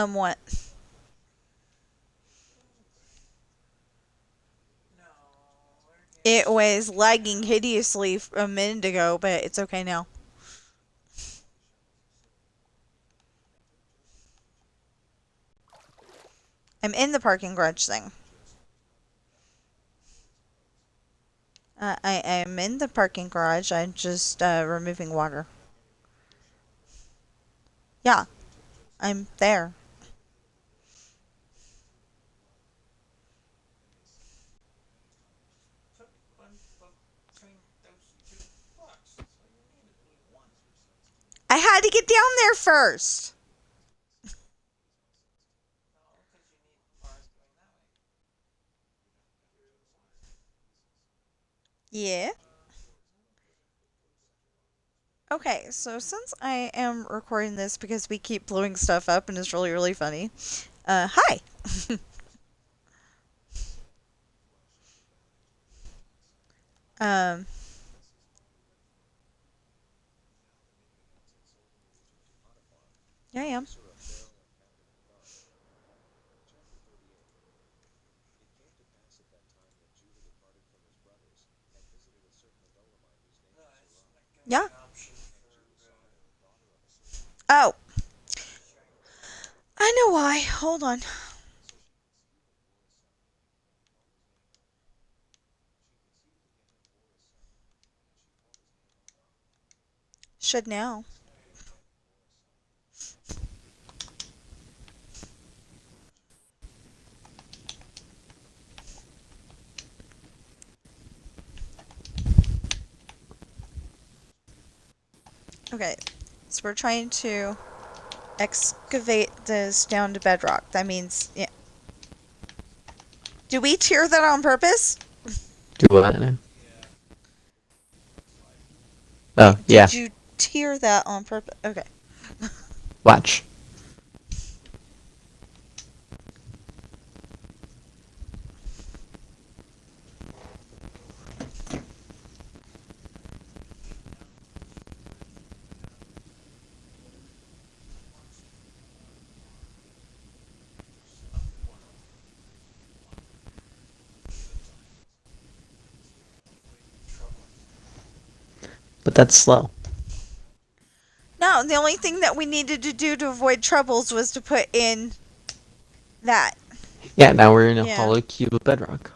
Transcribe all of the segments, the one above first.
What? It was lagging hideously a minute ago, but it's okay now. I'm in the parking garage thing. I am in the parking garage. I'm just removing water. Yeah, I'm there. I had to get down there first. Yeah. Okay, so since I am recording this because we keep blowing stuff up and it's really, really funny. Hi. um, yeah, I am. Yeah. Oh, I know why. Hold on. Should now. Okay, so we're trying to excavate this down to bedrock. That means, yeah. Do we tear that on purpose? Do what now? Oh, yeah. Did you tear that on purpose? Okay. Watch. But that's slow. No, the only thing that we needed to do to avoid troubles was to put in that. Yeah, now we're in a Yeah. hollow cube of bedrock.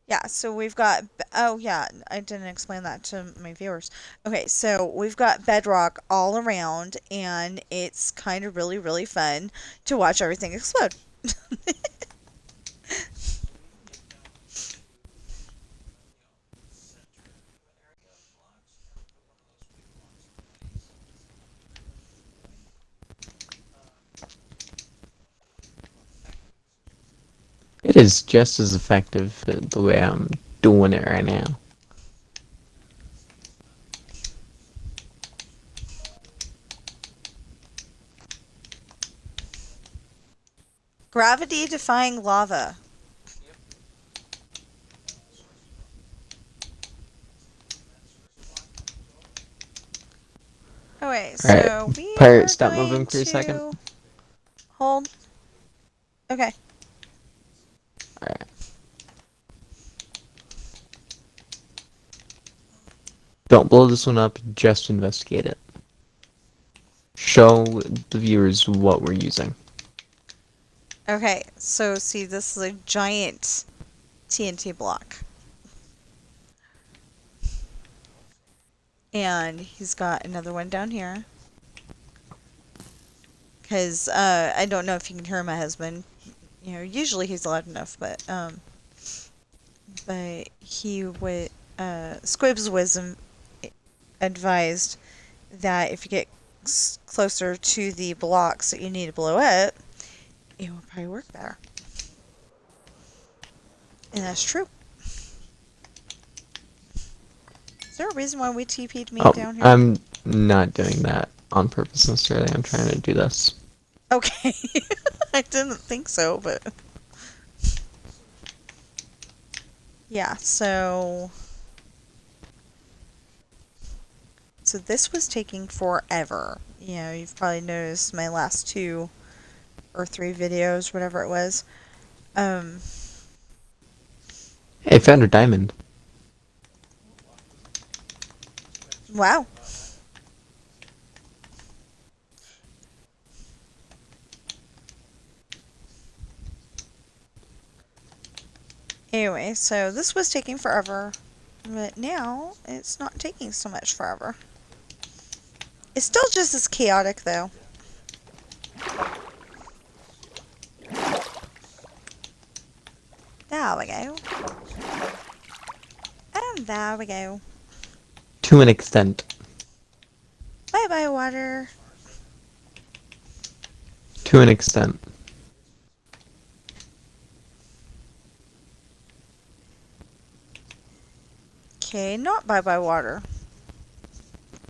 Yeah, so we've got, oh yeah, I didn't explain that to my viewers. Okay, so we've got bedrock all around, and it's kind of really, really fun to watch everything explode. It is just as effective the way I'm doing it right now. Gravity defying lava. Okay, Alright, so we Pirate, are stop going moving for a second. to hold. Okay. Alright. Don't blow this one up, just investigate it. Show the viewers what we're using. Okay, so see, this is a giant TNT block. And he's got another one down here. Because I don't know if you can hear my husband. You know, usually he's loud enough, but he would, Squibs was advised that if you get closer to the blocks that you need to blow up, it will probably work better. And that's true. Is there a reason why we TP'd me down here? I'm not doing that on purpose necessarily. I'm trying to do this. Okay. I didn't think so, but... Yeah, so... So this was taking forever. You know, you've probably noticed my last two or 3 videos, whatever it was. Um, Hey, I found a diamond. wow. Anyway, so this was taking forever, but now it's not taking so much forever. It's still just as chaotic though. There we go. And there we go. To an extent. Bye bye, water. To an extent. Okay, not bye bye, water.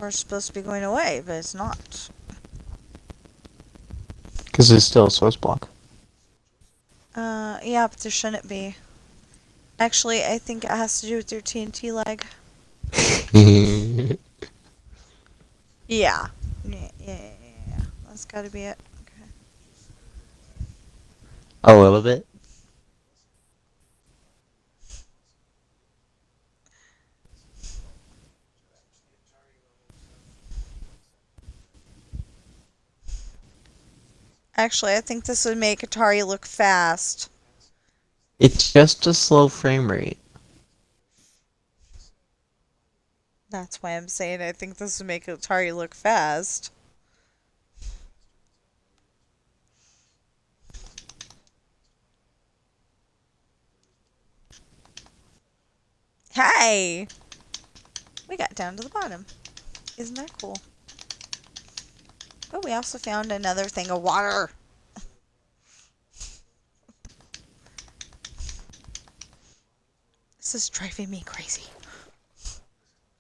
We're supposed to be going away, but it's not. Because there's still a source block. Yeah, but there shouldn't be. Actually, I think it has to do with your TNT leg. Yeah. Yeah. That's gotta be it. Okay. A little bit. Actually, I think this would make Atari look fast. It's just a slow frame rate. That's why I'm saying I think this would make Atari look fast. Hey! We got down to the bottom. Isn't that cool? But we also found another thing of water. This is driving me crazy.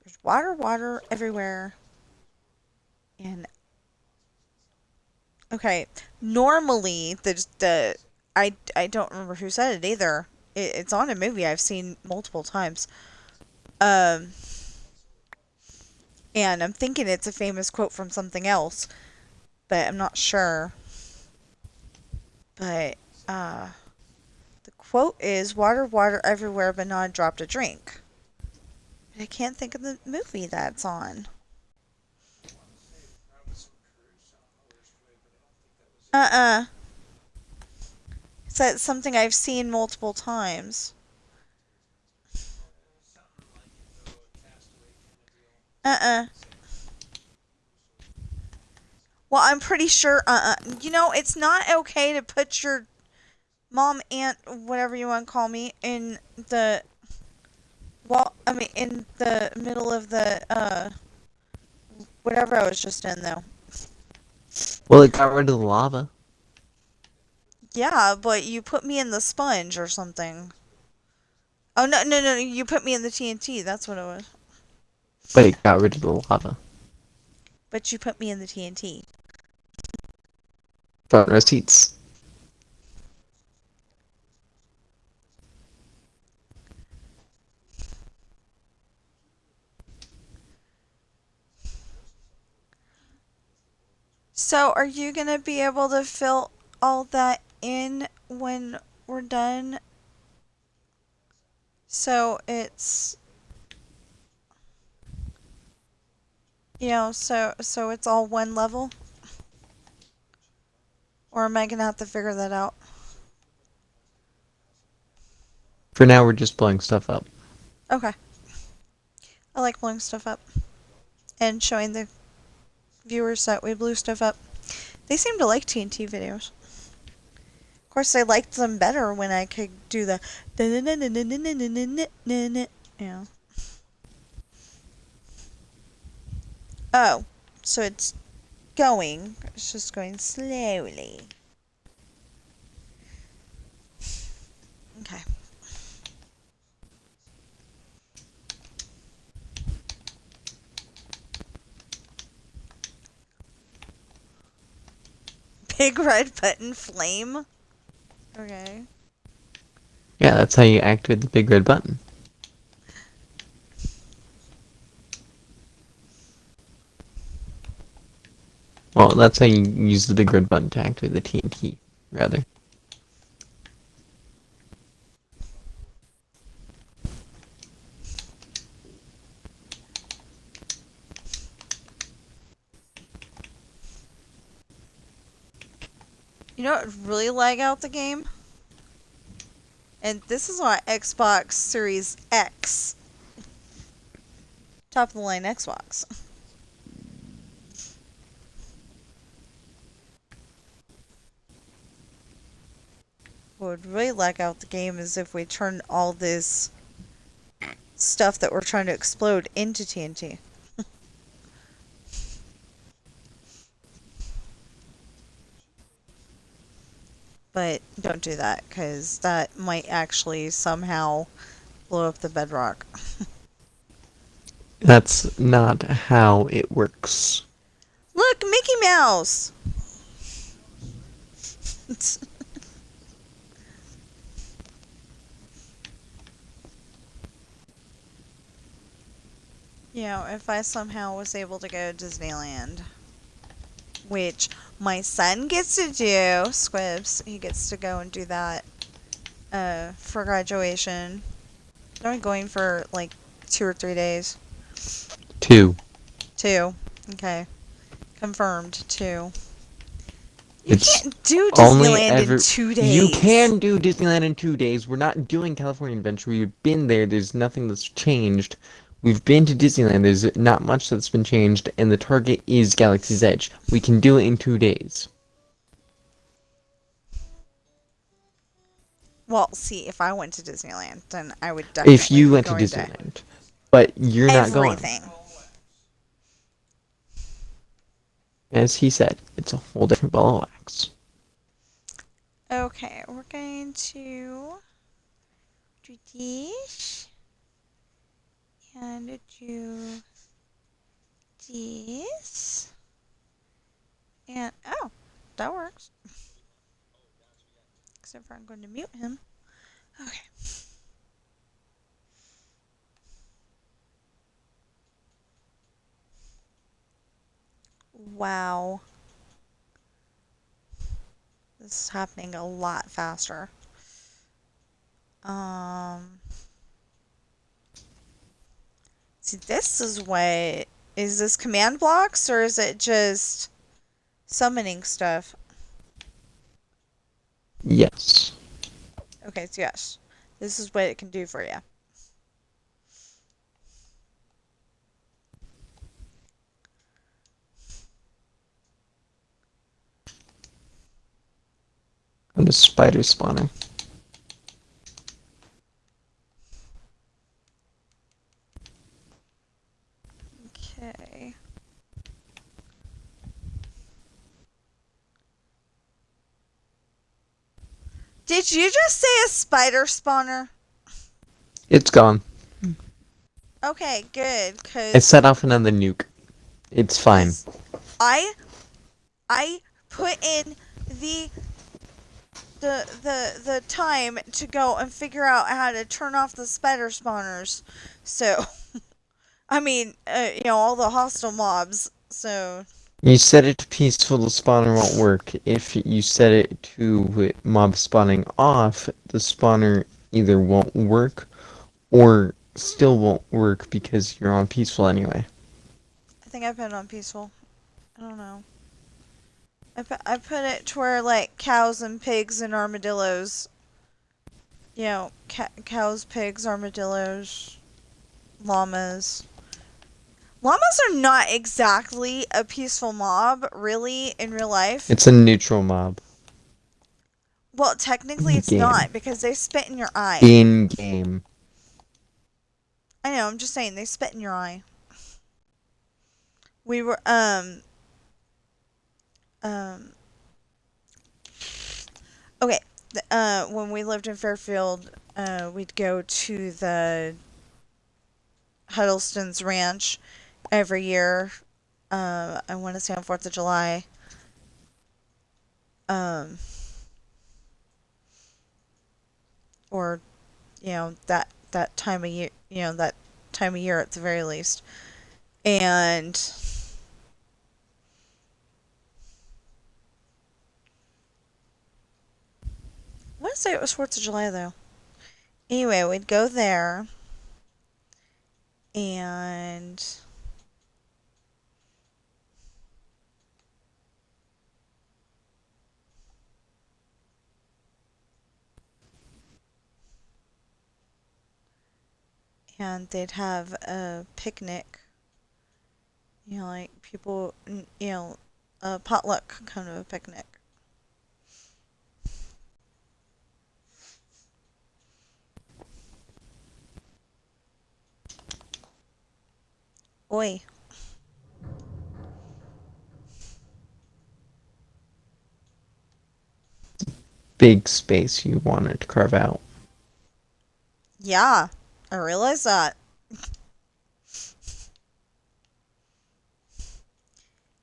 There's water everywhere. And okay, normally I don't remember who said it either. It's on a movie I've seen multiple times. Um, and I'm thinking it's a famous quote from something else, but I'm not sure. But the quote is water everywhere, but not a drop to drink. But I can't think of the movie that's on. Uh-uh. It's something I've seen multiple times. Uh-uh. Well, I'm pretty sure, it's not okay to put your mom, aunt, whatever you want to call me, in the, in the middle of the, whatever I was just in, though. Well, it got rid of the lava. Yeah, but you put me in the sponge or something. Oh, no, you put me in the TNT, that's what it was. But it got rid of the lava. But you put me in the TNT. Front row seats. So, are you gonna be able to fill all that in when we're done? So it's, so it's all one level? Or am I gonna have to figure that out? For now, we're just blowing stuff up. Okay. I like blowing stuff up. And showing the viewers that we blew stuff up. They seem to like TNT videos. Of course, I liked them better when I could do the yeah. Oh, so it's going. It's just going slowly. Okay. Big red button flame. Okay. Yeah, that's how you activate the big red button. Well, that's how you use the big red button to activate the TNT. rather. You know what would really lag out the game? And this is on Xbox Series X. Top of the line Xbox. What would really lag out the game is if we turn all this stuff that we're trying to explode into TNT. But don't do that, because that might actually somehow blow up the bedrock. That's not how it works. Look, Mickey Mouse! You know, if I somehow was able to go to Disneyland, which my son gets to do, Squibs, he gets to go and do that for graduation. They're going for like 2 or 3 days. 2. 2. Okay. Confirmed. 2. You It's can't do only Disneyland in ever 2 days. you can do Disneyland in 2 days. We're not doing California Adventure. We've been there. There's nothing that's changed. We've been to Disneyland. There's not much that's been changed, and the target is Galaxy's Edge. We can do it in 2 days. Well, see, if I went to Disneyland, then I would If definitely you be went to going to Disneyland, but you're not going. everything. As he said, it's a whole different ball of wax. Okay, we're going to do this and do this. And, oh, that works. Except for I'm going to mute him. Okay. Wow. This is happening a lot faster. See, this is what... Is this command blocks, or is it just summoning stuff? Yes. Okay, so yes. This is what it can do for you. And the spider spawning. Okay. Did you just say a spider spawner? It's gone. Okay, good, I because set off another nuke. It's fine. I put in the time to go and figure out how to turn off the spider spawners. So, I mean, all the hostile mobs. So, You set it to peaceful, the spawner won't work. If you set it to mob spawning off, the spawner either won't work or still won't work because you're on peaceful anyway. I think I put it on peaceful. I don't know. I put it to where, like, cows and pigs and armadillos. Cows, pigs, armadillos, llamas. Llamas are not exactly a peaceful mob, really, in real life. It's a neutral mob. Well, technically In it's game. not, because they spit in your eye. In game. I know, I'm just saying, they spit in your eye. We were, okay, when we lived in Fairfield, we'd go to the Huddleston's Ranch every year. I want to say on 4th of July. Or, that time of year, that time of year at the very least. And I want to say it was 4th of July, though. Anyway, we'd go there, and they'd have a picnic. Like people, a potluck kind of a picnic. Oi. Big space you wanted to carve out. Yeah, I realize that.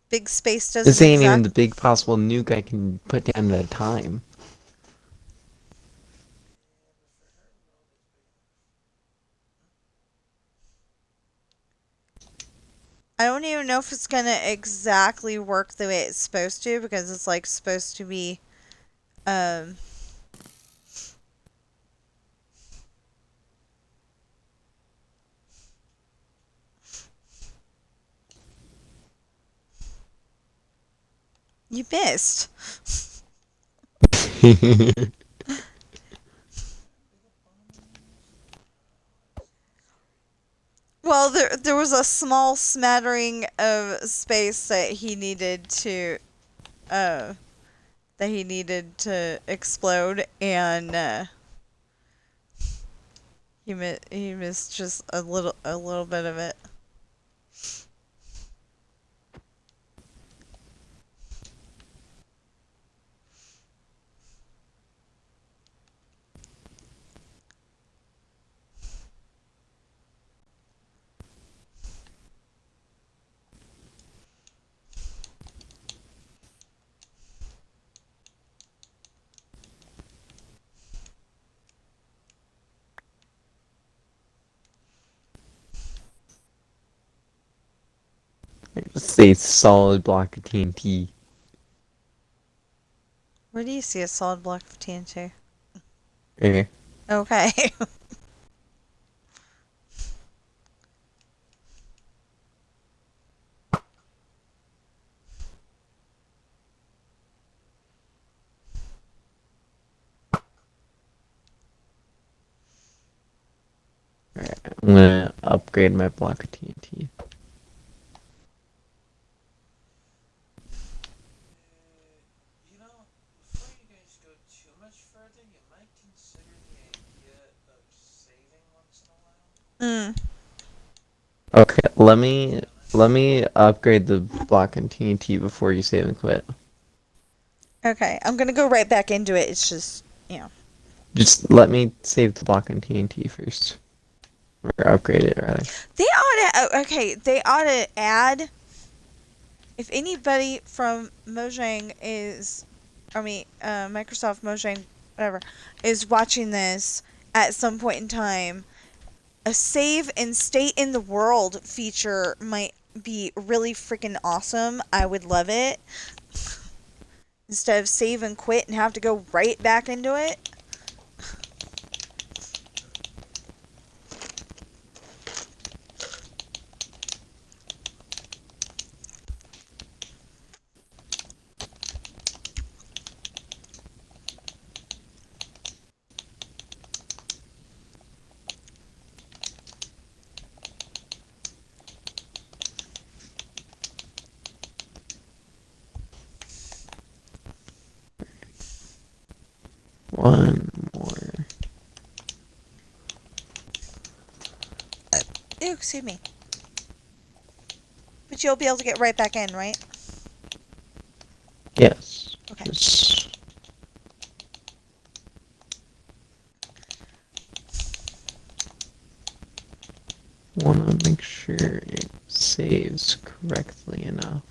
Big space This doesn't ain't even exact. the big possible nuke I can put down at a time. I don't even know if it's gonna exactly work the way it's supposed to, because it's like supposed to be um you missed. Well, there was a small smattering of space uh that he needed to explode, and he missed just a little bit of it. Say solid block of TNT. Where do you see a solid block of TNT? Okay. Okay. I'm gonna upgrade my block of TNT. Mm. Okay, let me upgrade the block of TNT before you save and quit. Okay, I'm gonna go right back into it. It's just, you know. Just let me save the block of TNT first. Or upgrade it, rather. They ought to add, if anybody from Mojang is, Microsoft Mojang, whatever, is watching this at some point in time, a save and state in the world feature might be really freaking awesome. I would love it. Instead of save and quit and have to go right back into it. One more. Ew, excuse me. But you'll be able to get right back in, right? Yes. Okay. Just wanna make sure it saves correctly enough.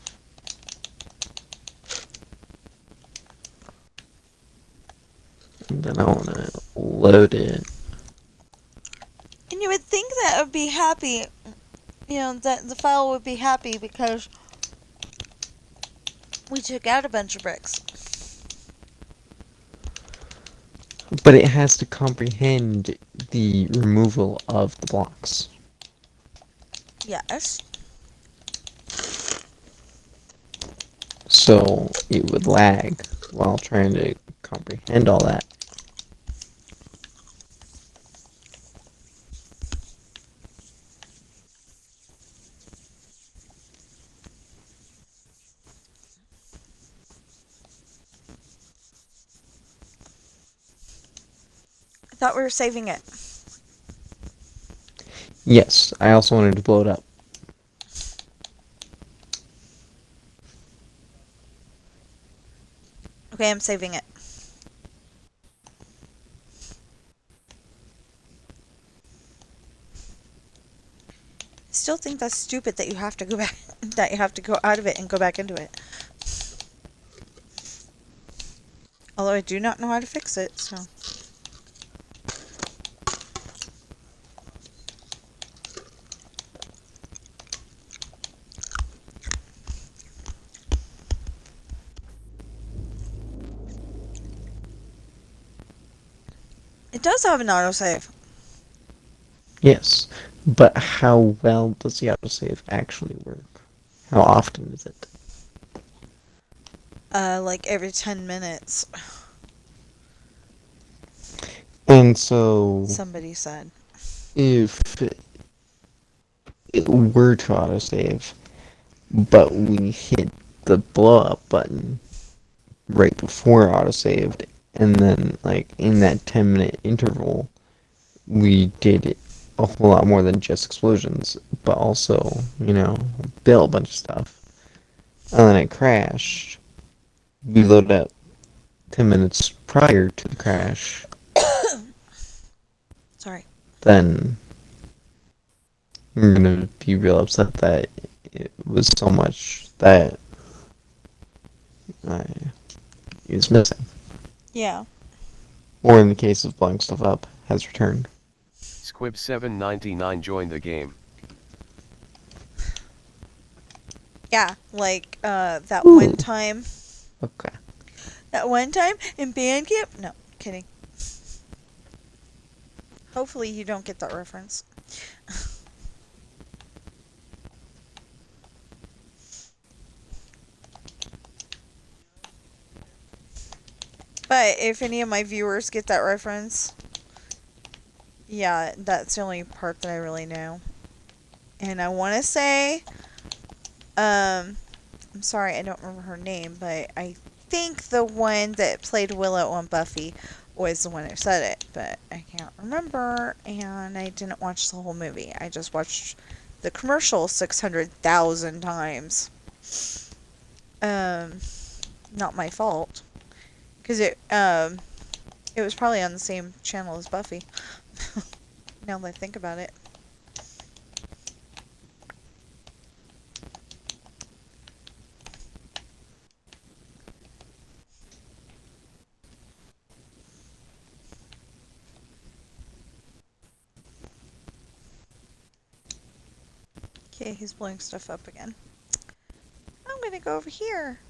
And then I wanna load it. And you would think that it would be happy, that the file would be happy because we took out a bunch of bricks. But it has to comprehend the removal of the blocks. Yes. So it would lag while trying to comprehend all that. I thought we were saving it. Yes, I also wanted to blow it up. Okay, I'm saving it. I still think that's stupid that you have to go back, that you have to go out of it and go back into it. Although I do not know how to fix it, so. It does have an autosave. Yes, but how well does the autosave actually work? How often is it? Like every 10 minutes, And so, somebody said. if it were to autosave, but we hit the blow up button right before autosaved, and then, like, in that 10-minute interval, we did a whole lot more than just explosions, but also, built a bunch of stuff. And then it crashed. We loaded up 10 minutes prior to the crash. Sorry. Then we're gonna be real upset that it was so much that is missing. Yeah. Or in the case of blowing stuff up, has returned. Squib799 joined the game. Yeah, like, that Ooh. one time. Okay. That one time in band camp? No, kidding. Hopefully you don't get that reference. But if any of my viewers get that reference, yeah, that's the only part that I really know. And I want to say, I'm sorry, I don't remember her name, but I think the one that played Willow on Buffy was the one who said it, but I can't remember, and I didn't watch the whole movie. I just watched the commercial 600,000 times. Um, Not my fault, because it was probably on the same channel as Buffy. Now that I think about it. Okay, he's blowing stuff up again. I'm gonna go over here.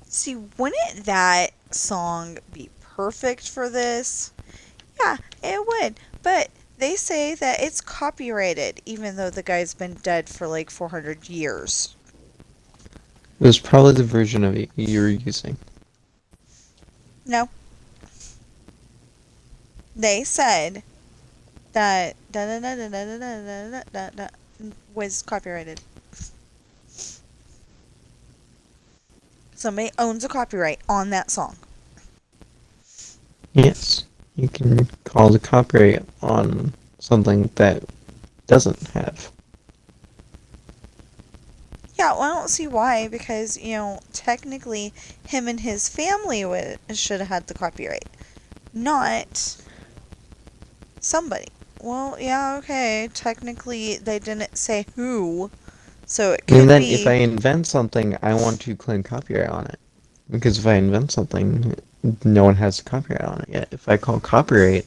See, wouldn't that song be perfect for this? Yeah, it would. But they say that it's copyrighted, even though the guy's been dead for like 400 years. It was probably the version of it you were using. No. They said that was copyrighted. Somebody owns a copyright on that song. Yes. You can call the copyright on something that doesn't have. Yeah, well, I don't see why, because, technically him and his family should have had the copyright, not somebody. Well, yeah, okay, technically they didn't say who, so it And could then if I be. invent something, I want to claim copyright on it. Because if I invent something, no one has copyright on it yet. If I call copyright,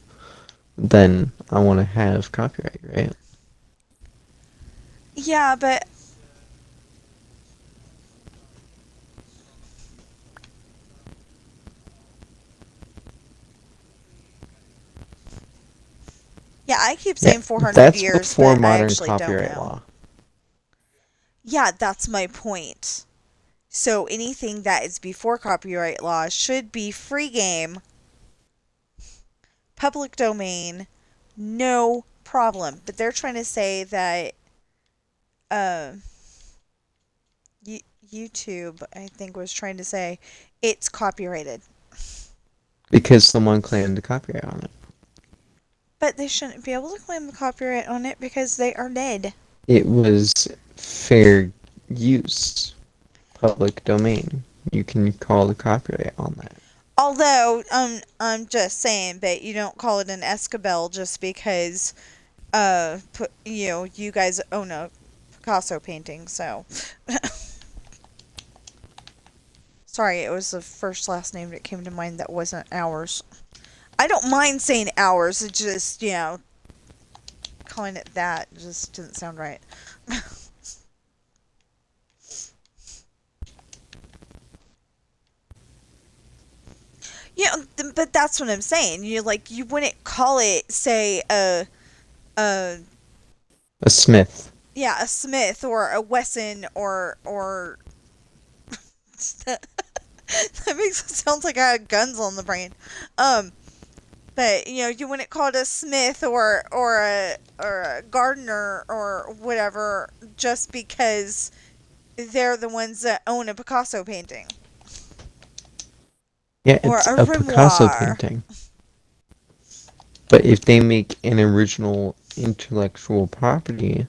then I want to have copyright, right? Yeah, but Yeah, I keep Yeah, saying 400 that's years, before but I modern actually don't copyright know. law. Yeah, that's my point. So anything that is before copyright law should be free game, public domain, no problem. But they're trying to say that uh, YouTube, I think, was trying to say it's copyrighted. Because someone claimed the copyright on it. But they shouldn't be able to claim the copyright on it because they are dead. It was fair use, public domain. You can call the copyright on that. Although, I'm just saying, but you don't call it an Escabel just because, you guys own a Picasso painting, so. Sorry, it was the first last name that came to mind that wasn't ours. I don't mind saying ours, it just, calling it that just didn't sound right. But that's what I'm saying. You wouldn't call it, say, a A smith. yeah, a Smith or a Wesson or that makes it sound like I had guns on the brain. Um, but you wouldn't call it a Smith or a Gardner or whatever just because they're the ones that own a Picasso painting Yeah, or it's a a Picasso Renoir. painting. But if they make an original intellectual property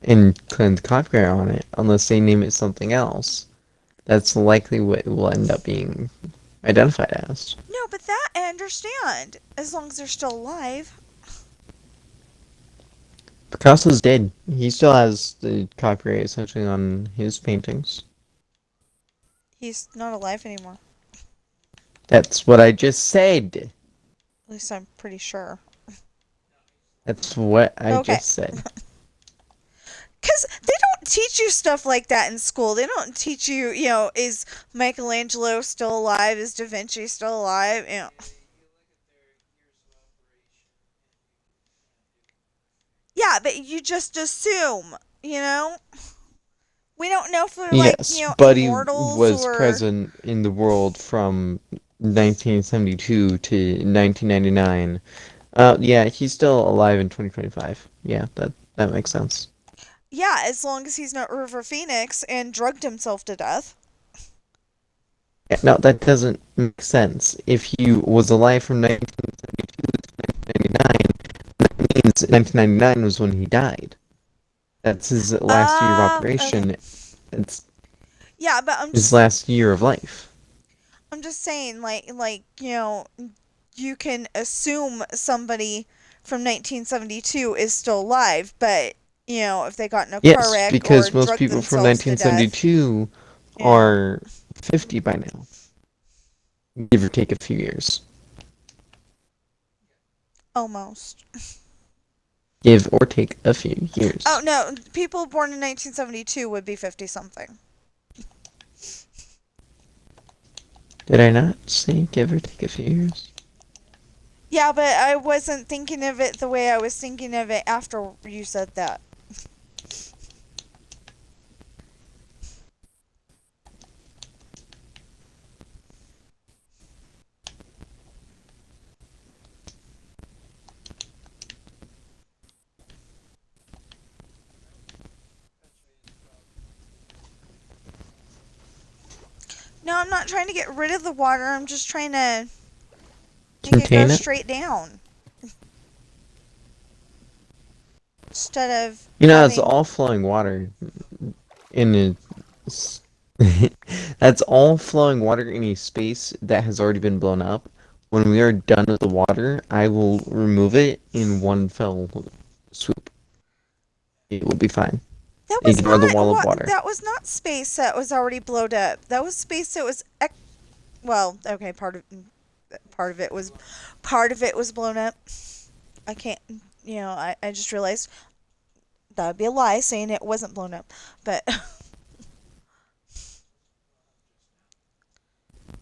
and claim the copyright on it, unless they name it something else, that's likely what it will end up being identified as. No, but that I understand as long as they're still alive. Picasso's dead. He still has the copyright essentially on his paintings. He's not alive anymore. That's what I just said. At least I'm pretty sure. That's what I Okay. just said. Because they don't teach you stuff like that in school. They don't teach you, is Michelangelo still alive? Is Da Vinci still alive? Yeah, but you just assume, you know? We don't know if they're like, Yes, but he immortals was or. present in the world from 1972 to 1999. Yeah, he's still alive in 2025. Yeah, that makes sense. Yeah, as long as he's not River Phoenix and drugged himself to death. Yeah, no, that doesn't make sense. If he was alive from 1972 to 1999, that means 1999 was when he died. That's his last year of Okay. operation. It's Yeah, but his last year of life. I'm just saying, you can assume somebody from 1972 is still alive, but if they got in a car Yes, wreck or because most drugged people from themselves to death, 1972 you know, are 50 by now, give or take a few years. almost. Give or take a few Oh years. no, people born in 1972 would be 50 something. Did I not say give or take a few years? Yeah, but I wasn't thinking of it the way I was thinking of it after you said that. No, I'm not trying to get rid of the water. I'm just trying to make it go Contain it? straight down instead of You know, it's having. all flowing water in a. That's all flowing water in a space that has already been blown up. When we are done with the water, I will remove it in one fell swoop. It will be fine. That was Ignore the not wall of what. water. That was not space that was already blowed up. That was space that was. Well, okay, part of it was blown up. I can't. I just realized that would be a lie saying it wasn't blown up, but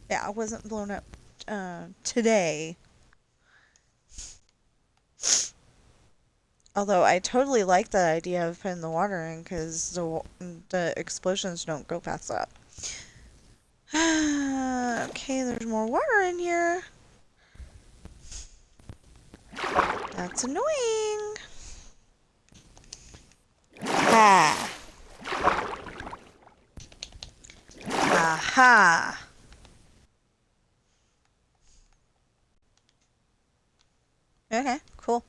yeah, it wasn't blown up today. Although I totally like the idea of putting the water in because the explosions don't go past that. Okay, there's more water in here. That's annoying. Ha! Aha! Okay, cool.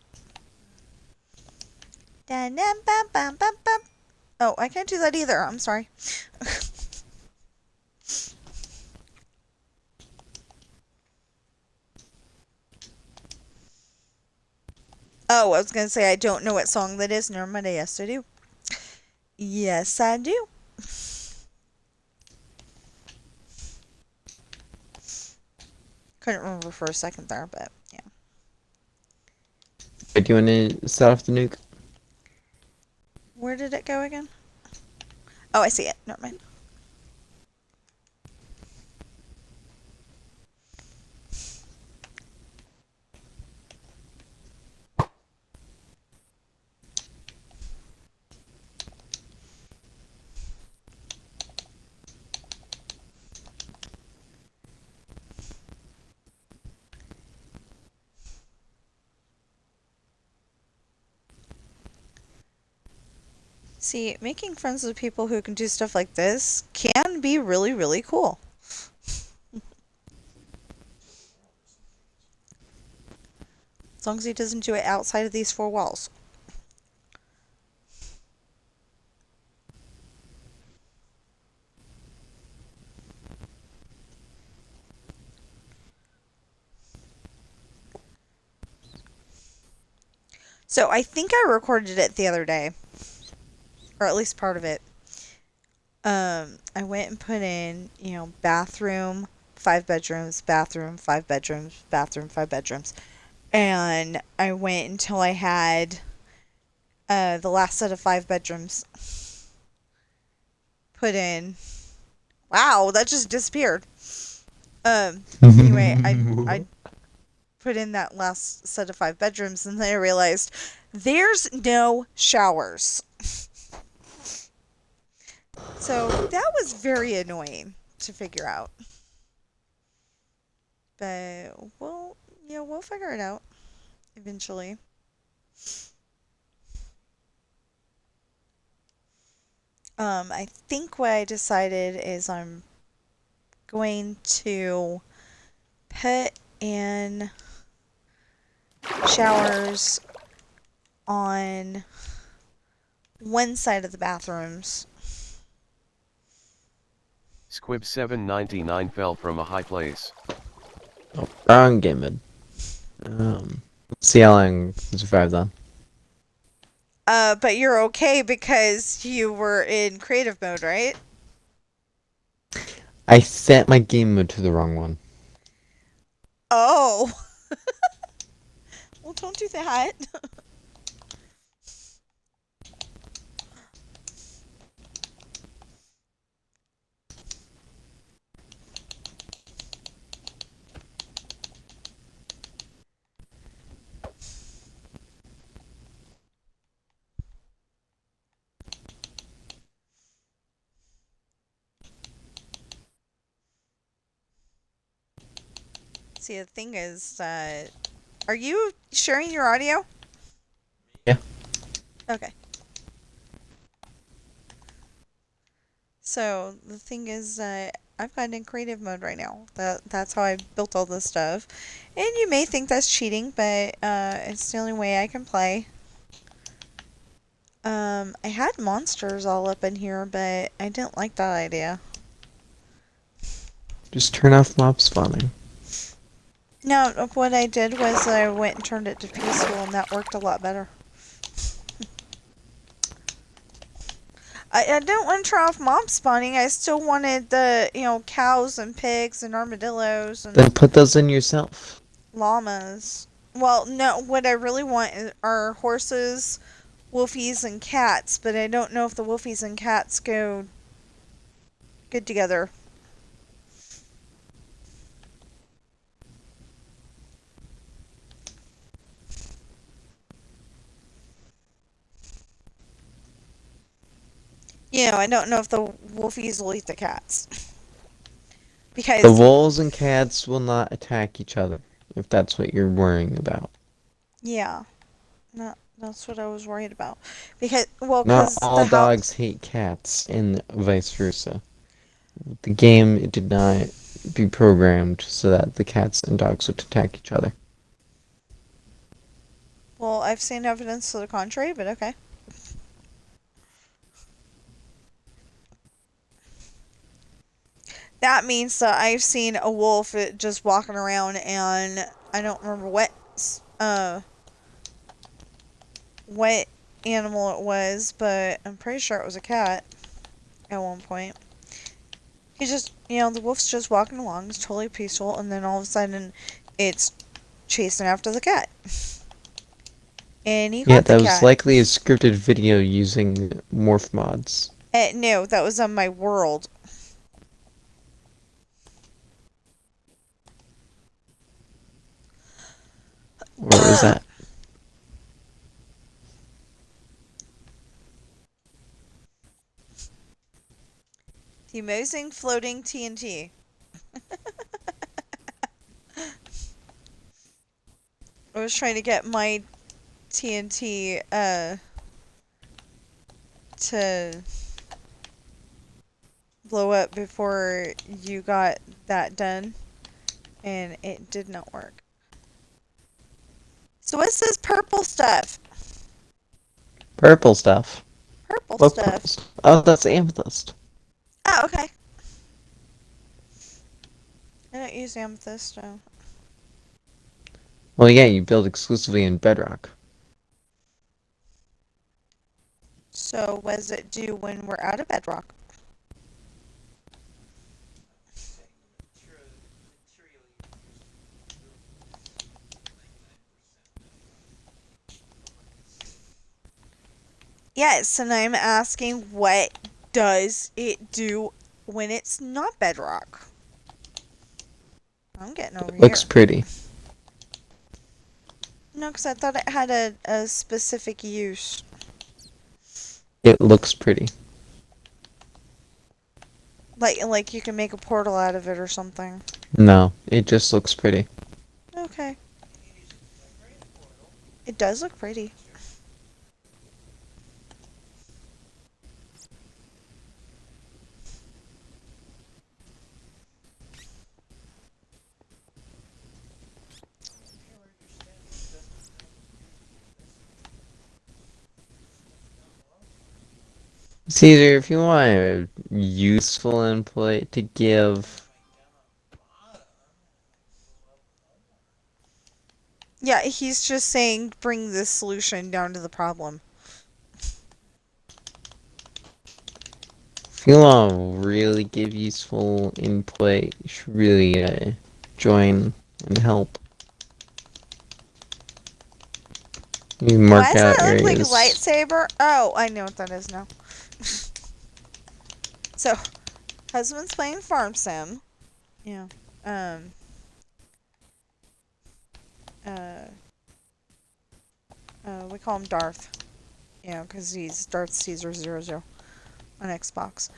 Oh, I can't do that either. I'm sorry. Oh, I was gonna say I don't know what song that is. Never mind. Yes, I do. Yes, I do. Couldn't remember for a second there, but yeah. Do you want to set off the nuke? Where did it go again? Oh, I see it. Never mind. See, making friends with people who can do stuff like this can be really, really cool. As long as he doesn't do it outside of these four walls. So I think I recorded it the other day, or at least part of it. I went and put in, bathroom, 5 bedrooms, bathroom, 5 bedrooms, bathroom, 5 bedrooms, and I went until I had the last set of 5 bedrooms put in. Wow, that just disappeared. Anyway, I put in that last set of 5 bedrooms, and then I realized there's no showers. So that was very annoying to figure out. But we'll figure it out eventually. I think what I decided is I'm going to put in showers on one side of the bathrooms. Squib 799 fell from a high place. Oh, wrong game mode. Let's see how long I can survive that. But you're okay because you were in creative mode, right? I set my game mode to the wrong one. Oh. Well, don't do that. See, the thing is, are you sharing your audio? Yeah. Okay. So the thing is, I've got it in creative mode right now. That's how I built all this stuff. And you may think that's cheating, but it's the only way I can play. I had monsters all up in here, but I didn't like that idea. Just turn off mob spawning. No, what I did was I went and turned it to peaceful, and that worked a lot better. I didn't want to turn off mob spawning. I still wanted the, cows and pigs and armadillos and Then put those in yourself. llamas. Well, no, what I really want are horses, wolfies, and cats, but I don't know if the wolfies and cats go good together. I don't know if the wolfies will eat the cats. The Because, wolves and cats will not attack each other, if that's what you're worrying about. yeah, that's what I was worried about. Because, well, Not because all the house. dogs hate cats, and vice versa. The game did not be programmed so that the cats and dogs would attack each other. Well, I've seen evidence to the contrary, but okay. That means that I've seen a wolf just walking around, and I don't remember what animal it was, but I'm pretty sure it was a cat at one point. He just, the wolf's just walking along, it's totally peaceful, and then all of a sudden, it's chasing after the cat. And he Yeah, got the that was cat. likely a scripted video using morph mods. No, that was on my world. Where was that? The amazing floating TNT. I was trying to get my TNT to blow up before you got that done, and it did not work. So what's this purple stuff? Purple stuff. Purple What stuff. purple stuff? Oh, that's amethyst. Oh, okay. I don't use amethyst, so. Well, yeah, you build exclusively in bedrock. So what does it do when we're out of bedrock? Yes, and I'm asking what does it do when it's not bedrock? I'm getting over It looks here. pretty. No, because I thought it had a specific use. It looks pretty. Like you can make a portal out of it or something. No, it just looks pretty. Okay. It does look pretty. Caesar, if you want a useful input to give, Yeah, he's just saying bring this solution down to the problem. if you want to really give useful input, you should really join and help. You Why mark does out that look like a areas. lightsaber? Oh, I know what that is now. So, husband's playing farm sim. Yeah. Uh, we call him Darth. Because he's Darth Caesar 00 on Xbox.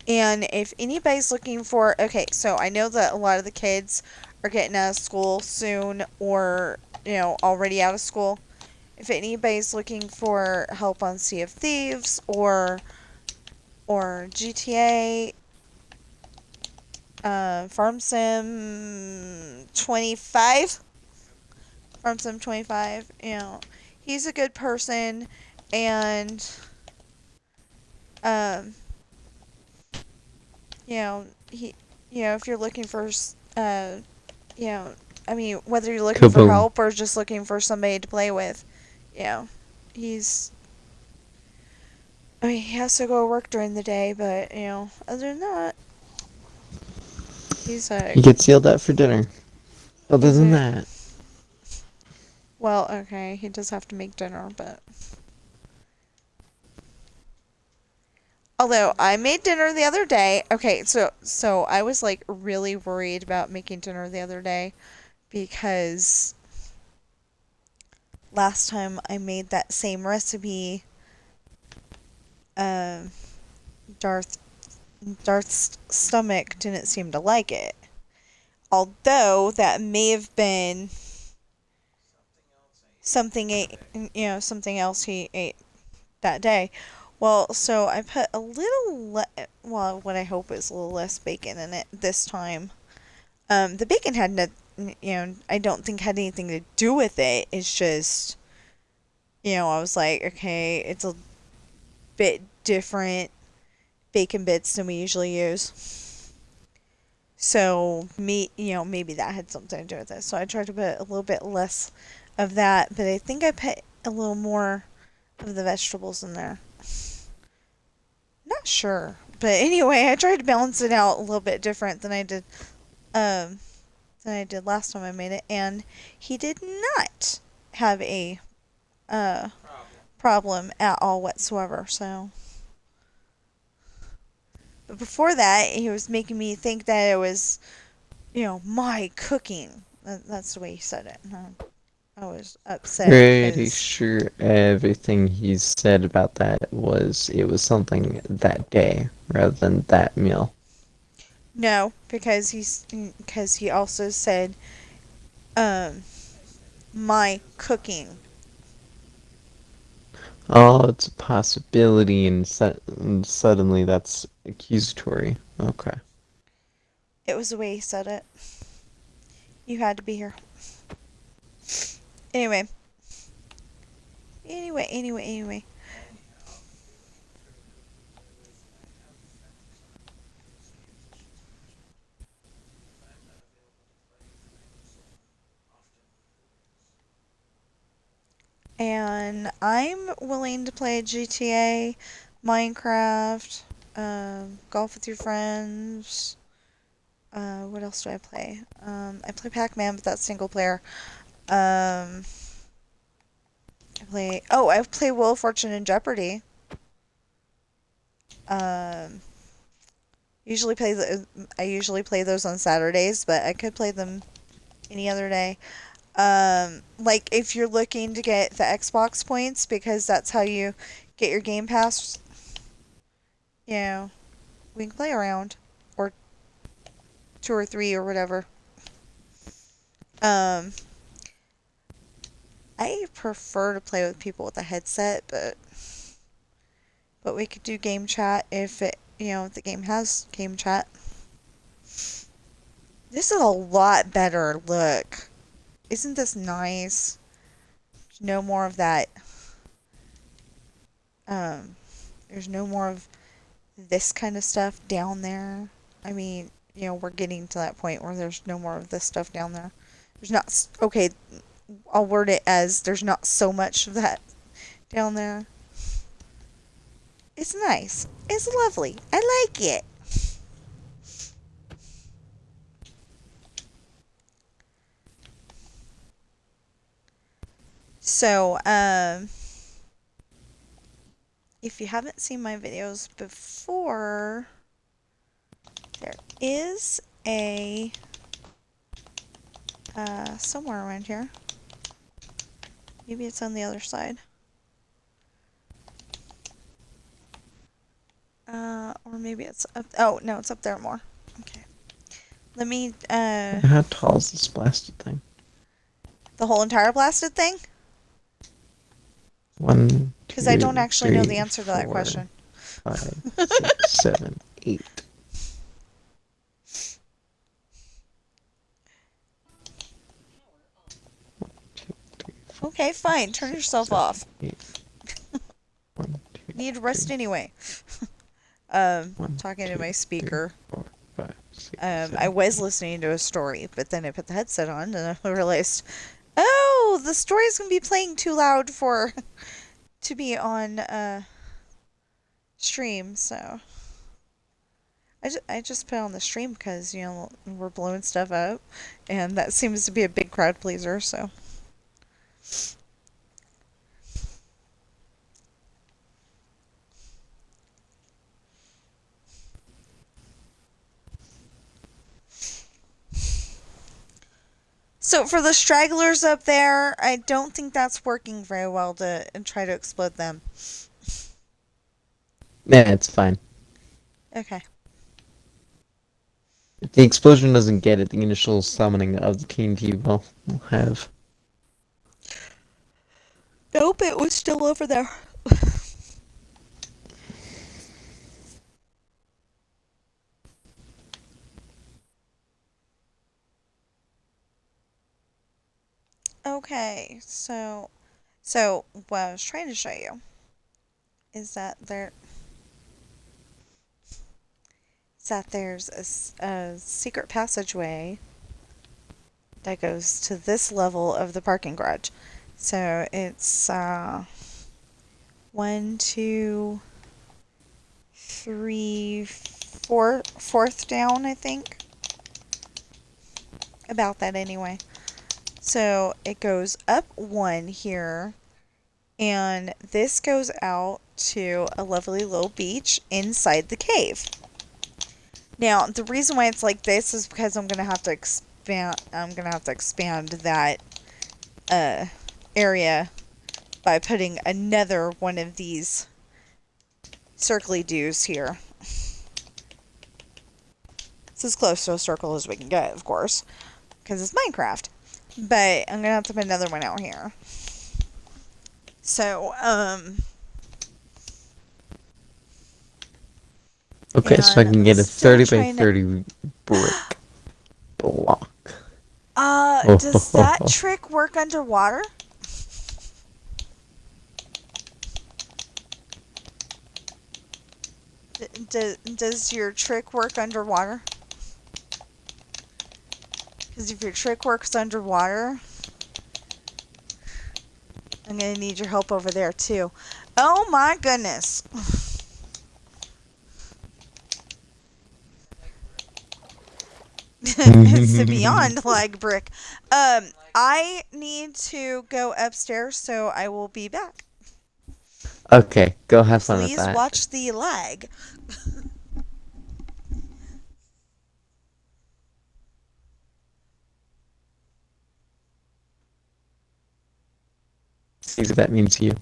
And if anybody's looking for... Okay, so I know that a lot of the kids are getting out of school soon or, already out of school. If anybody's looking for help on Sea of Thieves or GTA, Farm Sim 25, Farm Sim 25, he's a good person, and, um, he, if you're looking for, whether you're looking for Kaboom. help or just looking for somebody to play with, he's, he has to go to work during the day, but, other than that, he's He gets yelled at for dinner. Other he's than a, that, well, okay, he does have to make dinner, but. Although I made dinner the other day. Okay, so I was like really worried about making dinner the other day because last time I made that same recipe, um, Darth Darth's stomach didn't seem to like it. Although that may have been something else he ate that day. Well, so I put a little well, what I hope is a little less bacon in it this time. The bacon had no, I don't think had anything to do with it. It's just, I was like, okay, it's a bit different bacon bits than we usually use. So maybe that had something to do with it. So I tried to put a little bit less of that, but I think I put a little more of the vegetables in there. Not sure, but anyway, I tried to balance it out a little bit different um than I did last time I made it, and he did not have a uh problem at all whatsoever. So, but before that, he was making me think that it was my cooking. That's the way he said it. And I was upset Pretty because sure everything he said about that it was something that day rather than that meal. no, because he also said um my cooking. Oh, it's a possibility, and suddenly that's accusatory. Okay. It was the way he said it. You had to be here. Anyway, anyway. And I'm willing to play GTA, Minecraft, golf with your friends. What else do I play? I play Pac-Man, but that's single player. Um, I play Wheel of Fortune and Jeopardy. Um, I usually play those on Saturdays, but I could play them any other day. Like if you're looking to get the Xbox points because that's how you get your Game Pass, you know, we can play around or two or three or whatever. Um, I prefer to play with people with a headset, but we could do game chat if the game has game chat. This is a lot better look. Isn't this nice? No more of that. Um, there's no more of this kind of stuff down there. I mean, we're getting to that point where there's no more of this stuff down there. There's not, okay, I'll word it as there's not so much of that down there. It's nice. It's lovely. I like it. So, if you haven't seen my videos before, there is a, somewhere around here. Maybe it's on the other side. Or maybe it's up, oh, no, it's up there more. Okay. Let me, How tall is this blasted thing? the whole entire blasted thing? 1, Because I 2, don't actually know 3, the answer to that 4, question. 5, 6, 7, 8. Okay, fine. Turn yourself off. 8. 1, 2, Need rest 3, anyway. 1, Talking 2, to my 3, speaker. 4, 5, 6, I 7. was listening to a story, but then I put the headset on and I realized, oh, the story's gonna be playing too loud for to be on stream. So I just put on the stream because we're blowing stuff up, and that seems to be a big crowd pleaser. So. So for the stragglers up there, I don't think that's working very well to try to explode them. Nah, it's fine. Okay. If the explosion doesn't get it, the initial summoning of the TNT will have. Nope, it was still over there. Okay, so what I was trying to show you is there's a secret passageway that goes to this level of the parking garage. So it's one, two, three, fourth down, I think. About that anyway. So it goes up one here, and this goes out to a lovely little beach inside the cave. Now, the reason why it's like this is because I'm gonna have to expand that area by putting another one of these circly doos here. It's as close to a circle as we can get, of course, because it's Minecraft. But I'm gonna have to put another one out here. So, Okay, so I and can I'm get a still 30 by trying to. 30 brick block. Does that trick work underwater? Does your trick work underwater? Because if your trick works underwater, I'm going to need your help over there too. Oh my goodness. It's a beyond like brick. I need to go upstairs, so I will be back. Okay, go have fun with Please that. watch the lag. See what that means to you.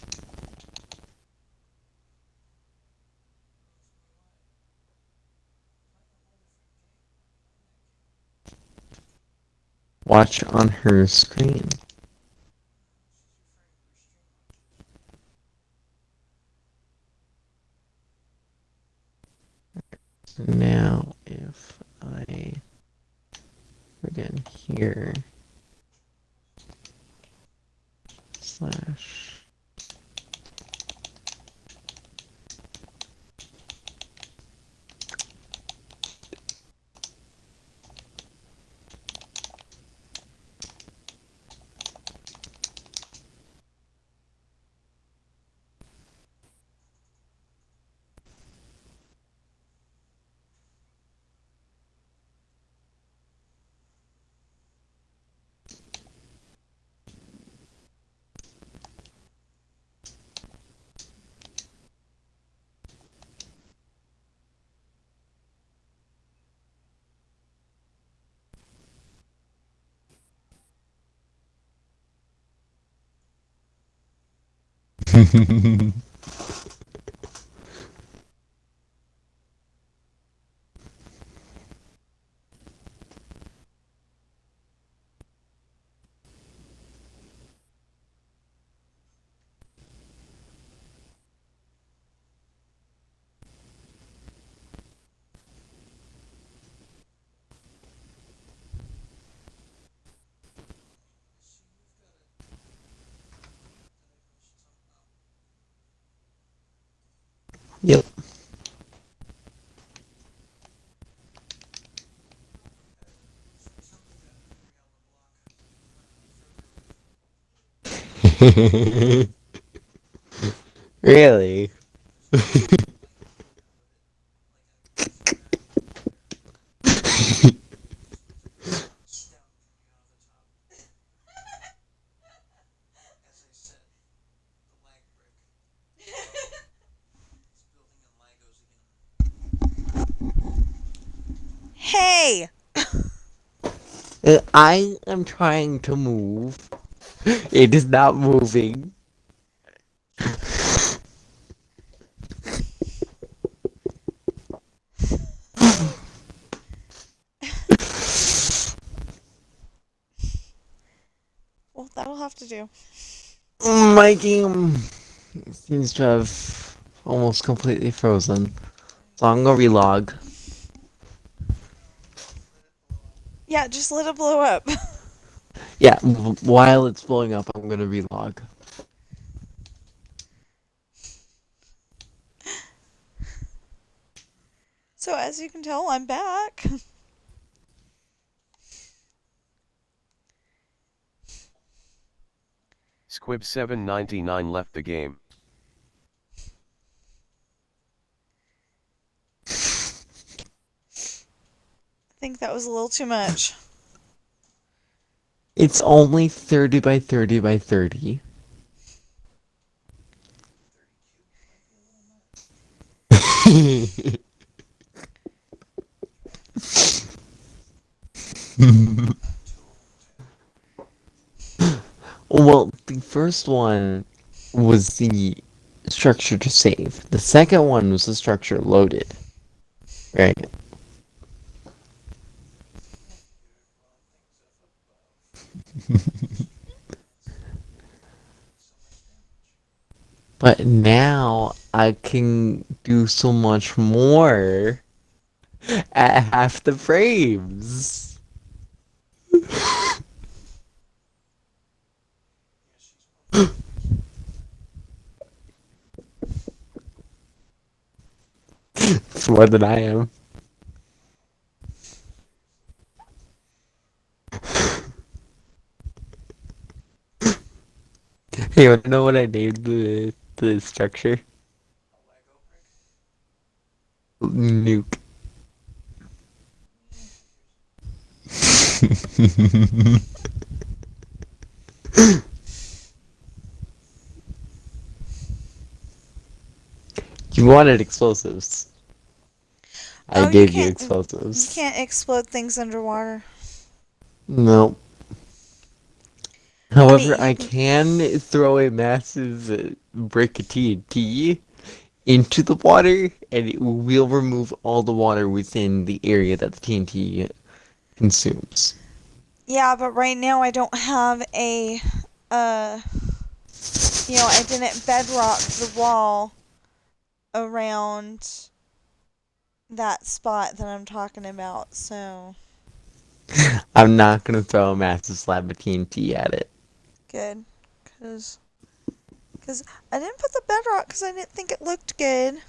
Watch on her screen. Now, if I put in here slash Yep. Really? Hey! I am trying to move. It is not moving. to do? My game seems to have almost completely frozen. So I'm gonna relog. Yeah, just let it blow up. Yeah, while it's blowing up, I'm gonna relog. So as you can tell, I'm back. Squib799 left the game. I think that was a little too much. It's only 30 by 30 by 30. Well, the first one was the structure to save. The second one was the structure loaded. Right? But now I can do so much more at half the frames. It's more than I am. Hey, you wanna know what I named the structure? Nuke. You wanted explosives. I Oh, you gave you can't you explosives. can't explode things underwater. No. I mean, However, you I can. can throw a massive brick of TNT into the water, and it will remove all the water within the area that the TNT consumes. Yeah, but right now I don't have a uh I didn't bedrock the wall around that spot that I'm talking about, so I'm not gonna throw a massive slab of TNT at it. good. Cause I didn't put the bedrock because I didn't think it looked good.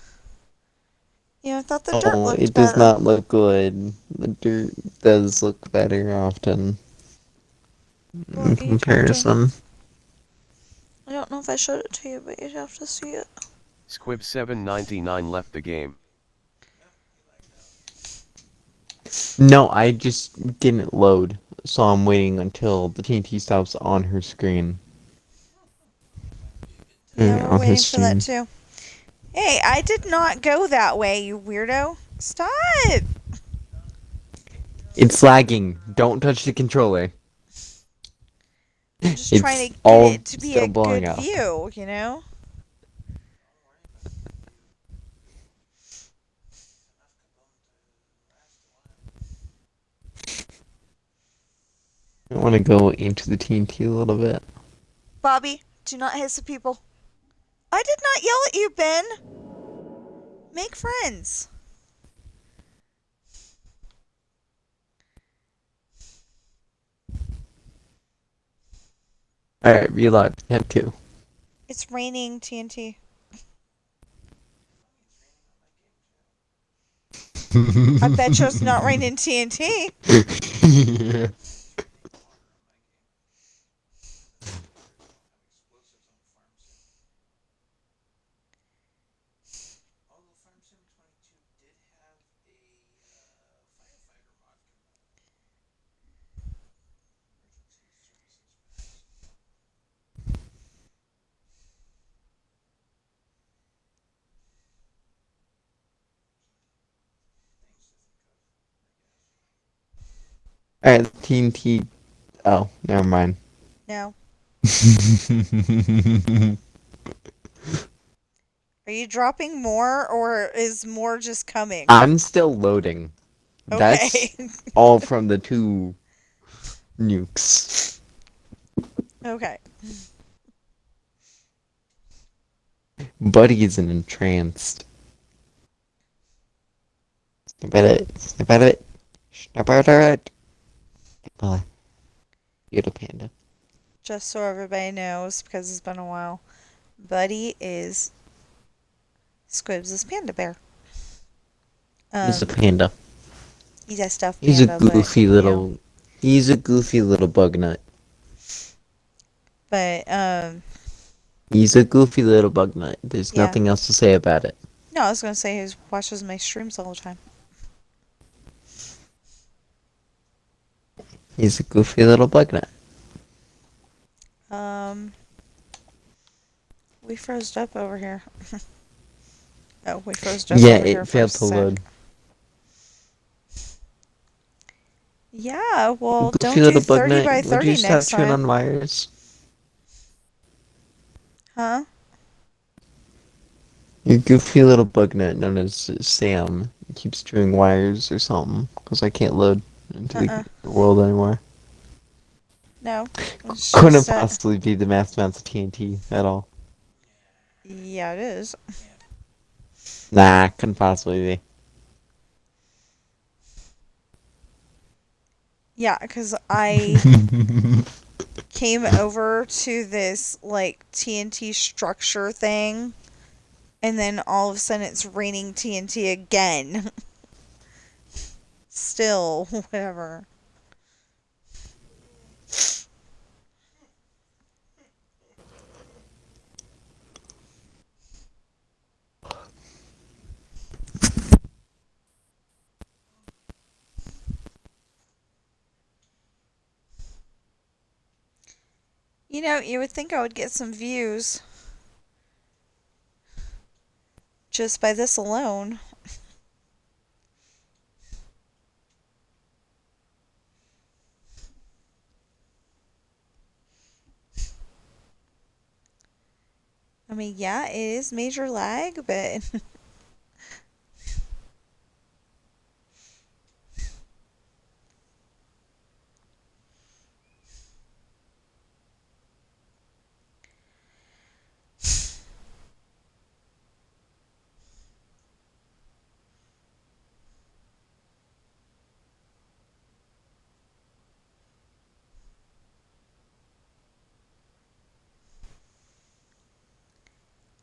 I thought the dirt Oh, looked it does better. not look good. The dirt does look better often Well, in you'd have to. comparison. I don't know if I showed it to you, but you'd have to see it. Squib799 left the game. No, I just didn't load, so I'm waiting until the TNT stops on her screen. Yeah, we're On his waiting for that stream. too. Hey, I did not go that way, you weirdo. Stop! It's lagging. Don't touch the controller. I'm just It's trying to get all it to be still a blowing good up. view. I want to go into the TNT a little bit. Bobby, do not hiss at people. I did not yell at you, Ben. Make friends. Alright, reload. Have two. It's raining TNT. I bet you it's not raining TNT. Alright, TNT. Oh, never mind. No. Are you dropping more or is more just coming? I'm still loading. That's Okay. all from the two nukes. Okay. Buddy is entranced. Snap at it. Snap at it. Snap at it. Oh, little panda. Just so everybody knows, because it's been a while, Buddy is Squibs' panda bear. He's a Um, panda. he's a stuffed He's a panda, but goofy little. He's a goofy little bug nut. but He's a goofy little bug nut. There's yeah. nothing else to say about it. No, I was gonna say he watches my streams all the time. He's a goofy little bug nut. Um, we froze up over here. Oh, we froze up Yeah, over here it for a failed to sec. load. Yeah, well, Goofy don't do little bug 30 nut. by Would you 30 stop next chewing time. on wires? Huh? Your goofy little bug nut known as Sam keeps chewing wires or something because I can't load into Uh-uh. the world anymore. No. It's Couldn't just that. possibly be the mass amounts of TNT at all. Yeah, it is. Nah, couldn't possibly be. Yeah, because I came over to this, like, TNT structure thing, and then all of a sudden it's raining TNT again. Still, whatever. You know, you would think I would get some views just by this alone. I mean, yeah, it is major lag, but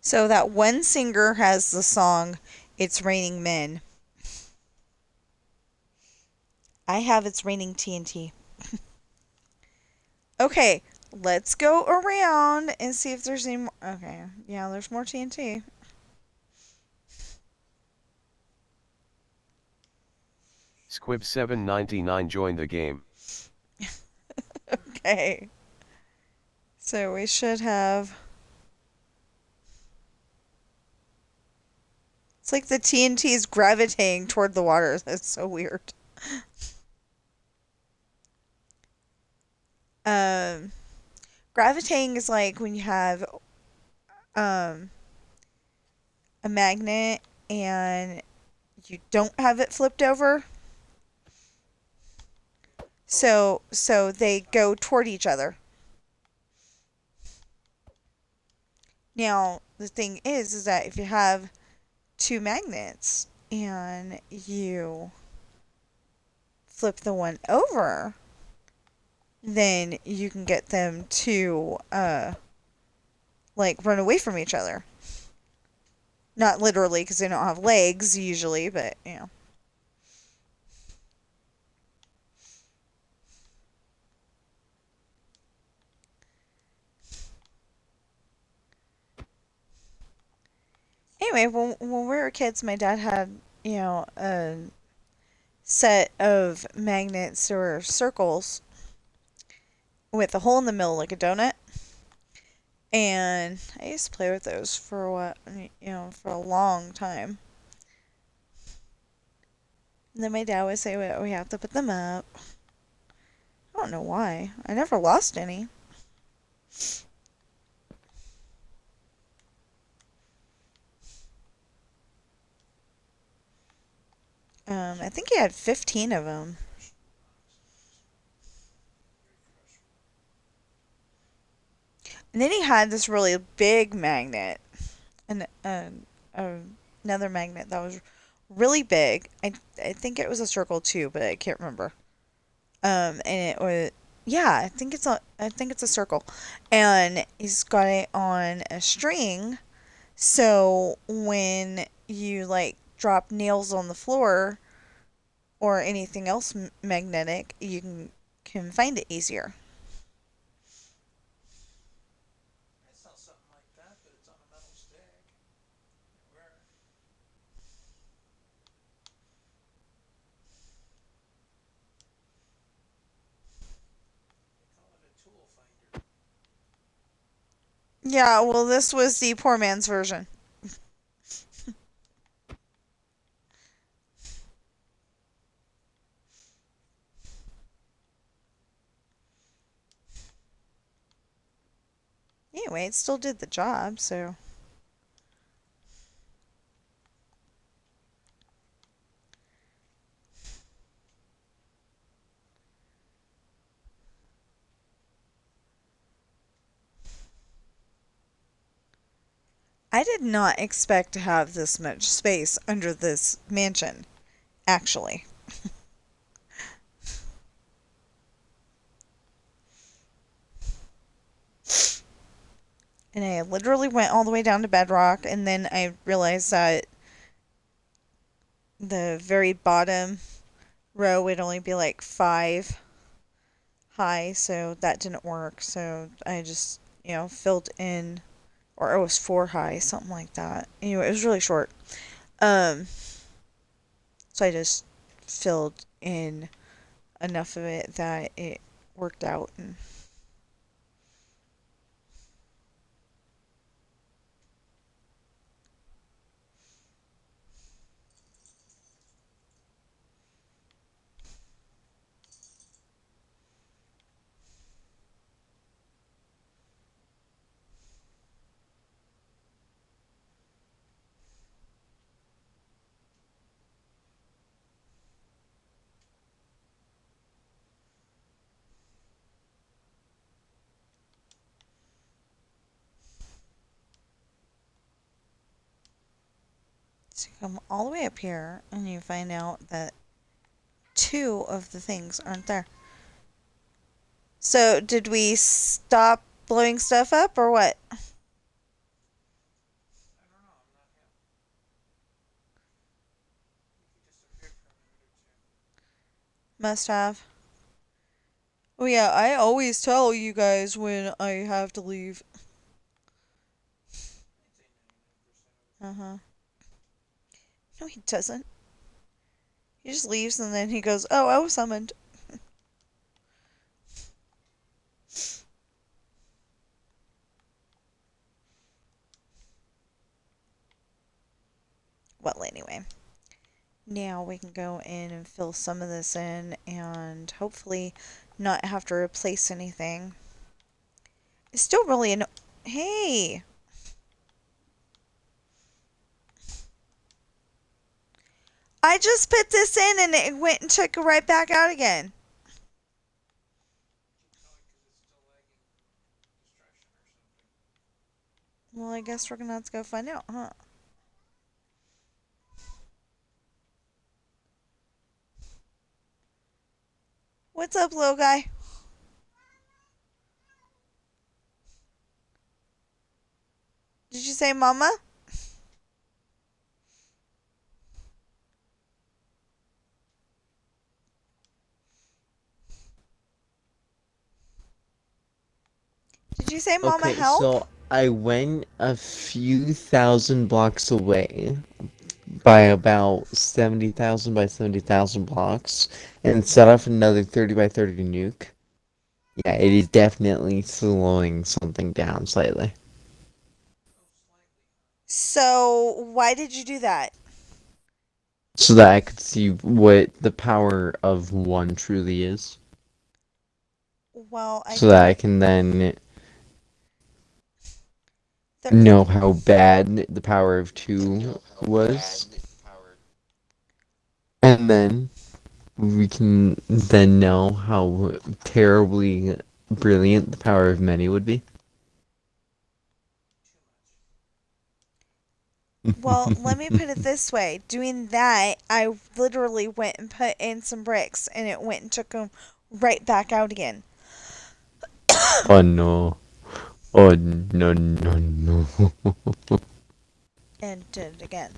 so that one singer has the song It's Raining Men. I have It's Raining TNT. Okay, let's go around and see if there's any more. Okay, yeah, there's more TNT. Squib799 joined the game. Okay. So we should have. It's like the TNT is gravitating toward the water. That's so weird. Um, Gravitating is like when you have um a magnet and you don't have it flipped over. So they go toward each other. Now, the thing is that if you have two magnets and you flip the one over, then you can get them to like run away from each other. Not literally because they don't have legs usually, but you know. Anyway, when we were kids, my dad had, a set of magnets or circles with a hole in the middle like a donut. And I used to play with those for for a long time. And then my dad would say, well, we have to put them up. I don't know why. I never lost any. I think he had 15 of them. And then he had this really big magnet, and uh, another magnet that was really big. I think it was a circle too, but I can't remember. And it was, yeah, I think it's a circle, and he's got it on a string. So when you like drop nails on the floor or anything else magnetic, you can find it easier. Yeah, well, this was the poor man's version. Anyway, it still did the job, so. I did not expect to have this much space under this mansion, actually. And I literally went all the way down to bedrock, and then I realized that the very bottom row would only be like 5 high, so that didn't work. So I just, filled in, or it was 4 high, something like that. Anyway, it was really short. Um, so I just filled in enough of it that it worked out. And so you come all the way up here, and you find out that two of the things aren't there. So did we stop blowing stuff up, or what? Must have. Oh yeah, I always tell you guys when I have to leave. Uh-huh. No, he doesn't. He just leaves and then he goes, "Oh, I was summoned." Well, anyway. Now we can go in and fill some of this in and hopefully not have to replace anything. It's still really Hey! I just put this in and it went and took it right back out again. Well, I guess we're gonna have to go find out, huh? What's up, little guy? Did you say mama? Did you say mama Okay, help? so I went a few thousand blocks away by about 70,000 by 70,000 blocks and set off another 30 by 30 nuke. Yeah, it is definitely slowing something down slightly. So, why did you do that? So that I could see what the power of one truly is. Well, I So that I don't. can then There, know how bad the power of two was. And then we can then know how terribly brilliant the power of many would be. Well, let me put it this way. Doing that, I literally went and put in some bricks and it went and took them right back out again. Oh no. Oh no no no. And did it again.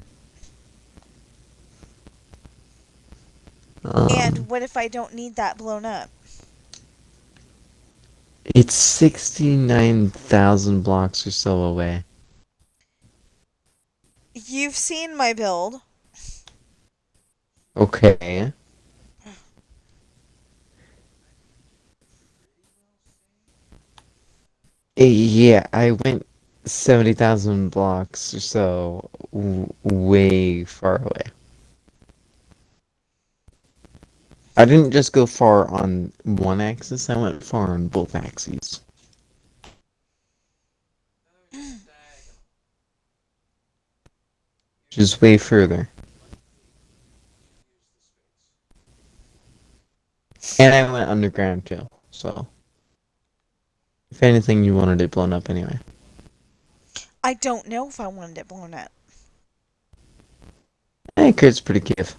Um, And what if I don't need that blown up? it's 69,000 blocks or so away. You've seen my build. Okay. Yeah, I went 70,000 blocks or so way far away. I didn't just go far on one axis, I went far on both axes. Just way further. And I went underground too, so if anything, you wanted it blown up anyway. I don't know if I wanted it blown up. I think it's pretty cute.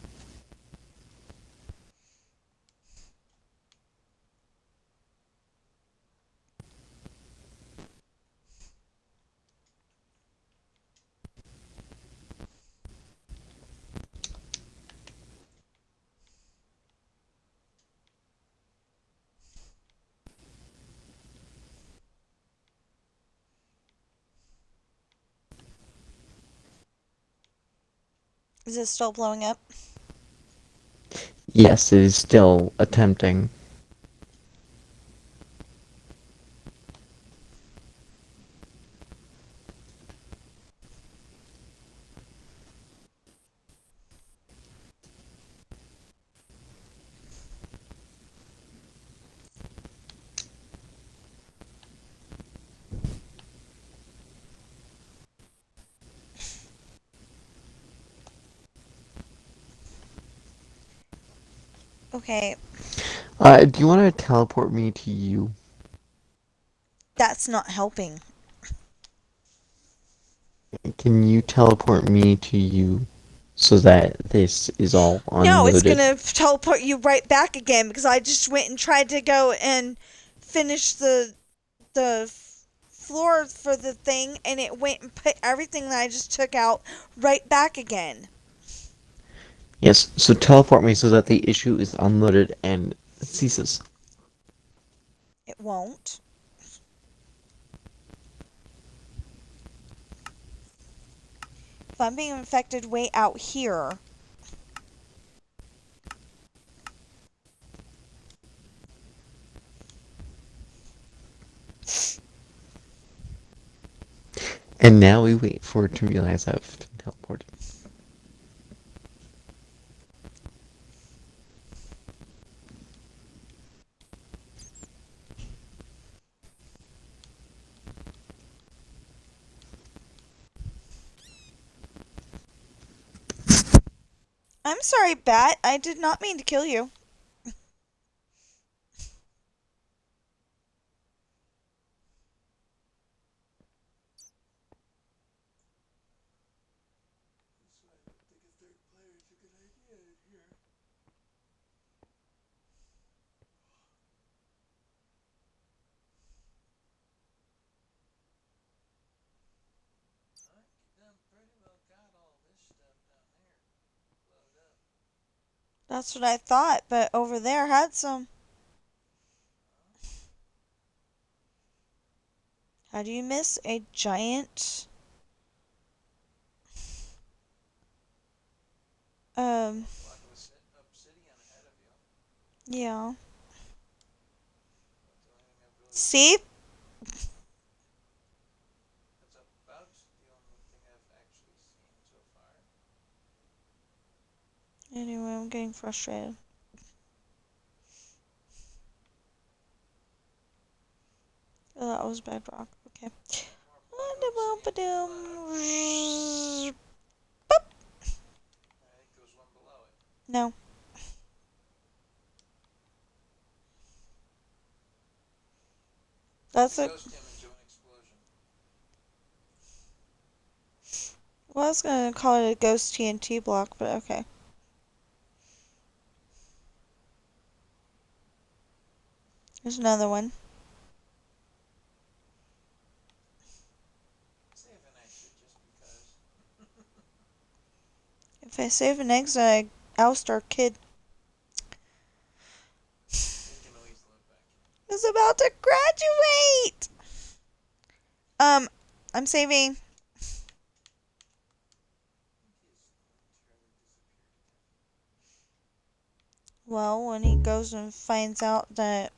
Is it still blowing up? Yes, it is still attempting. Okay, Do you want to teleport me to you? that's not helping. Can you teleport me to you so that this is all No, it's unloaded? gonna teleport you right back again because I just went and tried to go and finish the floor for the thing and it went and put everything that I just took out right back again. Yes, so teleport me so that the issue is unloaded and ceases. It won't. If I'm being infected way out here, And now we wait for it to realize I've teleported. I'm sorry, Bat. I did not mean to kill you. That's what I thought, but over there had some. How do you miss a giant um yeah. See? Anyway, I'm getting frustrated. Oh, that was bedrock. Okay. No. That's a Well, I was gonna call it a ghost TNT block, but okay. There's another one. If I save an exit, I oust our kid. Is about to graduate. I'm saving. Well, when he goes and finds out that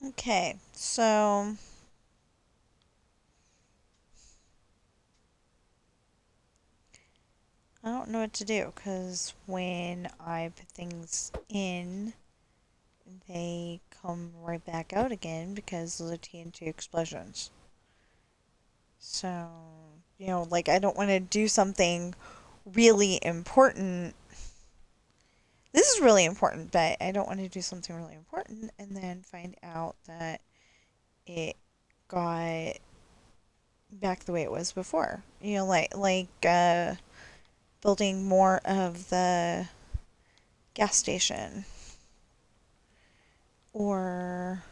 okay, so I don't know what to do because when I put things in, they come right back out again because of the TNT explosions. So, like I don't want to do something really important. This is really important, but I don't want to do something really important and then find out that it got back the way it was before. Like building more of the gas station or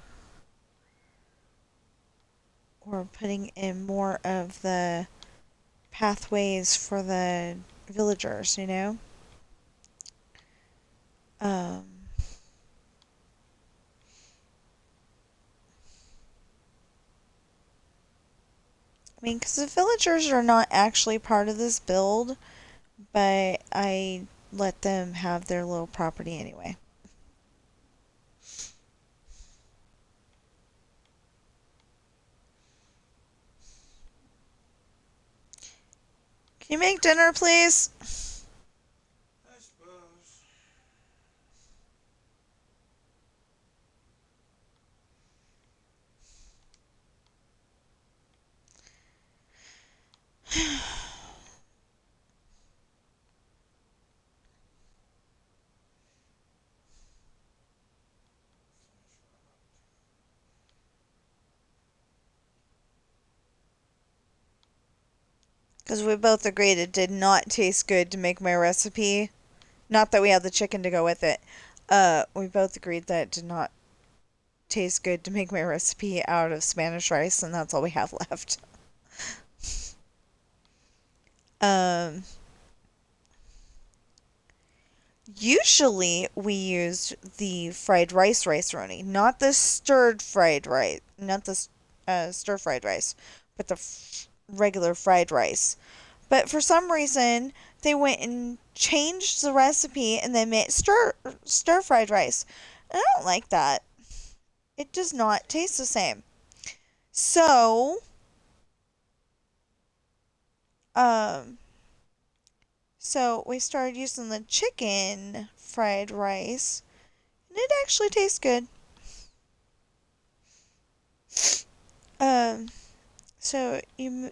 putting in more of the pathways for the villagers. Um, I mean, because the villagers are not actually part of this build, but I let them have their little property anyway. Can you make dinner, please? I suppose. Because we both agreed it did not taste good to make my recipe. Not that we had the chicken to go with it. We both agreed that it did not taste good to make my recipe out of Spanish rice, and that's all we have left. Um, Usually we used the fried rice roni, not the stirred fried rice, not the stir fried rice, but the regular fried rice. But for some reason, they went and changed the recipe and then made stir fried rice. And I don't like that. It does not taste the same. So, um, so we started using the chicken fried rice, and it actually tastes good. Um, so you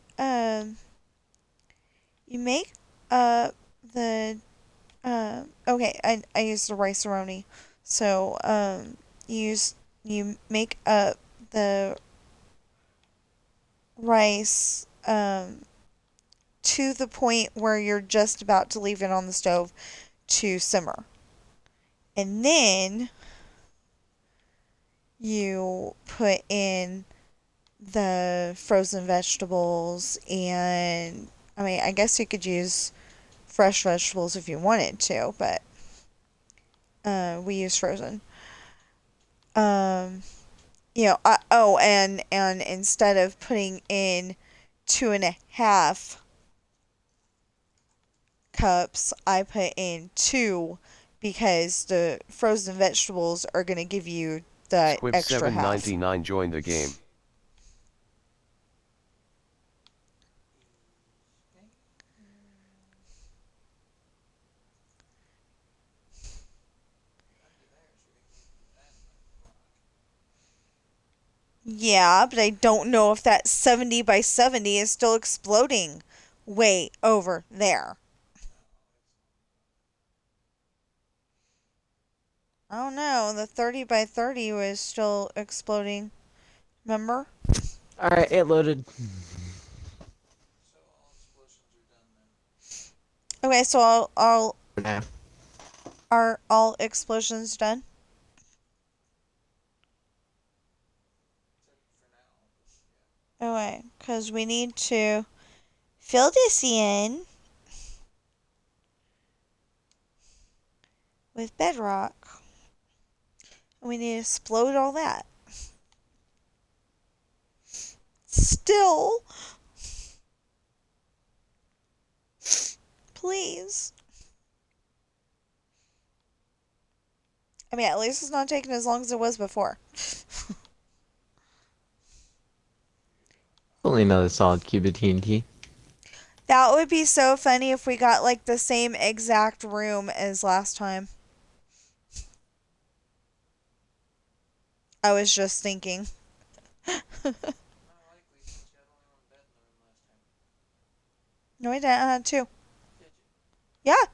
make the okay, I use the rice roni. So you make the rice to the point where you're just about to leave it on the stove to simmer. And then you put in the frozen vegetables, and I mean, I guess you could use fresh vegetables if you wanted to, but We use frozen. Um, and instead of putting in 2.5 cups, I put in 2 because the frozen vegetables are gonna give you the Squib extra half. 799 joined the game. Yeah, but I don't know if that 70 by 70 is still exploding way over there. I don't know. The 30 by 30 was still exploding. Remember? Alright, it loaded. So all explosions are done then. Okay, so all Now. are all explosions done? For now, but yeah. Okay, because we need to fill this in with bedrock. And we need to explode all that. Still, please. I mean, at least it's not taking as long as it was before. Only another solid cube of TNT. That would be so funny if we got like the same exact room as last time. I was just thinking. Not likely since you had only one bed in the room last time. No, I didn't. I had 2. Did you? Yeah.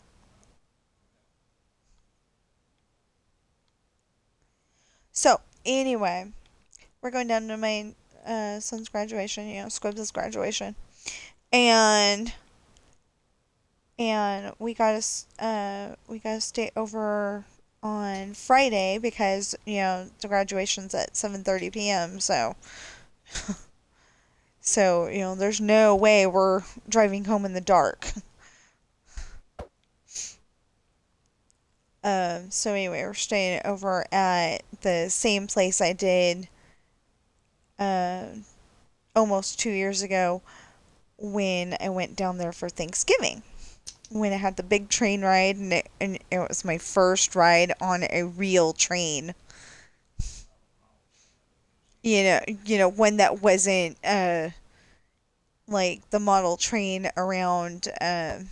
So, anyway, we're going down to my son's graduation, Squibs' graduation. And we gotta stay over on Friday because the graduation's at 7:30 p.m. So there's no way we're driving home in the dark. So anyway, we're staying over at the same place I did uh, almost 2 years ago when I went down there for Thanksgiving. When I had the big train ride, and it was my first ride on a real train. One that wasn't like the model train around um,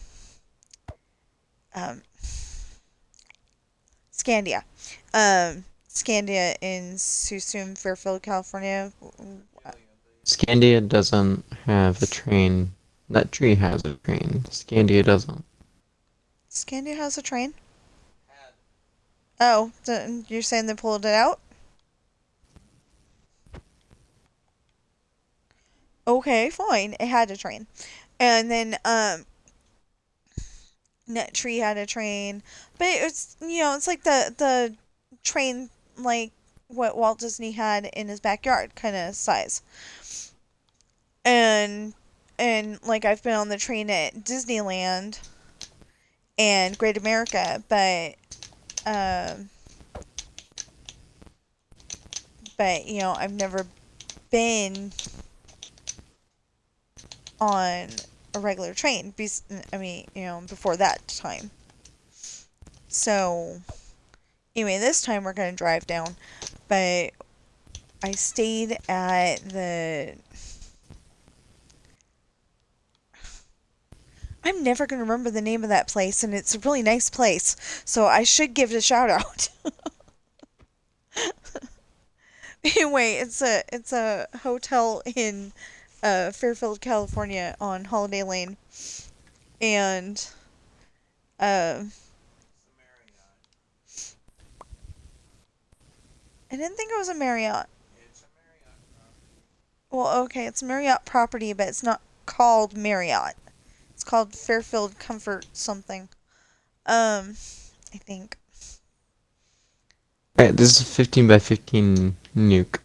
Scandia. Scandia in Suisun, Fairfield, California. Scandia doesn't have a train. That tree has a train. Scandia doesn't. Scandia has a train? Had. Oh, you're saying they pulled it out? Okay, fine. It had a train. And then Net Tree had a train. But it's like the train like what Walt Disney had in his backyard kind of size. And like I've been on the train at Disneyland and Great America, um but I've never been on a regular train. I mean, before that time. So anyway, this time we're gonna drive down, but I stayed at the. I'm never gonna remember the name of that place, and it's a really nice place, so I should give it a shout out. Anyway, it's a hotel in Fairfield, California, on Holiday Lane, and uh, It's the Marriott. I didn't think it was a Marriott. It's a Marriott property. Well, okay, it's a Marriott property, but it's not called Marriott. It's called Fairfield Comfort something. I think. Alright, this is a 15 by 15 nuke.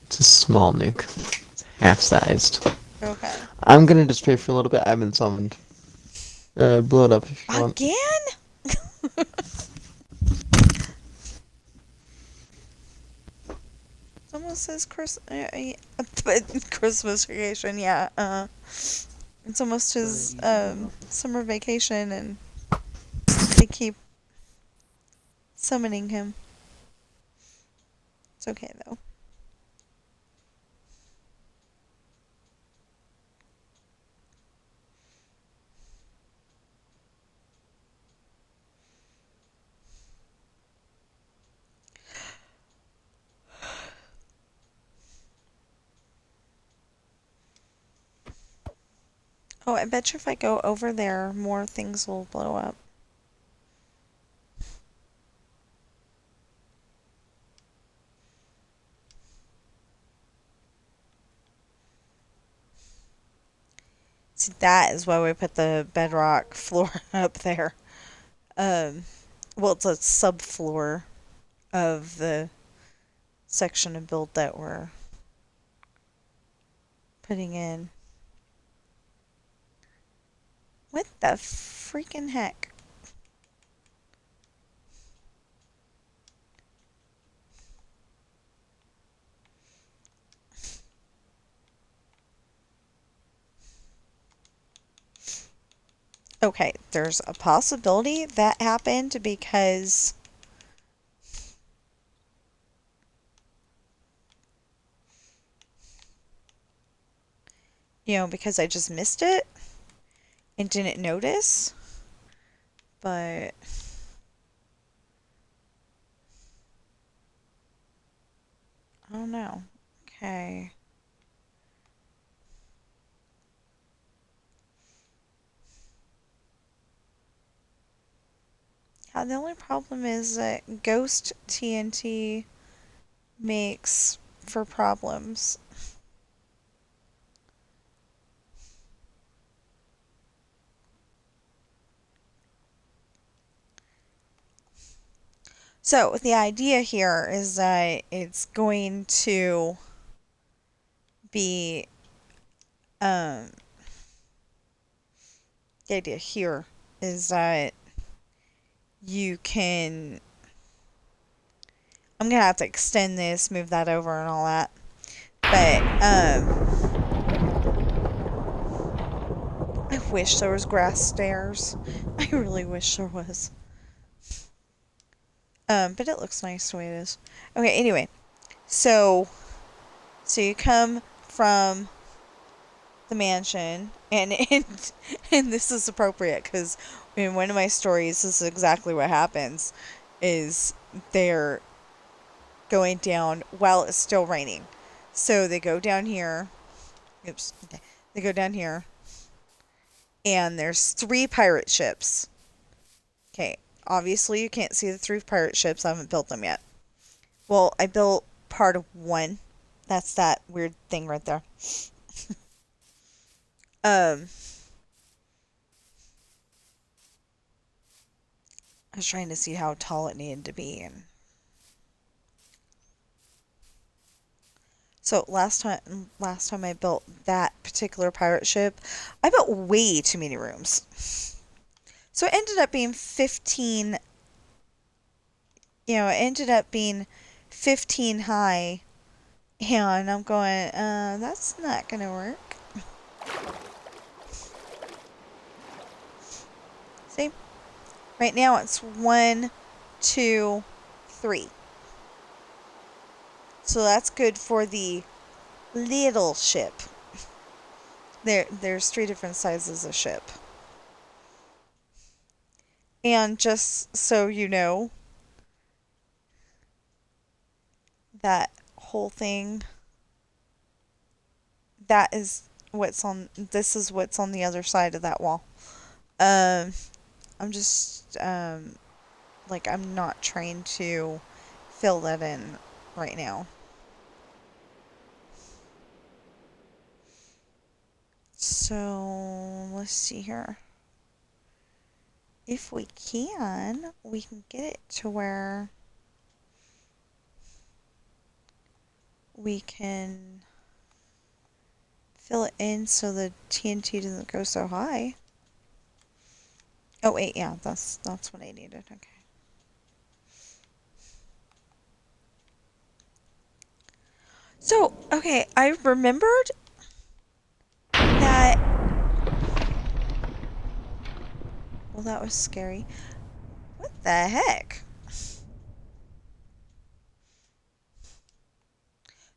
It's a small nuke. It's half-sized. Okay. I'm gonna display for a little bit. I've been summoned. Blow it up if you want. Again? It almost says Christmas vacation, yeah. It's almost his summer vacation, and they keep summoning him. It's okay though. Oh, I bet you if I go over there, more things will blow up. See, that is why we put the bedrock floor up there. Well, it's a subfloor of the section of build that we're putting in. What the freaking heck? Okay, there's a possibility that happened because because I just missed it and didn't notice. But I don't know. Okay. Yeah, the only problem is that Ghost TNT makes for problems. So the idea here is that it's going to be the idea here is that you can I'm gonna have to extend this, move that over and all that. But I wish there was grass stairs. I really wish there was. But it looks nice the way it is. Okay, anyway. So you come from the mansion, and this is appropriate because in one of my stories, this is exactly what happens: is they're going down while it's still raining. So they go down here. Oops. Okay. They go down here, and there's 3 pirate ships. Okay. Obviously, you can't see the 3 pirate ships. I haven't built them yet. Well, I built part of one. That's that weird thing right there. I was trying to see how tall it needed to be, and so last time I built that particular pirate ship, I built way too many rooms. So it ended up being 15, it ended up being 15 high, and I'm going, that's not gonna work. See? Right now it's 1, 2, 3. So that's good for the little ship. There's 3 different sizes of ship. And just so you know, that whole thing, this is what's on the other side of that wall. I'm just, I'm not trying to fill that in right now. So, let's see here. If we can get it to where we can fill it in so the TNT doesn't go so high. Oh wait, yeah, that's what I needed. Okay. So, okay, I remembered that. Well, that was scary. What the heck?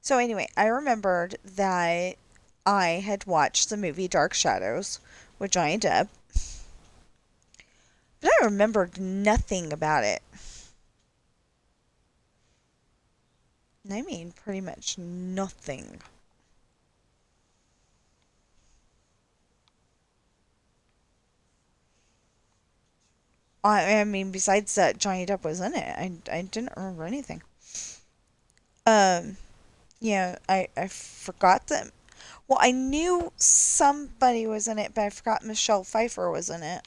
So anyway, I remembered that I had watched the movie Dark Shadows with Johnny Depp, but I remembered nothing about it. And I mean pretty much nothing. I mean, besides that Johnny Depp was in it, I didn't remember anything. Um, I forgot that. Well, I knew somebody was in it, but I forgot Michelle Pfeiffer was in it.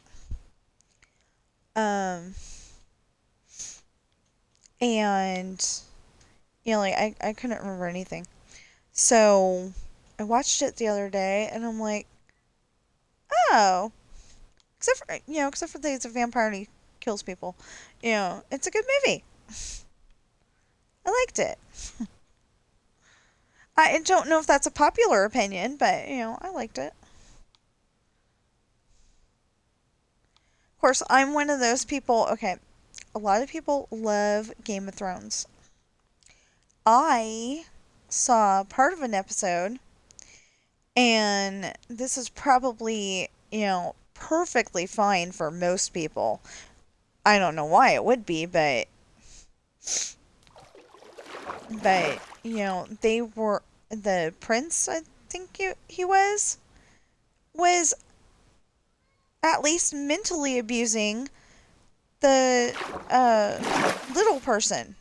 Um, and like I couldn't remember anything. So I watched it the other day, and I'm like, oh, except for that he's a vampire and he kills people. It's a good movie. I liked it. I don't know if that's a popular opinion, but I liked it. Of course, I'm one of those people. Okay, a lot of people love Game of Thrones. I saw part of an episode, and this is probably, perfectly fine for most people. I don't know why it would be, but they were the prince. I think he was at least mentally abusing the little person.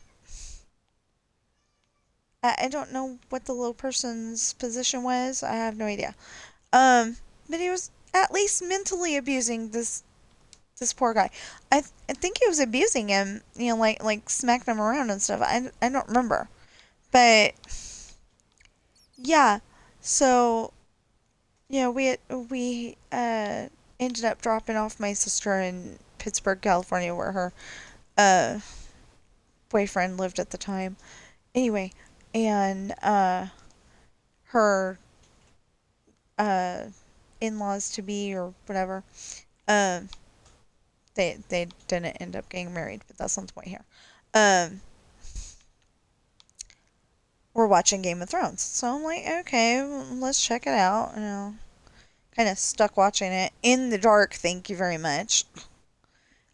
I don't know what the little person's position was. I have no idea. Um, but he was at least mentally abusing this poor guy. I think he was abusing him. Like smacking him around and stuff. I don't remember, but yeah. So we ended up dropping off my sister in Pittsburgh, California, where her uh boyfriend lived at the time. Anyway, and her uh in-laws to be or whatever, um they didn't end up getting married, but that's not the point here. Um we're watching Game of Thrones. So I'm like, okay, let's check it out. Kind of stuck watching it in the dark, thank you very much.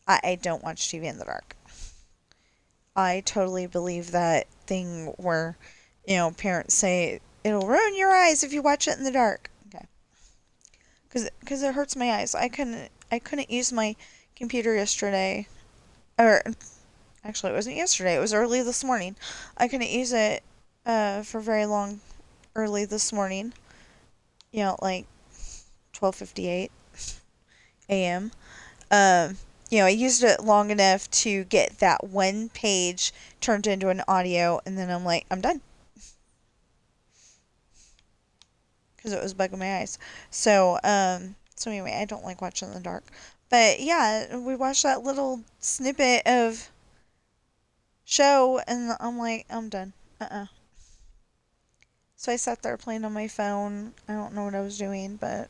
I don't watch TV in the dark. I totally believe that thing where, parents say it'll ruin your eyes if you watch it in the dark. Okay. Because it hurts my eyes. I couldn't use my computer yesterday. Or, actually, it wasn't yesterday. It was early this morning. I couldn't use it for very long early this morning. Like 12:58 a.m. Um, I used it long enough to get that one page turned into an audio, and then I'm like, I'm done. Because it was bugging my eyes. So anyway, I don't like watching in the dark. But yeah, we watched that little snippet of show, and I'm like, I'm done. So I sat there playing on my phone. I don't know what I was doing, but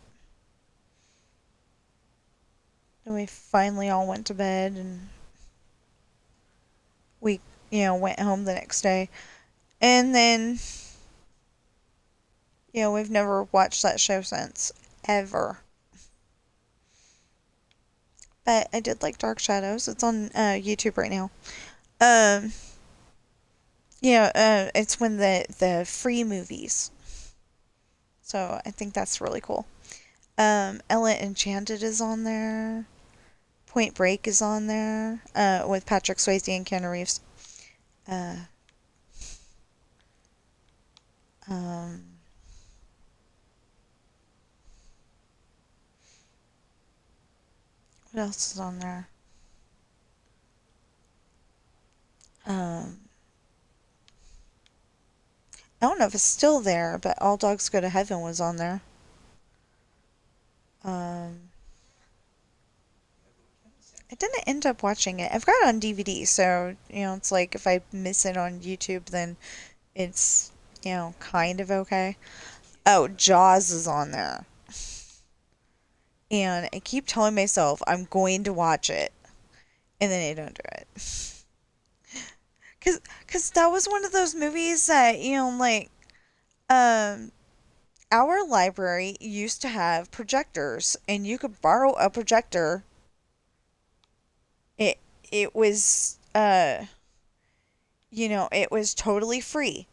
then we finally all went to bed, and we, went home the next day. And then, we've never watched that show since. Ever. But I did like Dark Shadows. It's on YouTube right now. Um, it's when the free movies. So I think that's really cool. Ella Enchanted is on there. Point Break is on there. With Patrick Swayze and Keanu Reeves. Uh, um, what else is on there? Um, I don't know if it's still there, but All Dogs Go to Heaven was on there. Um, I didn't end up watching it. I've got it on DVD, so it's like if I miss it on YouTube, then it's kind of okay. Oh, Jaws is on there, and I keep telling myself I'm going to watch it, and then I don't do it. Cause that was one of those movies that like um our library used to have projectors, and you could borrow a projector. It was it was totally free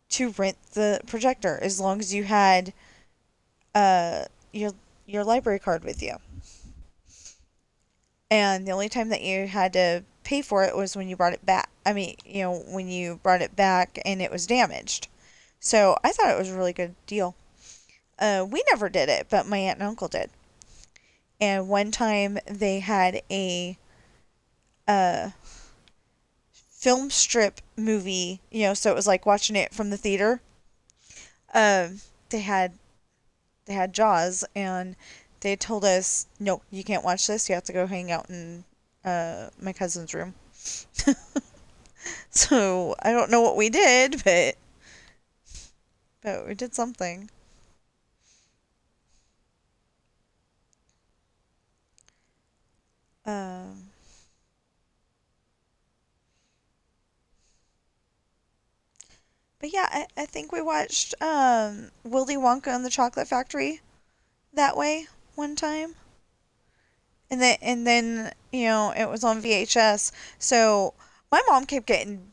to rent the projector as long as you had uh your your library card with you. And the only time that you had to pay for it was when you brought it back. I mean, when you brought it back and it was damaged. So I thought it was a really good deal. We never did it, but my aunt and uncle did. And one time they had a uh, film strip movie, so it was like watching it from the theater. Um, they had they had Jaws, and they told us, no, you can't watch this. You have to go hang out in my cousin's room. So I don't know what we did, but we did something. Um, but yeah, I think we watched Willy Wonka and the Chocolate Factory that way one time. And then it was on VHS. So my mom kept getting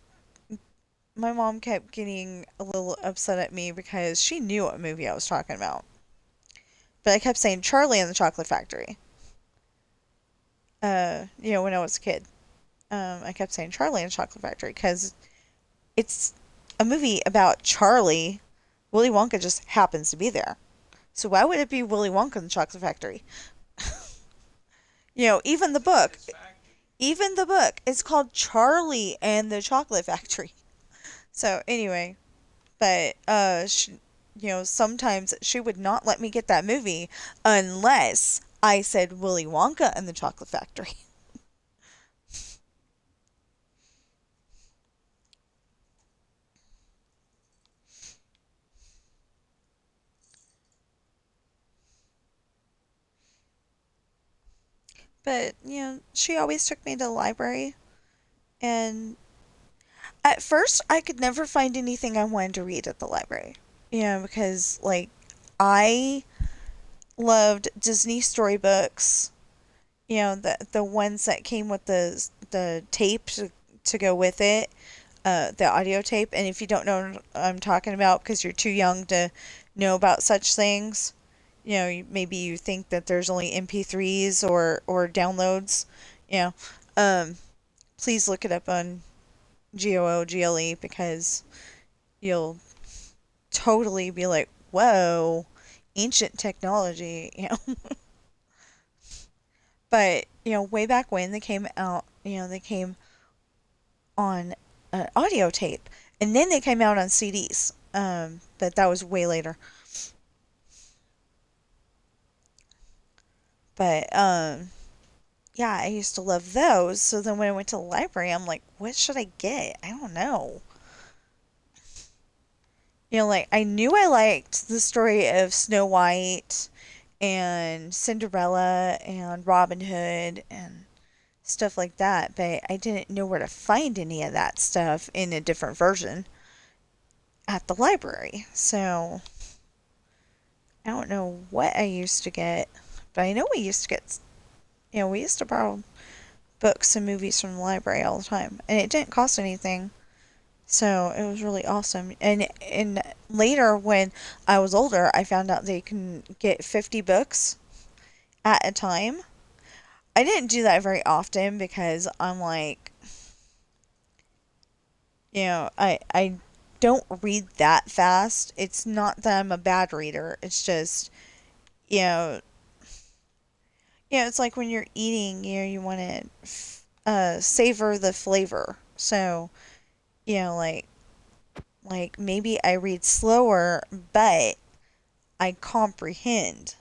my mom kept getting a little upset at me because she knew what movie I was talking about. But I kept saying Charlie and the Chocolate Factory. When I was a kid. I kept saying Charlie and the Chocolate Factory because it's a movie about Charlie. Willy Wonka just happens to be there. So why would it be Willy Wonka and the Chocolate Factory? Even the book. Even the book. It's called Charlie and the Chocolate Factory. So anyway, but sometimes she would not let me get that movie unless I said Willy Wonka and the Chocolate Factory. But she always took me to the library, and at first I could never find anything I wanted to read at the library. Because like I loved Disney storybooks, the ones that came with the tape to go with it, the audio tape. And if you don't know what I'm talking about because you're too young to know about such things, maybe you think that there's only MP3s or downloads. You know, um, please look it up on GOOGLE because you'll totally be like, whoa, ancient technology. But way back when they came out, they came on audio tape, and then they came out on CDs. But that was way later. But yeah, I used to love those. So then when I went to the library, I'm like, what should I get? I don't know. Like I knew I liked the story of Snow White and Cinderella and Robin Hood and stuff like that, but I didn't know where to find any of that stuff in a different version at the library. So I don't know what I used to get, but I know we used to get, we used to borrow books and movies from the library all the time, and it didn't cost anything. So it was really awesome. And later, when I was older, I found out they can get 50 books at a time. I didn't do that very often because I'm like, I don't read that fast. It's not that I'm a bad reader. It's just, you know, it's like when you're eating, you want to savor the flavor. So, like maybe I read slower, but I comprehend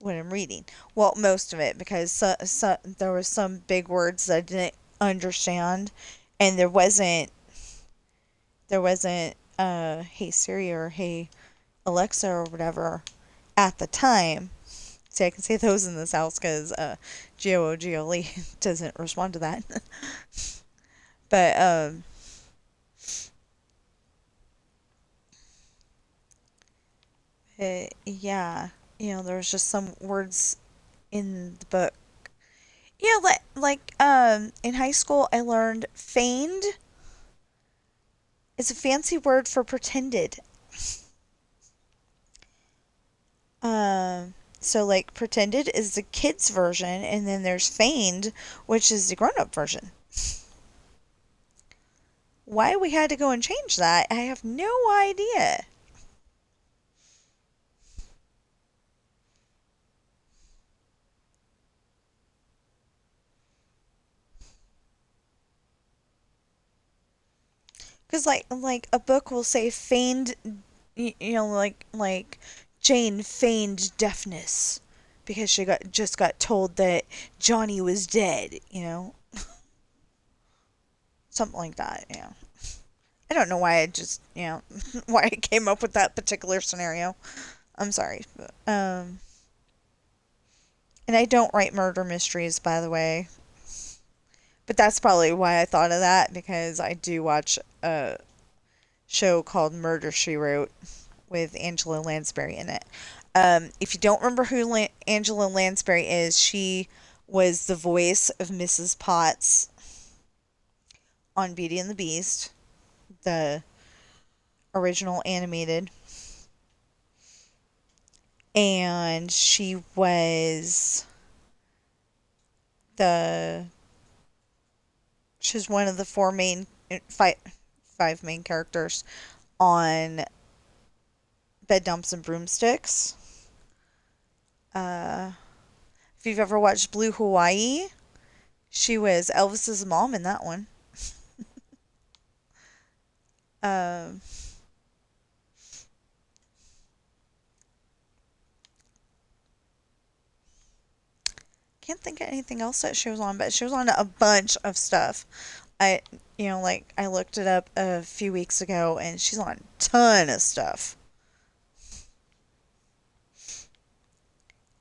what I'm reading. Well, most of it, because there was some big words that I didn't understand, and there wasn't Hey Siri or Hey Alexa or whatever at the time. See, I can say those in this house because GOOGLE doesn't respond to that. But yeah, there was just some words in the book. Yeah, in high school I learned feigned is a fancy word for pretended. So like pretended is the kids version, and then there's feigned, which is the grown-up version. Why we had to go and change that, I have no idea. Because like a book will say feigned, like Jane feigned deafness because she got told that Johnny was dead. Something like that. Yeah. I don't know why I just why I came up with that particular scenario. I'm sorry. And I don't write murder mysteries, by the way. But that's probably why I thought of that, because I do watch a show called Murder, She Wrote with Angela Lansbury in it. If you don't remember who Angela Lansbury is, she was the voice of Mrs. Potts on Beauty and the Beast, the original animated. And the she's one of the five main characters on Bed Dumps and Broomsticks. If you've ever watched Blue Hawaii, she was Elvis's mom in that one. Um, can't think of anything else that she was on, but she was on a bunch of stuff. I, like I looked it up a few weeks ago, and she's on a ton of stuff.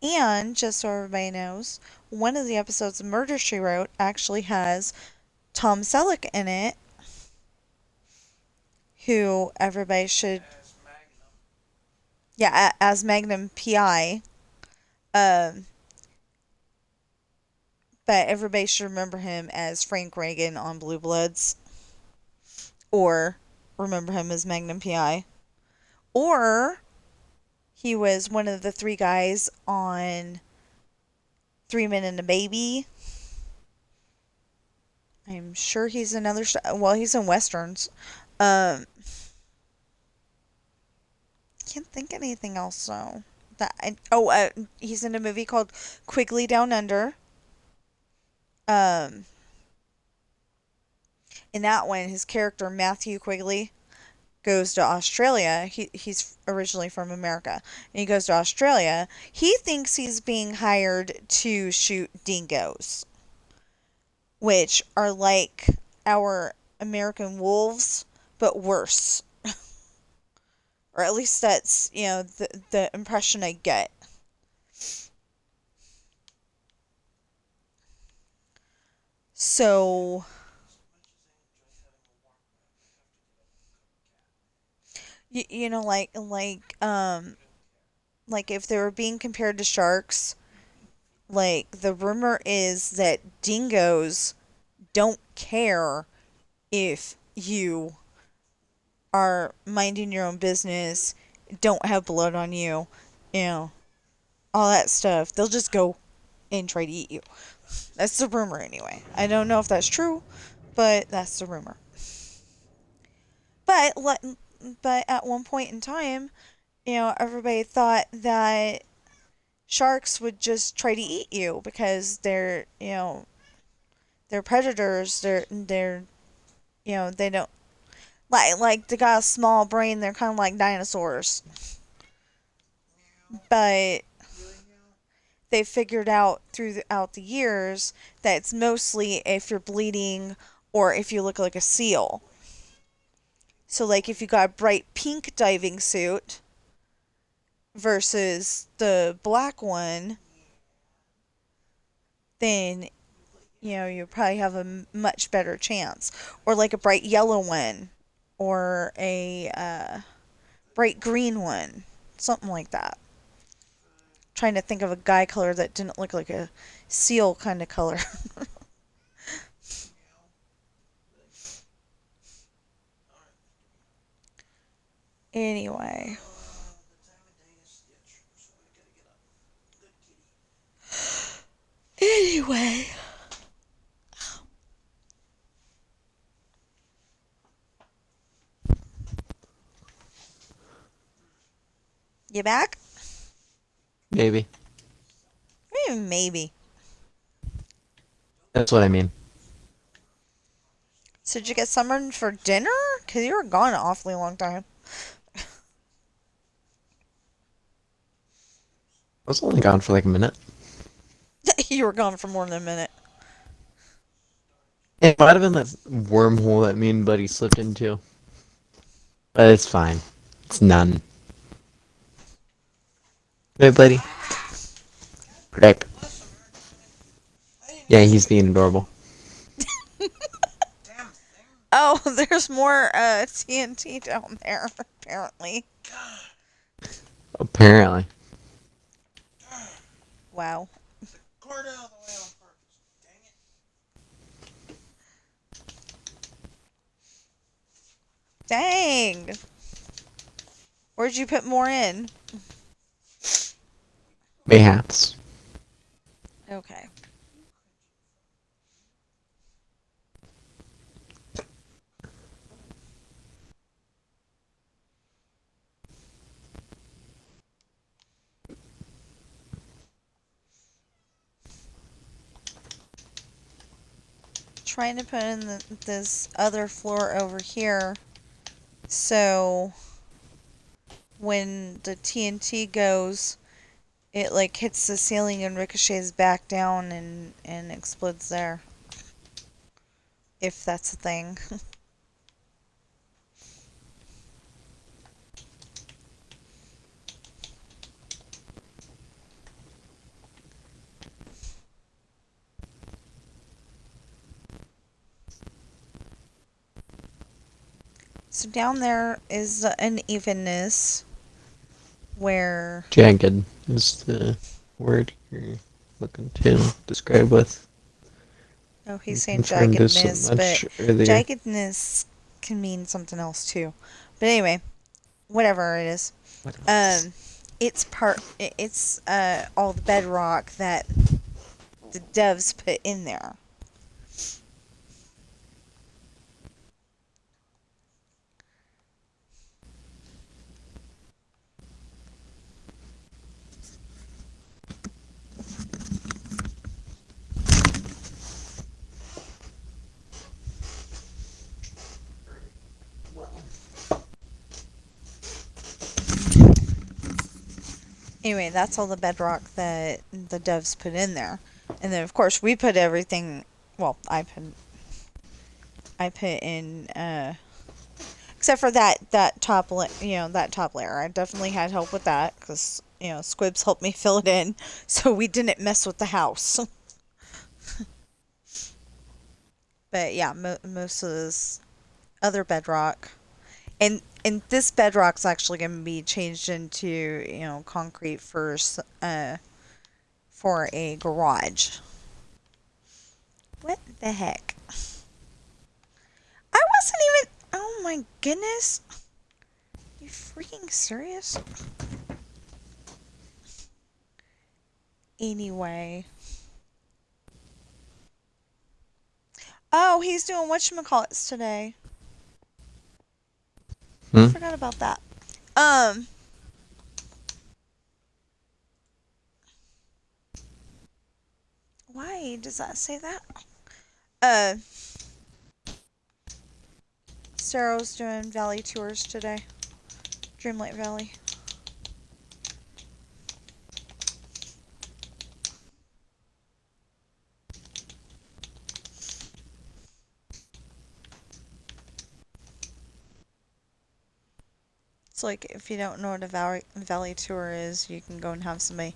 And just so everybody knows, one of the episodes of Murder She Wrote actually has Tom Selleck in it, who everybody should, As Magnum. yeah, as Magnum PI. Um, but everybody should remember him as Frank Reagan on Blue Bloods, or remember him as Magnum PI, or he was one of the three guys on Three Men and a Baby. I'm sure he's in other well, he's in westerns. Um, can't think of anything else though. He's in a movie called Quigley Down Under. Um, in that one, his character Matthew Quigley goes to Australia. He's originally from America, and he goes to Australia. He thinks he's being hired to shoot dingoes, which are like our American wolves, but worse. Or at least that's, the impression I get. So, like if they were being compared to sharks, like the rumor is that dingoes don't care if you are minding your own business, don't have blood on you, you know, all that stuff. They'll just go and try to eat you. That's the rumor anyway. I don't know if that's true, but that's the rumor. But but at one point in time, everybody thought that sharks would just try to eat you because they're predators. They don't like they got a small brain. They're kind of like dinosaurs. But they figured out throughout the years that it's mostly if you're bleeding or if you look like a seal. So, like, if you got a bright pink diving suit versus the black one, then, you probably have a much better chance. Or, like, a bright yellow one, or a bright green one, something like that. Trying to think of a guy color that didn't look like a seal kind of color. Anyway. Anyway. You back? Maybe. Maybe. That's what I mean. So did you get summoned for dinner? Because you were gone an awfully long time. I was only gone for like a minute. You were gone for more than a minute. It might have been that wormhole that me and Buddy slipped into. But it's fine. It's none. Hey, Buddy. Protect. Yeah, he's being adorable. Oh, there's more TNT down there, apparently. Apparently. Wow. Cleared out of the way on purpose. Dang it. Dang. Where'd you put more in? Mayhaps. Okay. Trying to put in this other floor over here so when the TNT goes, it like hits the ceiling and ricochets back down and explodes there. If that's a thing. So down there is the unevenness where Jagged is the word you're looking to describe with. oh, he's saying Confirmed this so jaggedness, but much earlier. jaggedness can mean something else too. But anyway, whatever it is. It's all the bedrock that the devs put in there. Anyway, that's all the bedrock that the devs put in there. And then of course we put everything, well, I put in except for that top layer. I definitely had help with that cuz Squibs helped me fill it in so we didn't mess with the house. But yeah, most of this other bedrock and this bedrock's actually going to be changed into concrete first for a garage. What the heck? I wasn't even. Oh my goodness! You freaking serious? Anyway. Oh, he's doing whatchamacallits today. I forgot about that. Why does that say that? Sarah's doing valley tours today. Dreamlight Valley. It's like if you don't know what a valley tour is, you can go and have somebody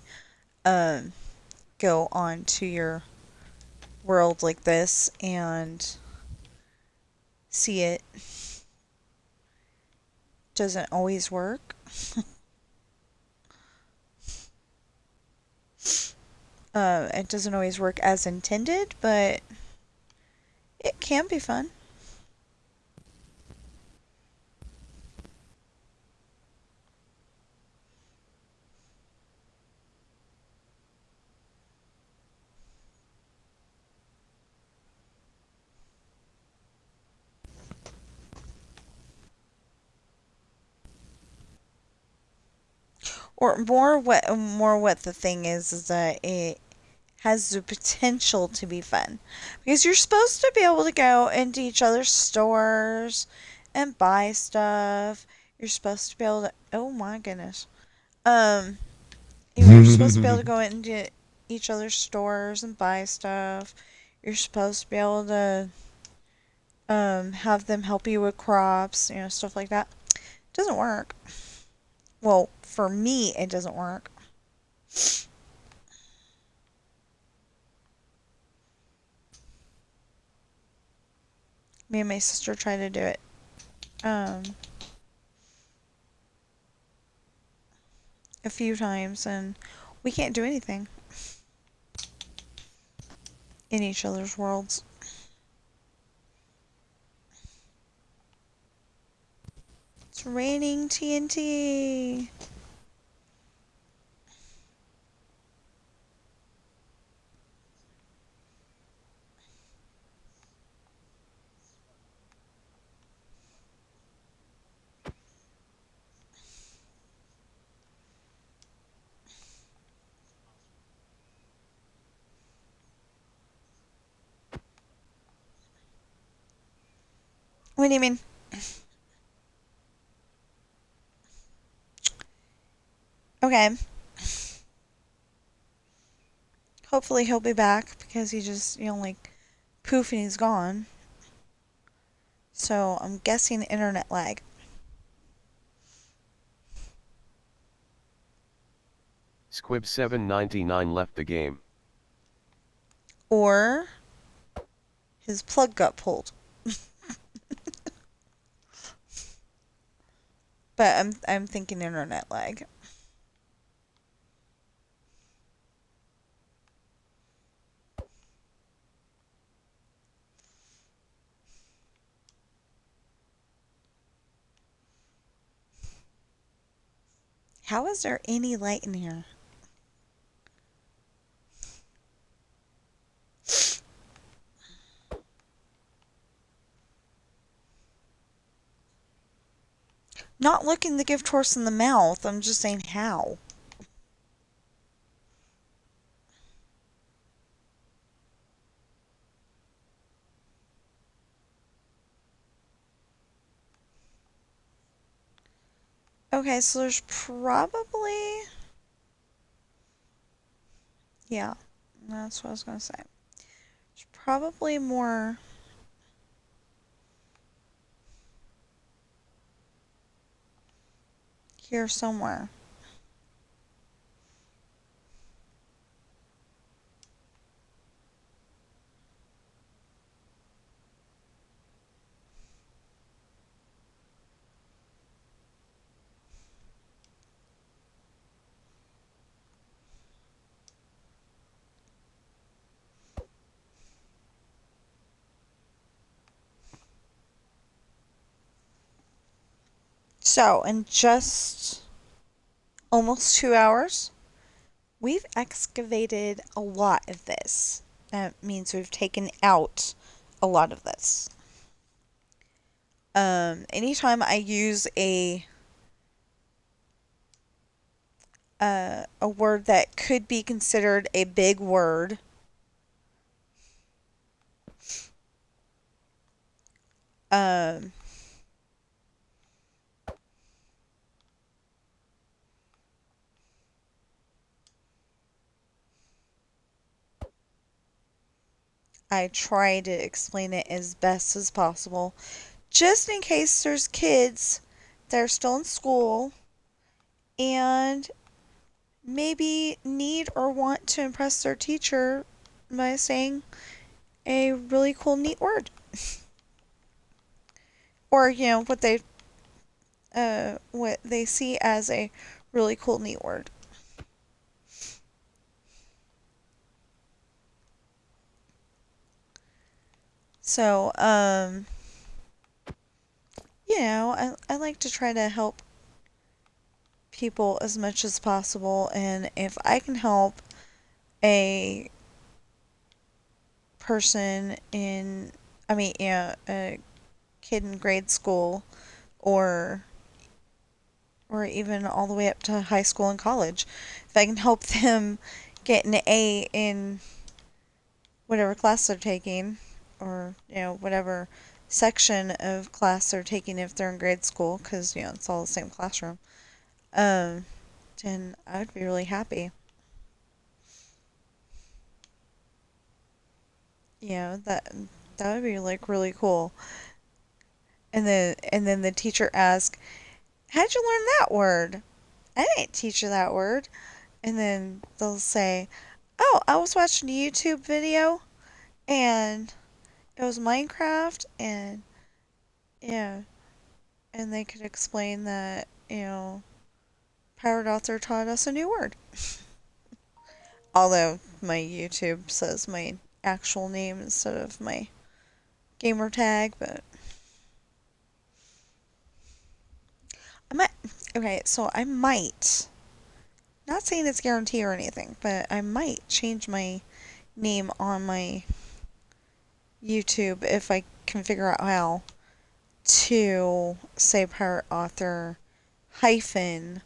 um go on to your world like this and see it. Doesn't always work. It doesn't always work as intended, but it can be fun. Or more what the thing is that it has the potential to be fun. Because you're supposed to be able to go into each other's stores and buy stuff. You're supposed to be able to, oh my goodness. Um, you're supposed to be able to go into each other's stores and buy stuff. You're supposed to be able to have them help you with crops, stuff like that. It doesn't work. Well, for me, it doesn't work. Me and my sister tried to do it. Um, a few times, and we can't do anything in each other's worlds. It's raining TNT. What do you mean? Okay. Hopefully he'll be back because he just, like poof and he's gone. So I'm guessing internet lag. Squib799 left the game. Or his plug got pulled. But I'm thinking internet lag. How is there any light in here? Not looking the gift horse in the mouth. I'm just saying how. Okay, so there's probably... Yeah, that's what I was going to say. There's probably more... here somewhere. So, in just almost 2 hours, we've excavated a lot of this. That means we've taken out a lot of this. Anytime I use a word that could be considered a big word, um, I try to explain it as best as possible, just in case there's kids they're still in school and maybe need or want to impress their teacher by saying a really cool, neat word. Or, what they see as a really cool, neat word. So, I like to try to help people as much as possible, and if I can help a person in, a kid in grade school, or even all the way up to high school and college, if I can help them get an A in whatever class they're taking, or whatever section of class they're taking if they're in grade school, because it's all the same classroom, um then I would be really happy. That would be like really cool. And then the teacher asks, how'd you learn that word? I didn't teach you that word. And then they'll say, oh, I was watching a YouTube video, and it was Minecraft, and yeah, and they could explain that, Pirate Author taught us a new word. Although my YouTube says my actual name instead of my gamer tag, but I might. Okay, so I might. Not saying it's guarantee or anything, but I might change my name on my YouTube if I can figure out how to say pirate author hyphen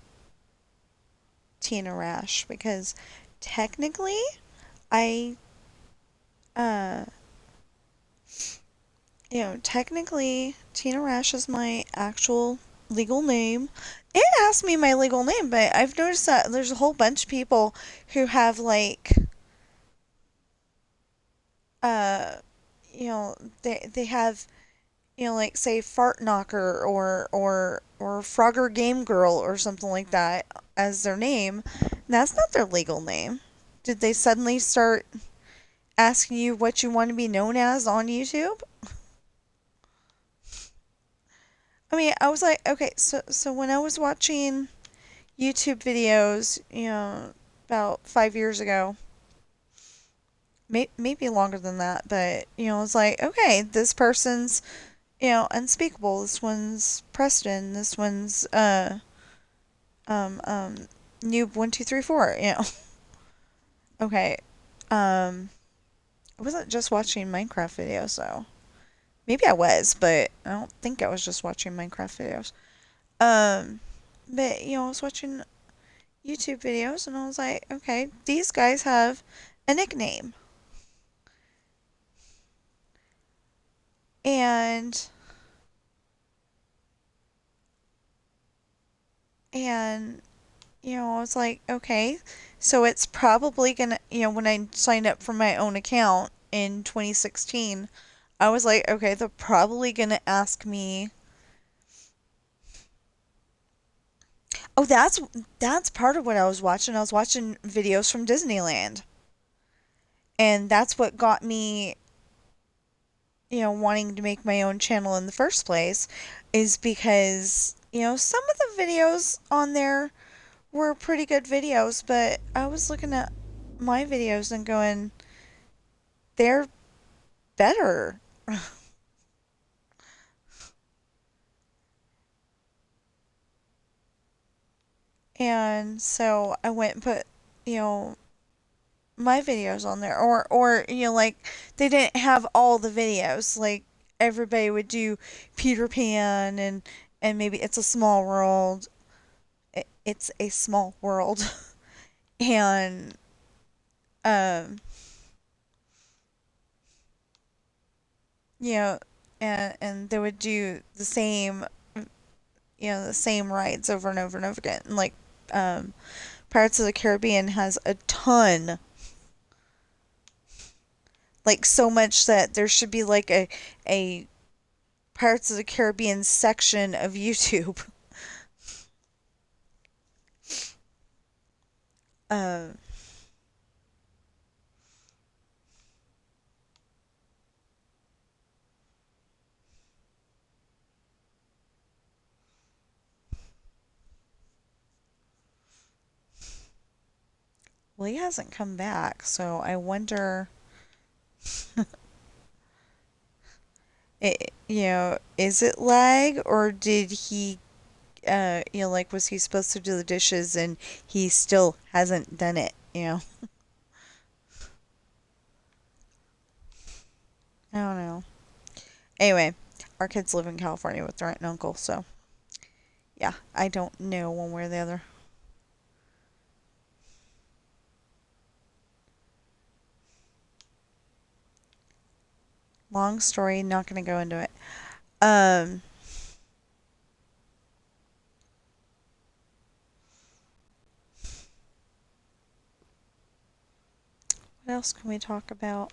Tina Rash, because technically I uh technically Tina Rash is my actual legal name. It asked me my legal name, but I've noticed that there's a whole bunch of people who have like uh they have, like, say Fart Knocker, or Frogger Game Girl or something like that as their name. And that's not their legal name. Did they suddenly start asking you what you want to be known as on YouTube? I mean, I was like, okay, so when I was watching YouTube videos, about 5 years ago, maybe longer than that, but it's like, okay, this person's, unspeakable. This one's Preston. This one's um um Noob 1234. Okay. Um, I wasn't just watching Minecraft videos though. Maybe I was, but I don't think I was just watching Minecraft videos. Um, but I was watching YouTube videos, and I was like, okay, these guys have a nickname, and and I was like, okay, so it's probably gonna, when I signed up for my own account in 2016, I was like, okay, they're probably gonna ask me. Oh, that's part of what I was watching. I was watching videos from Disneyland, and that's what got me, wanting to make my own channel in the first place, is because some of the videos on there were pretty good videos, but I was looking at my videos and going, they're better. And so I went and put, you know, my videos on there, or like, they didn't have all the videos. Like, everybody would do Peter Pan, and maybe It's a Small World. It's a Small World. And um you know and they would do the same rides over and over and over again. And like, um Pirates of the Caribbean has a ton, like, so much that there should be like a Pirates of the Caribbean section of YouTube. Uh, well, he hasn't come back, so I wonder, is it lag or did he, like, was he supposed to do the dishes and he still hasn't done it? I don't know. Anyway, our kids live in California with their aunt and uncle, so yeah, I don't know one way or the other. Long story, not gonna go into it. Um, what else can we talk about?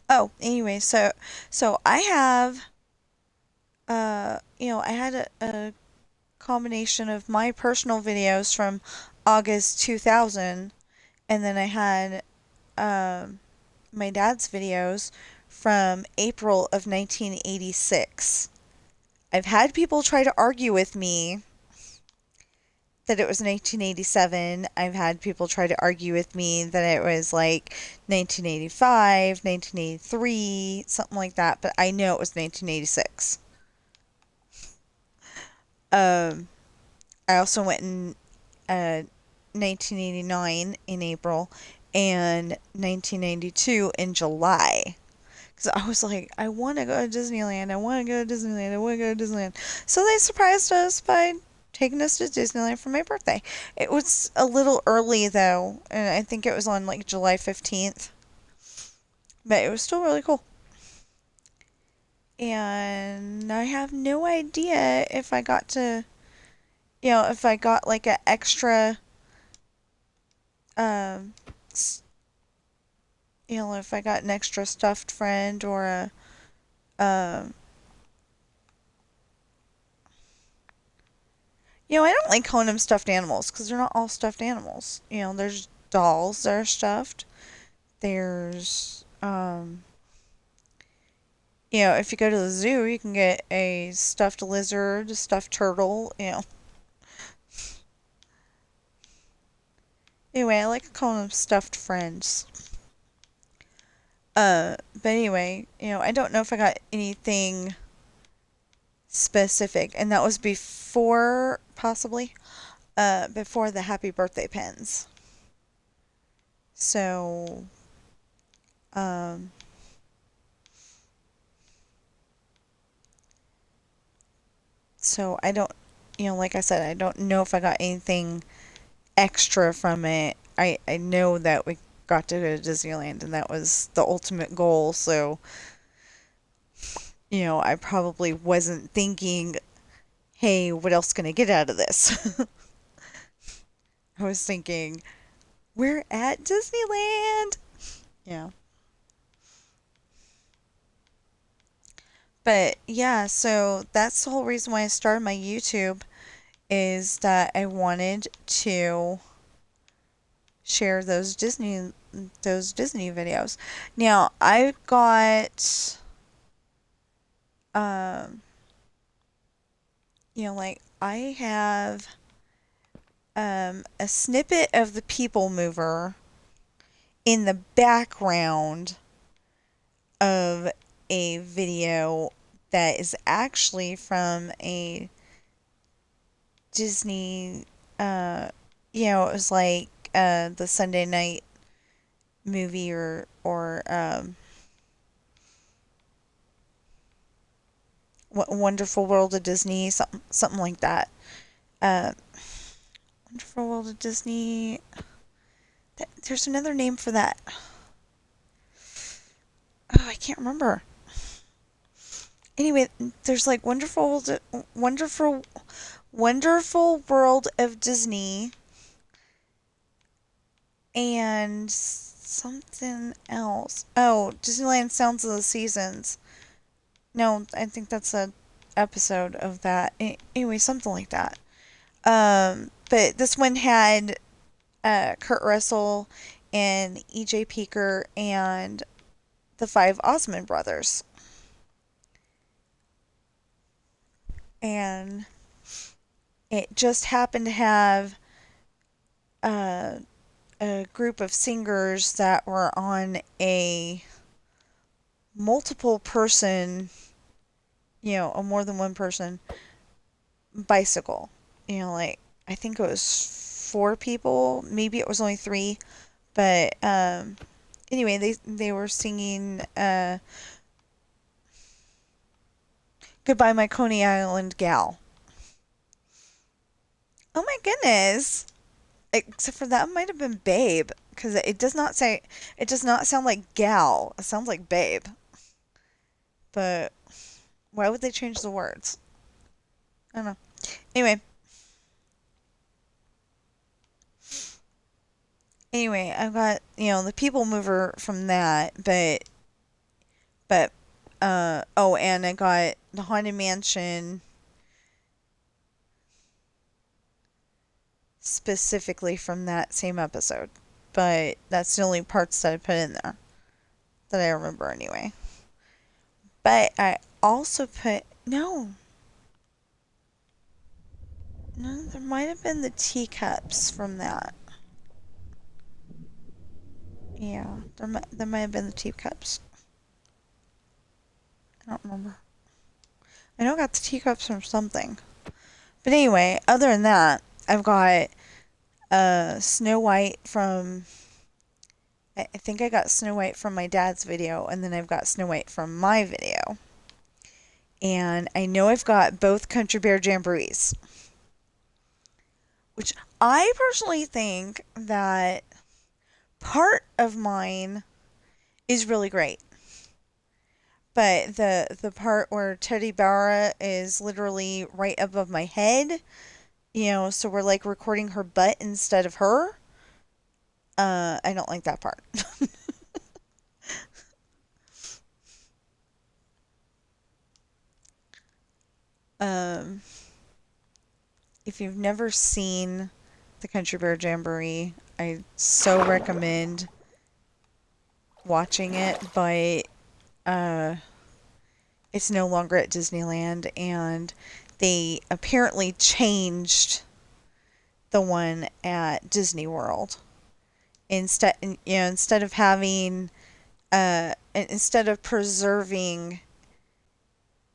Oh, anyway, so I have I had a combination of my personal videos from August 2000, and then I had my dad's videos from April of 1986. I've had people try to argue with me that it was 1987. I've had people try to argue with me that it was like 1985, 1983, something like that, but I know it was 1986. Um, I also went in 1989 in April and 1992 in July. Because I was like, I want to go to Disneyland. I want to go to Disneyland. I want to go to Disneyland. So they surprised us by taking us to Disneyland for my birthday. It was a little early though, and I think it was on like July 15th. But it was still really cool. And I have no idea if I got to, if I got like an extra, um, if I got an extra stuffed friend or um, I don't like calling them stuffed animals because they're not all stuffed animals. There's dolls that are stuffed. There's, if you go to the zoo, you can get a stuffed lizard, a stuffed turtle. Anyway, I like calling them stuffed friends. But anyway, I don't know if I got anything specific, and that was before, possibly, before the happy birthday pins. So, um, so I don't, like I said, I don't know if I got anything extra from it. I know that we got to go to Disneyland and that was the ultimate goal. So, I probably wasn't thinking, hey, what else can I get out of this? I was thinking, we're at Disneyland. Yeah. But yeah, so that's the whole reason why I started my YouTube is that I wanted to share those Disney videos. Now, I've got um like I have a snippet of the People Mover in the background of a video that is actually from a Disney it was like the Sunday night movie or Wonderful World of Disney, something like that. Uh, Wonderful World of Disney. There's another name for that. Oh, I can't remember. Anyway, there's like Wonderful World of Disney and something else. Oh, Disneyland Sounds of the Seasons. No, I think that's a episode of that. Anyway, something like that. But this one had Kurt Russell and E.J. Peeker and the five Osmond brothers. And it just happened to have uh, a group of singers that were on a multiple person, a more than one person bicycle. Like I think it was four people, maybe it was only three, but anyway, they were singing "Goodbye, My Coney Island Gal." Oh my goodness! Except for that might have been Babe, because it does not sound like gal. It sounds like Babe. But why would they change the words? I don't know. Anyway, I've got the People Mover from that, but oh, and I got the Haunted Mansion specifically from that same episode. But that's the only parts that I put in there that I remember anyway. But I also put no, there might have been the teacups from that. Yeah, there might have been the teacups. I don't remember. I know I got the teacups from something. But anyway, other than that, I've got Snow White from. I think I got Snow White from my dad's video, and then I've got Snow White from my video. And I know I've got both Country Bear Jamborees. Which I personally think that part of mine is really great. But the part where Teddy Barra is literally right above my head, so we're like recording her butt instead of her. I don't like that part. um, if you've never seen the Country Bear Jamboree, I so recommend watching it, but it's no longer at Disneyland, and they apparently changed the one at Disney World. Instead of having instead of preserving,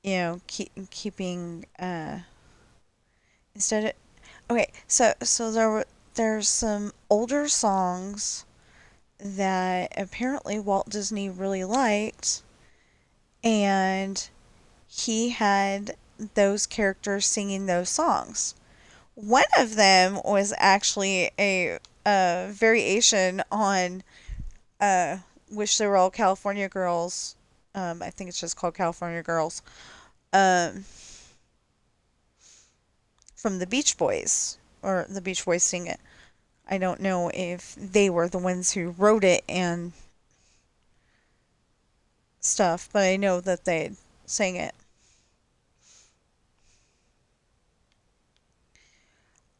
keeping instead of okay, so there's some older songs that apparently Walt Disney really liked, and he had those characters singing those songs. One of them was actually a variation on Wish They Were All California Girls. I think it's just called California Girls. Um, from the Beach Boys, or the Beach Boys sing it. I don't know if they were the ones who wrote it and stuff, but I know that they sang it.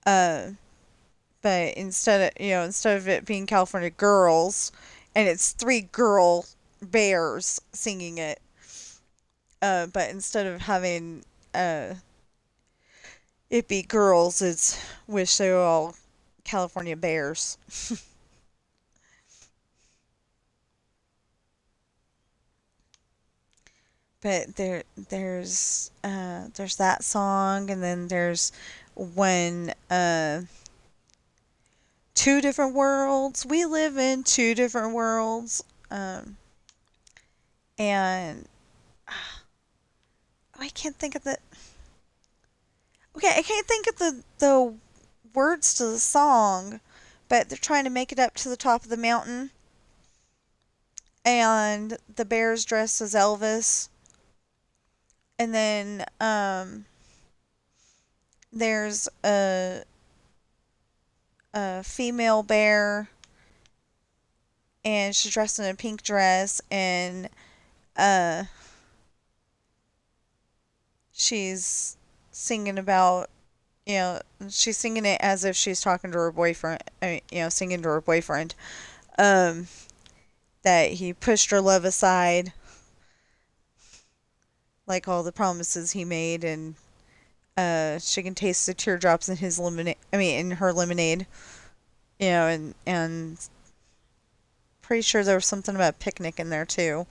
Uh, but instead of it being California Girls, and it's three girl bears singing it, but instead of having it be girls, it's Wish They Were All California Bears. But there's that song, and then there's one two different worlds. We live in two different worlds. And I can't think of the. Okay, I can't think of the words to the song, but they're trying to make it up to the top of the mountain, and the bear's dressed as Elvis, and then there's a female bear, and she's dressed in a pink dress, and uh she's singing about you know, she's singing it as if she's talking to her boyfriend. I mean, singing to her boyfriend. Um, that he pushed her love aside, like all the promises he made, and she can taste the teardrops in his lemonade. I mean, in her lemonade. And pretty sure there was something about a picnic in there too.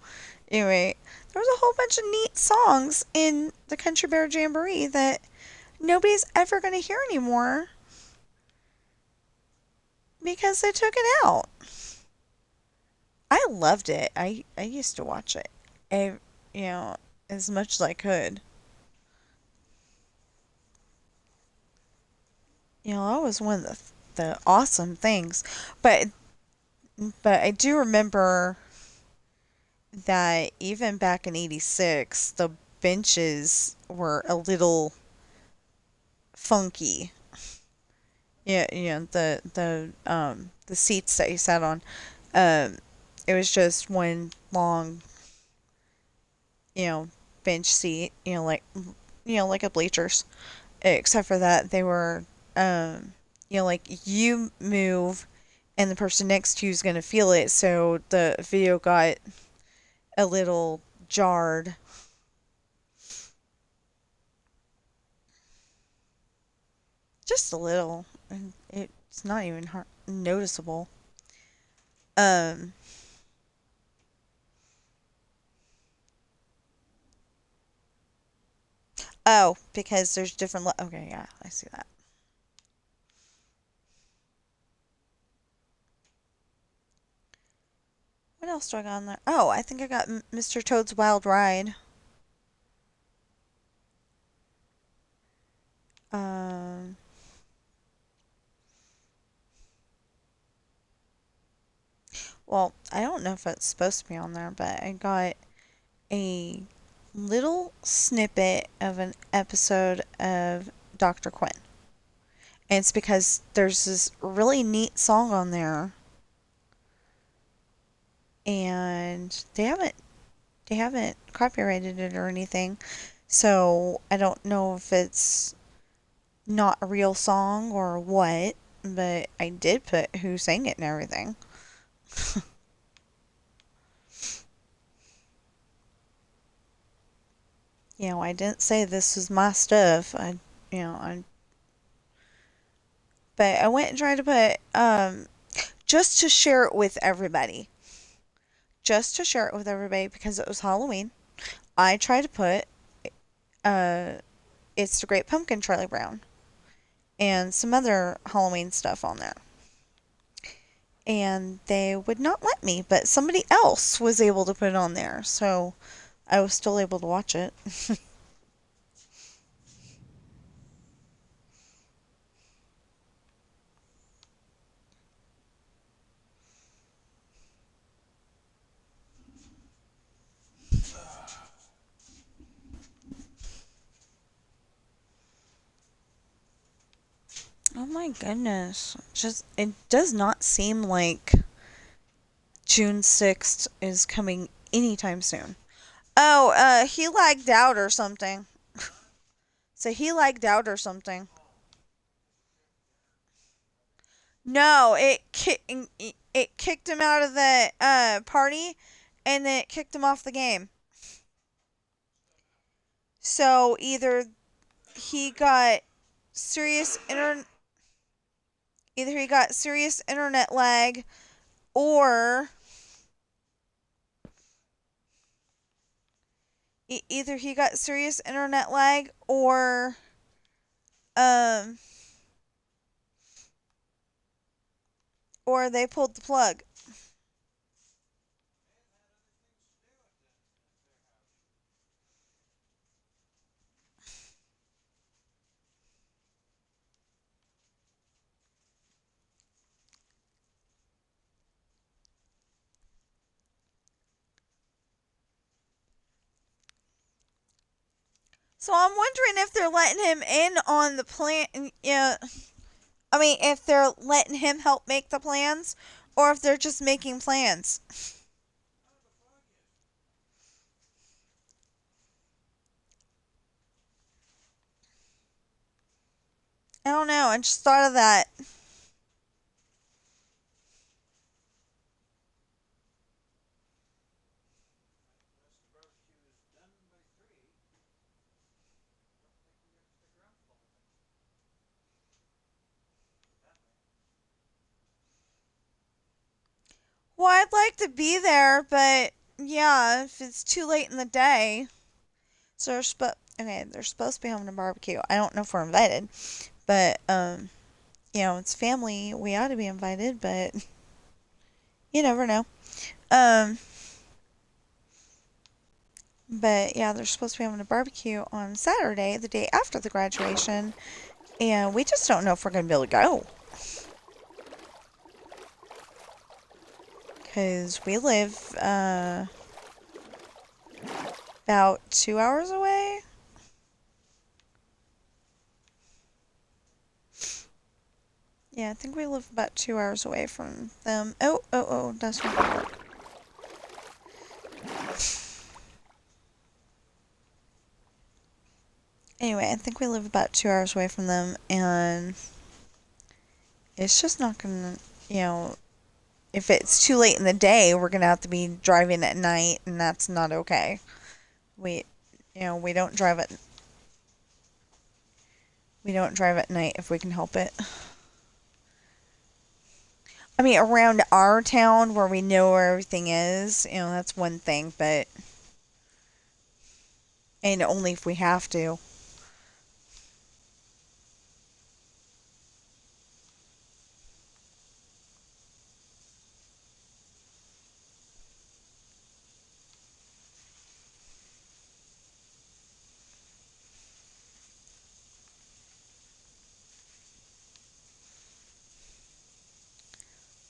Anyway, there was a whole bunch of neat songs in the Country Bear Jamboree that nobody's ever going to hear anymore because they took it out. I loved it. I used to watch it, you know, as much as I could. That was one of the awesome things. But but I do remember that even back in '86, the benches were a little funky. Yeah, the seats that you sat on. Um, it was just one long, you know, bench seat. Like a bleachers. Except for that, they were, like you move, and the person next to you is gonna feel it. So the video got a little jarred. Just a little, and it's not even noticeable. Um. Oh, because there's different. Okay, yeah, I see that. What else do I got on there? Oh, I think I got Mr. Toad's Wild Ride. Um. Well, I don't know if it's supposed to be on there, but I got a little snippet of an episode of Dr. Quinn. And it's because there's this really neat song on there, and they haven't copyrighted it or anything. So I don't know if it's not a real song or what, but I did put who sang it and everything. I didn't say this was my stuff. You know, I but I went and tried to put just to share it with everybody. Just to share it with everybody because it was Halloween. I tried to put uh It's the Great Pumpkin, Charlie Brown, and some other Halloween stuff on there. And they would not let me, but somebody else was able to put it on there, so I was still able to watch it. Oh my goodness. Just it does not seem like June 6th is coming anytime soon. Oh, he lagged out or something. So he lagged out or something. No, it kicked him out of the party, and then it kicked him off the game. So he got serious inter either he got serious internet lag, or either he got serious internet lag, um or they pulled the plug. So I'm wondering if they're letting him in on the plan. Yeah, I mean, if they're letting him help make the plans, or if they're just making plans. I don't know. I just thought of that. Unless the barbecue is done by 3, I don't think we gotta stick around for the whole thing. Put it that way. Well, I'd like to be there, but yeah, if it's too late in the day. So they're supposed to be having a barbecue. I don't know if we're invited, but it's family. We ought to be invited, but you never know. Um, but yeah, they're supposed to be having a barbecue on Saturday, the day after the graduation, and we just don't know if we're gonna be able to go. Because we live about 2 hours away. Yeah, I think we live about 2 hours away from them. Oh, that's not gonna work. Anyway, I think we live about 2 hours away from them, and it's just not gonna, if it's too late in the day, we're gonna have to be driving at night, and that's not okay. We, we don't drive at night if we can help it. I mean, around our town where we know where everything is, that's one thing, but and only if we have to.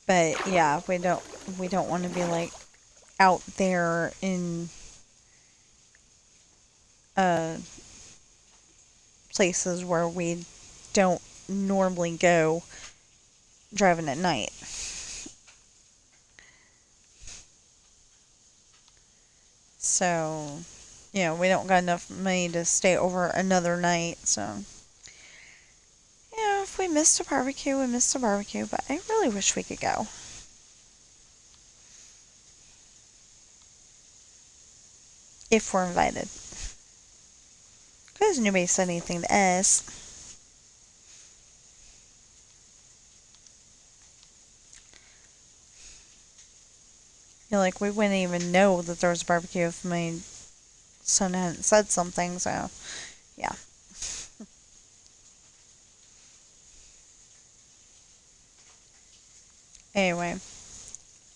But yeah, we don't want to be like out there in uh places where we don't normally go driving at night. So, we don't got enough money to stay over another night. So, if we missed a barbecue, we missed a barbecue. But I really wish we could go. If we're invited. Because nobody said anything to us. Like we wouldn't even know that there was a barbecue if my son hadn't said something. So, yeah. Anyway.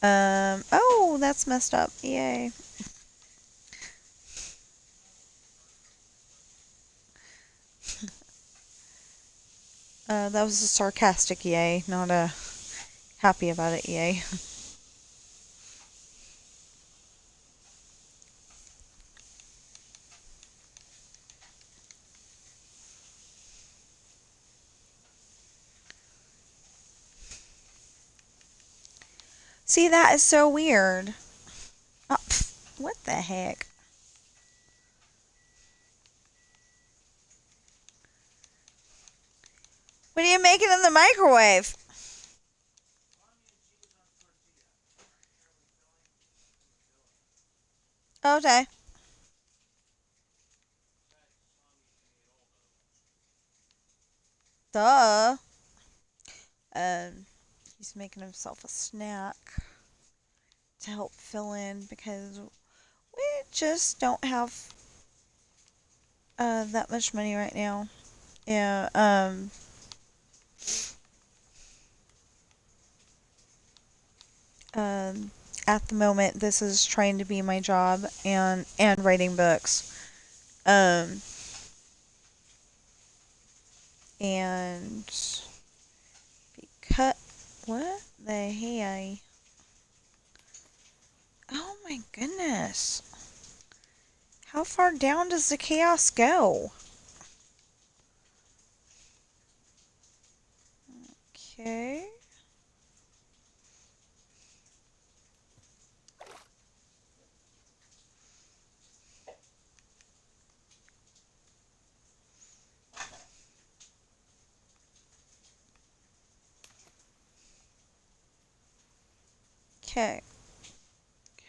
Oh, that's messed up. Yay. That was a sarcastic yay, not a happy about it yay. See, that is so weird. Oh, what the heck? What are you making in the microwave? Okay. Duh. He's making himself a snack to help fill in because we just don't have that much money right now. Yeah. Um. At the moment, this is trying to be my job and writing books. Um. And because what the hey? Oh my goodness. How far down does the chaos go? Okay. Okay.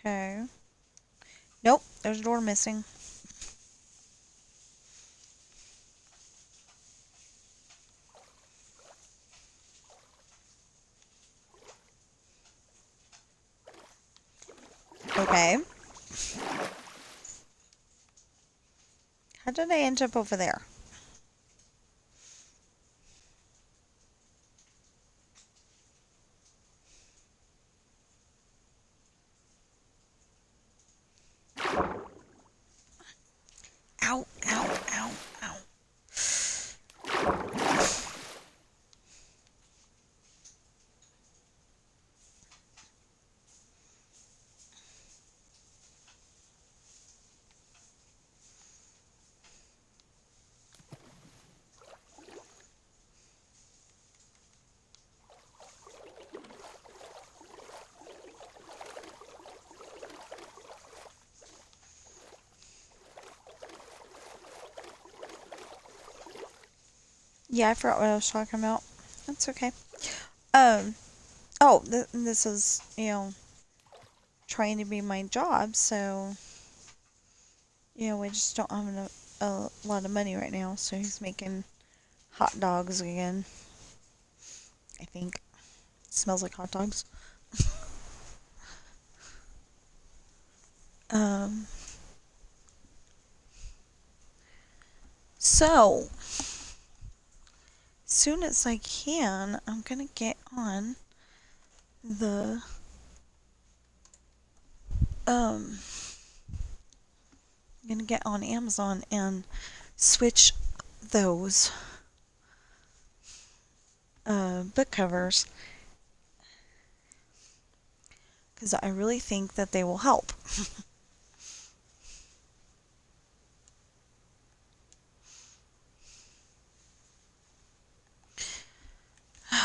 Okay. Nope, there's a door missing. Okay. How did I end up over there? Ow, ow, ow, ow. Yeah, I forgot what I was talking about. That's okay. Um, oh, this is, trying to be my job, so, we just don't have a lot of money right now, so he's making hot dogs again. I think. It smells like hot dogs. Um, so, soon as I can, I'm gonna get on the, I'm gonna get on Amazon and switch those, book covers, because I really think that they will help.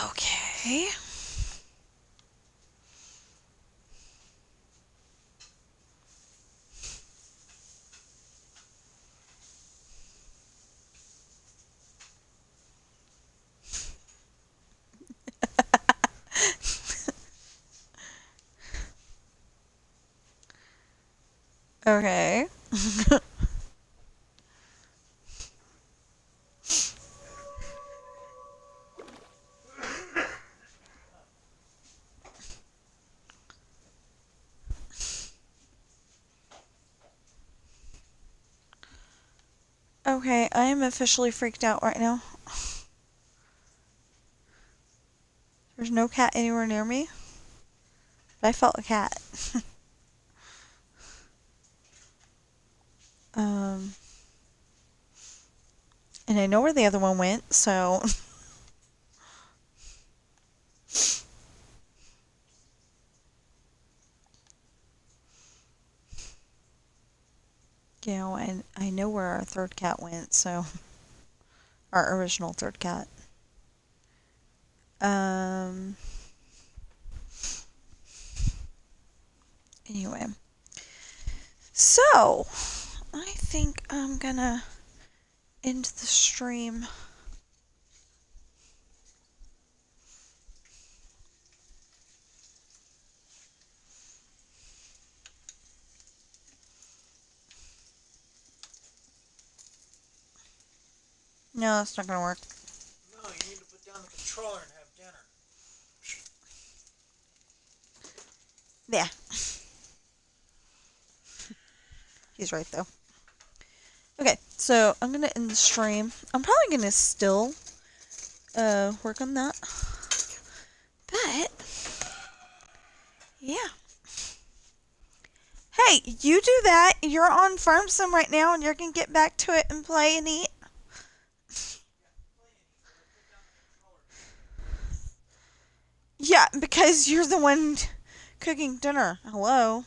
Okay. Okay. Okay, I am officially freaked out right now. There's no cat anywhere near me, but I felt a cat. um, and I know where the other one went, so. And I know where our third cat went, so. Our original third cat. Anyway. So, I think I'm gonna end the stream. No, that's not gonna work. No, you need to put down the controller and have dinner. Yeah. He's right, though. Okay, so I'm gonna end the stream. I'm probably gonna still work on that. But yeah. Hey, you do that. You're on Farm Sim right now, and you can get back to it and play and eat. Yeah, because you're the one cooking dinner. Hello.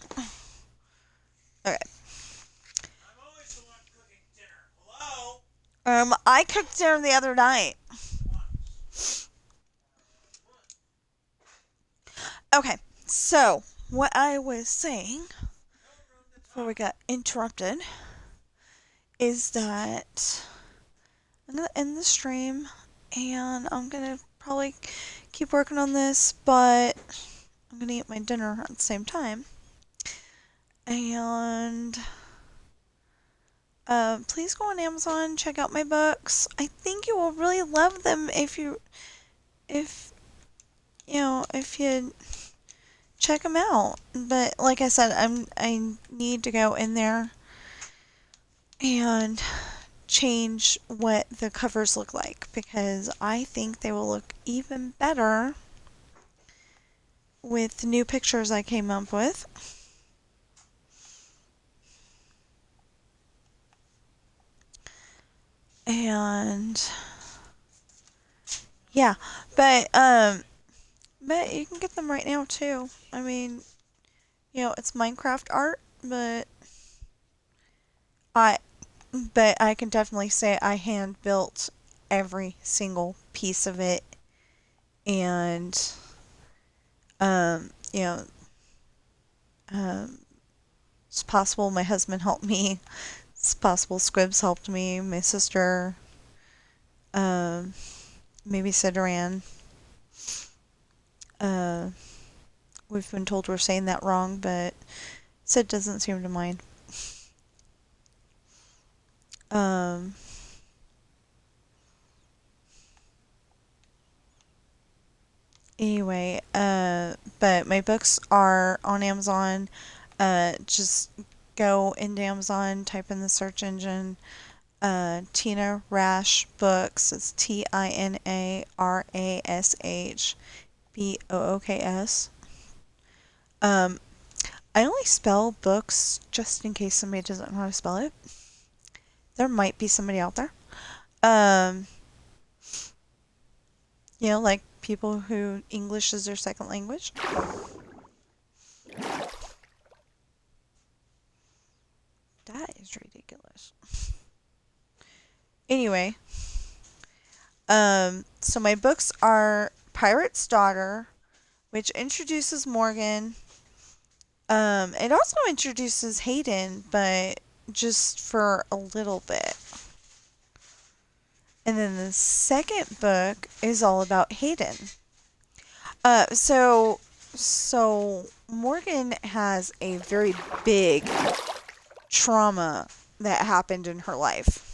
Okay. I'm always the one cooking dinner. Hello? I cooked dinner the other night. Okay, so what I was saying before we got interrupted is that I'm gonna end the stream and I'm gonna probably keep working on this, but I'm gonna eat my dinner at the same time. And please go on Amazon, check out my books. I think you will really love them if if you check them out. But like I said, I need to go in there and change what the covers look like because I think they will look even better with the new pictures I came up with. And yeah, but you can get them right now too. I mean, it's Minecraft art, I I can definitely say I hand built every single piece of it, and um, you know, um, it's possible my husband helped me. It's possible Squibs helped me. My sister, um, maybe Sidran. Uh, we've been told we're saying that wrong, but Sid doesn't seem to mind. Um, anyway, but my books are on Amazon. Just go into Amazon, type in the search engine, Tina Rash Books. It's TINARASH BOOKS. I only spell books just in case somebody doesn't know how to spell it. There might be somebody out there. Um, like people who English is their second language. That is ridiculous. Anyway, so my books are Pirate's Daughter, which introduces Morgan. It also introduces Hayden, but just for a little bit. And then the second book is all about Hayden. So Morgan has a very big trauma that happened in her life.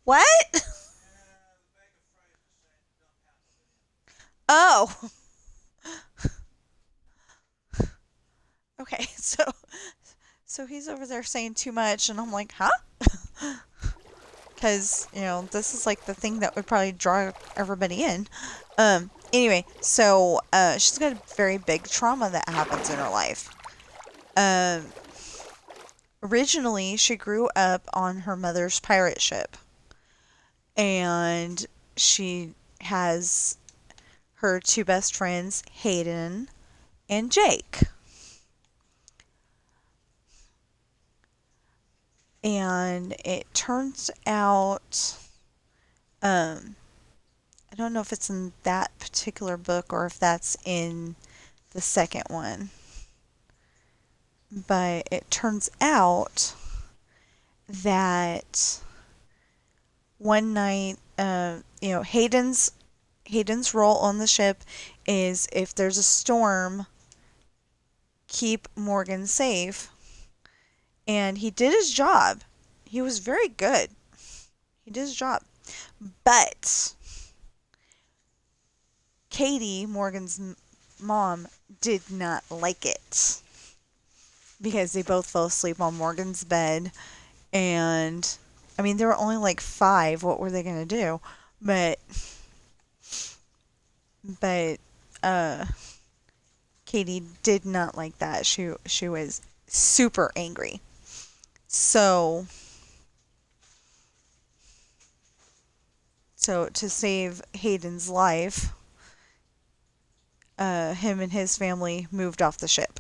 What? Oh. Okay, so he's over there saying too much, and I'm like, huh? Because this is like the thing that would probably draw everybody in. Anyway, so she's got a very big trauma that happens in her life. Um, Originally, she grew up on her mother's pirate ship, and she has her two best friends, Hayden and Jake. And it turns out, I don't know if it's in that particular book or if that's in the second one, but it turns out that one night, Hayden's role on the ship is if there's a storm, keep Morgan safe. And he did his job. He was very good. He did his job. But Katie, Morgan's mom, did not like it because they both fell asleep on Morgan's bed. And I mean, there were only like 5. What were they going to do? But Katie did not like that. She was super angry. So to save Hayden's life, him and his family moved off the ship.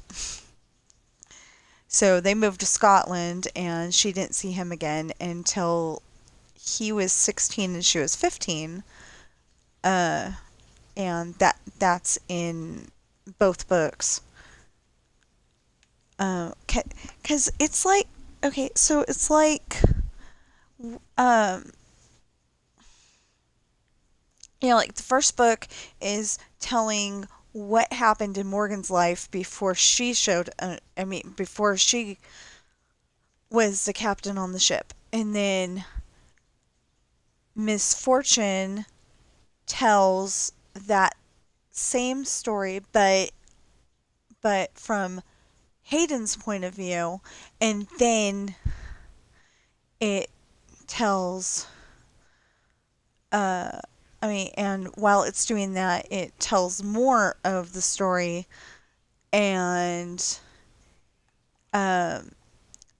So they moved to Scotland, and she didn't see him again until he was 16 and she was 15. And that's in both books. 'Cause it's like Okay, so it's like, um, like the first book is telling what happened in Morgan's life before she showed, before she was the captain on the ship. And then Misfortune tells that same story, but from Hayden's point of view, and then it tells uh and while it's doing that, it tells more of the story, and um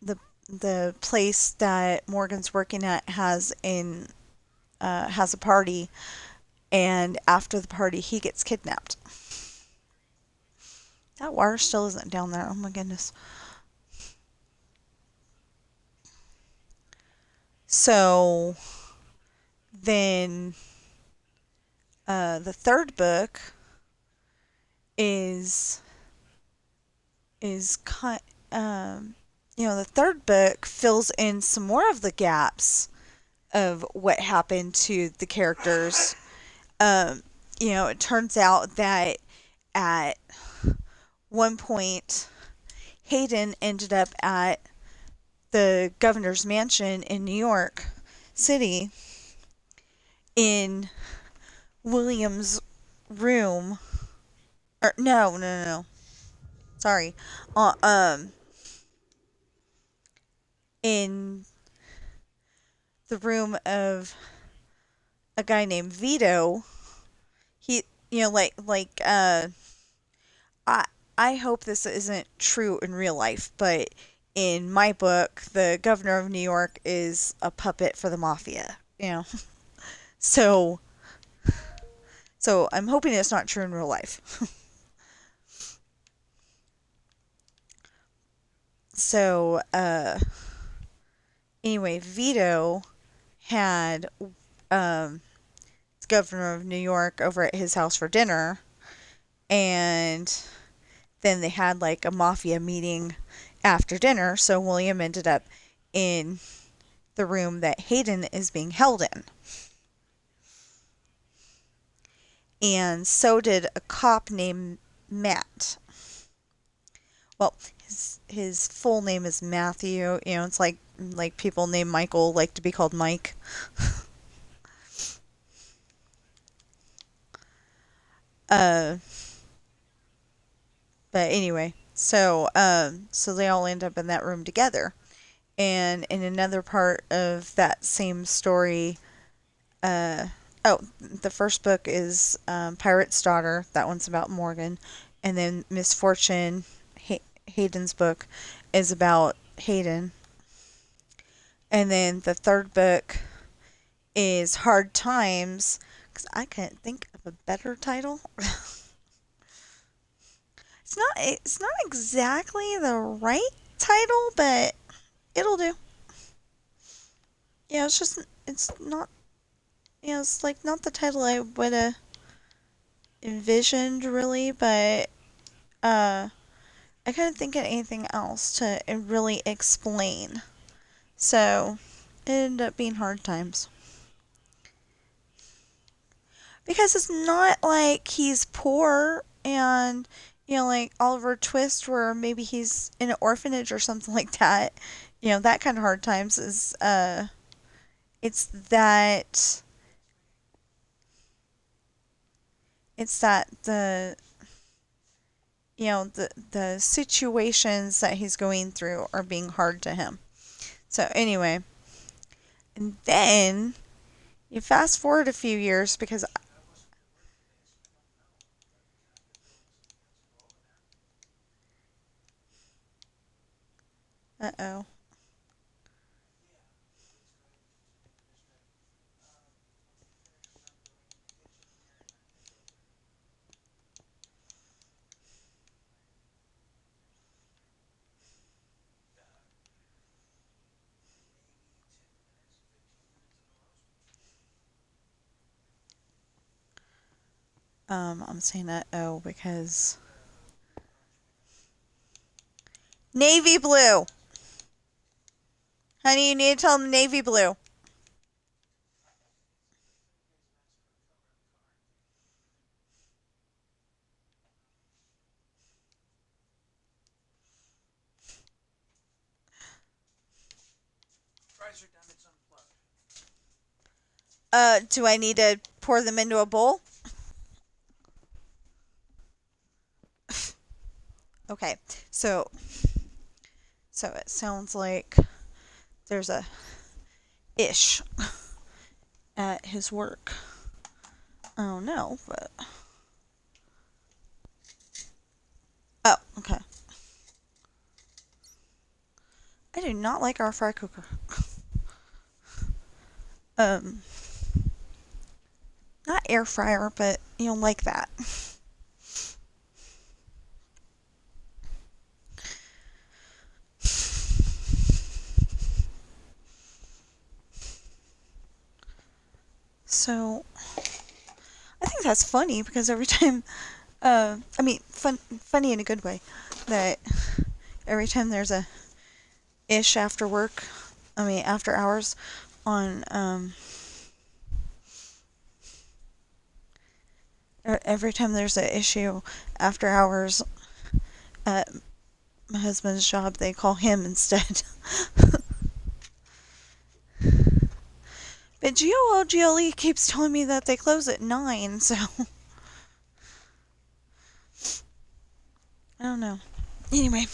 the the place that Morgan's working at has a party, and after the party he gets kidnapped. That water still isn't down there. Oh my goodness. So then the third book is is kind the third book fills in some more of the gaps of what happened to the characters. Um, it turns out that at one point Hayden ended up at the governor's mansion in New York City in William's room. Or no. Sorry. Uh, um, in the room of a guy named Vito. He, I I hope this isn't true in real life, but in my book, the governor of New York is a puppet for the mafia. So so I'm hoping it's not true in real life. So anyway, Vito had the governor of New York over at his house for dinner, and then they had like a mafia meeting after dinner. So William ended up in the room that Hayden is being held in. And so did a cop named Matt. Well, his full name is Matthew. It's like people named Michael like to be called Mike. uh, but anyway, so they all end up in that room together. And in another part of that same story, uh, the first book is Pirate's Daughter. That one's about Morgan. And then Misfortune, Hayden's book, is about Hayden. And then the third book is Hard Times, because I can't think of a better title. It's not exactly the right title, but it'll do. It's not, it's like not the title I would have envisioned really, but I couldn't think of anything else to really explain. So it ended up being Hard Times. Because it's not like he's poor and, like Oliver Twist, where maybe he's in an orphanage or something like that. That kind of Hard Times is, it's that, the, the situations that he's going through are being hard to him. So anyway, and then you fast forward a few years because, uh-oh. I'm saying uh-oh because navy blue. Honey, you need to tell them navy blue. Fries are done, it's unplugged. Do I need to pour them into a bowl? Okay, so it sounds like there's a ish at his work. I don't know, but oh, okay. I do not like our fry cooker. Um, not air fryer, but like that. So I think that's funny because every time, I mean, funny in a good way, that every time there's a ish after work, I mean after hours, on every time there's an issue after hours at my husband's job, they call him instead. But GOLGLE keeps telling me that they close at 9, so I don't know. Anyway.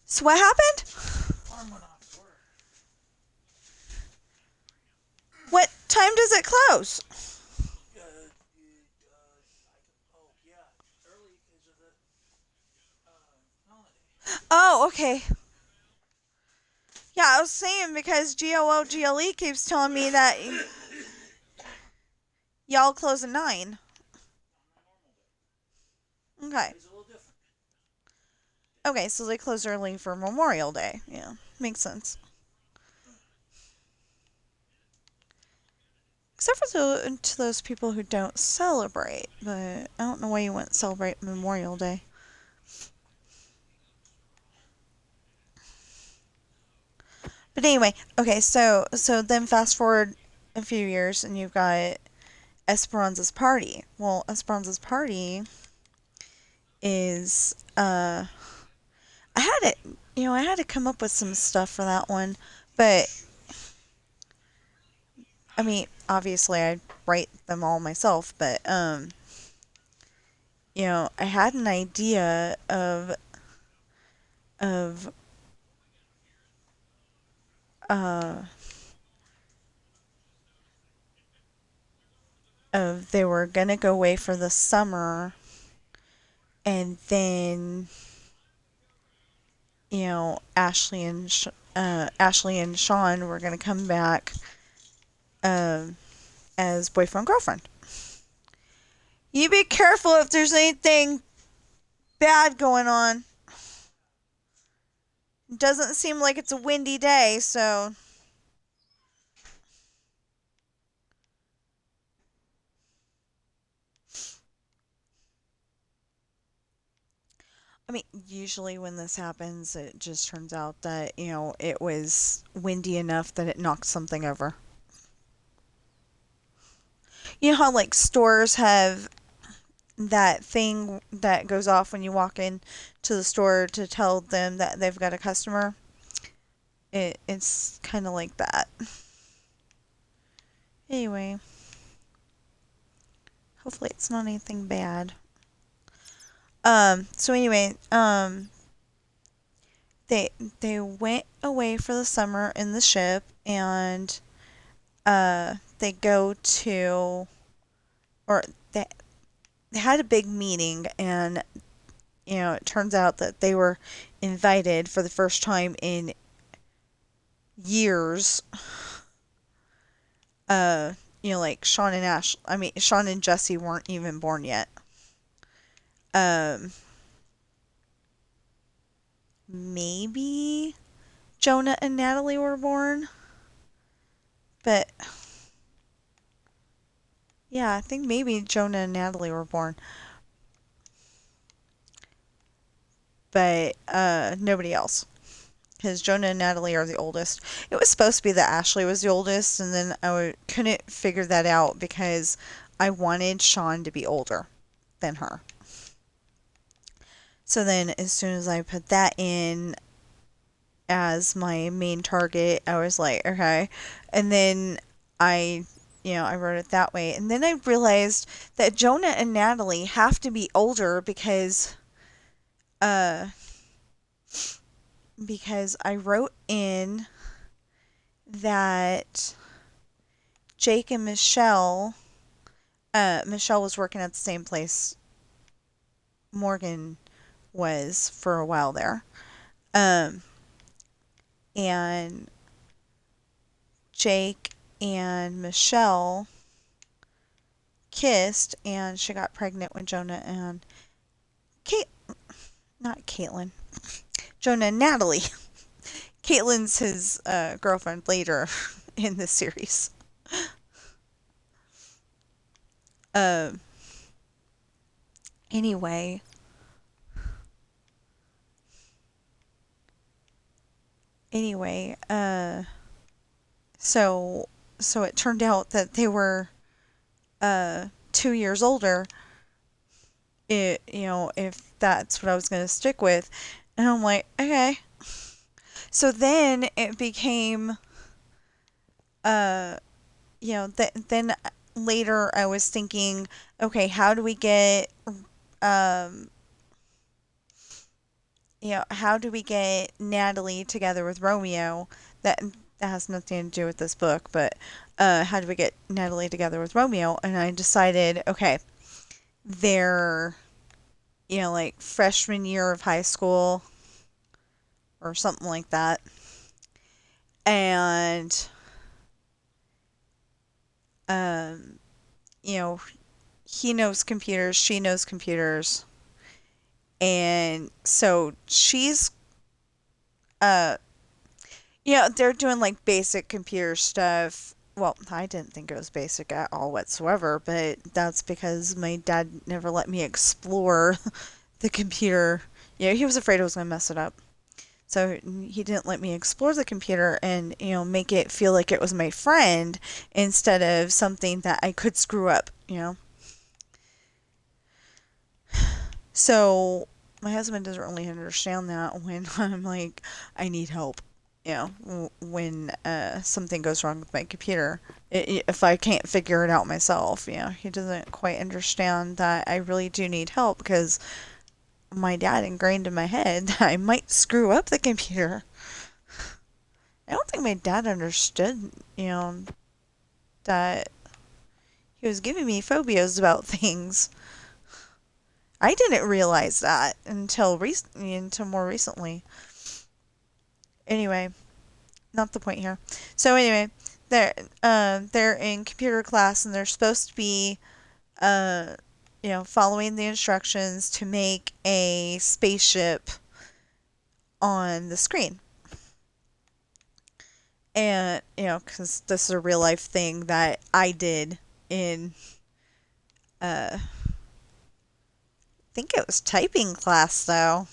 So what happened? Alarm went off at work. What time does it close? Yeah, early because of the holiday. Oh, okay. Yeah, I was saying because GOLGLE keeps telling me that y'all close at 9. Okay. It's a little different. Okay, so they close early for Memorial Day. Yeah, makes sense. Except for to those people who don't celebrate, but I don't know why you wouldn't celebrate Memorial Day. But anyway, okay, so then fast forward a few years and you've got Esperanza's party. Well, Esperanza's party is I had it, I had to come up with some stuff for that one, but I mean, obviously I write them all myself, but I had an idea of uh of they were gonna go away for the summer, and then Ashley and Sean were gonna come back as boyfriend girlfriend. You be careful if there's anything bad going on. Doesn't seem like it's a windy day, so I mean, usually when this happens, it just turns out that, it was windy enough that it knocked something over. You know how, like, stores have that thing that goes off when you walk in to the store to tell them that they've got a customer? It's kind of like that. Anyway, hopefully it's not anything bad. So anyway, they they went away for the summer in the ship, and they go to, or they had a big meeting, and it turns out that they were invited for the first time in years. Like Sean and Jesse weren't even born yet. Um, Maybe Jonah and Natalie were born, but Yeah, I think maybe Jonah and Natalie were born, but nobody else. Because Jonah and Natalie are the oldest. It was supposed to be that Ashley was the oldest, and then couldn't figure that out because I wanted Sean to be older than her. So then, as soon as I put that in as my main target, I was like, okay. And then I, I wrote it that way. And then I realized that Jonah and Natalie have to be older uh, because I wrote in that Jake and Michelle was working at the same place Morgan was for a while there. Um, and Jake and Michelle kissed, and she got pregnant with Jonah and Kate, not Caitlin, Jonah and Natalie. Caitlin's his girlfriend later in the series. Um, anyway, anyway, so so it turned out that they were 2 years older. If that's what I was gonna stick with, and I'm like, okay. So then it became, uh, then later I was thinking, okay, how do we get, um, how do we get Natalie together with Romeo? That has nothing to do with this book, but how do we get Natalie together with Romeo? And I decided, okay, they're, like freshman year of high school or something like that. And, um, you know, he knows computers, she knows computers. And so she's, uh, they're doing like basic computer stuff. Well, I didn't think it was basic at all whatsoever, but that's because my dad never let me explore the computer. He was afraid I was going to mess it up. So he didn't let me explore the computer and, make it feel like it was my friend instead of something that I could screw up. So my husband doesn't really understand that when I'm like, I need help. When something goes wrong with my computer, if I can't figure it out myself, he doesn't quite understand that I really do need help because my dad ingrained in my head that I might screw up the computer. I don't think my dad understood, that he was giving me phobias about things. I didn't realize that until more recently. Anyway, not the point here. So anyway, they're in computer class and they're supposed to be following the instructions to make a spaceship on the screen. And because this is a real life thing that I did in I think it was typing class though.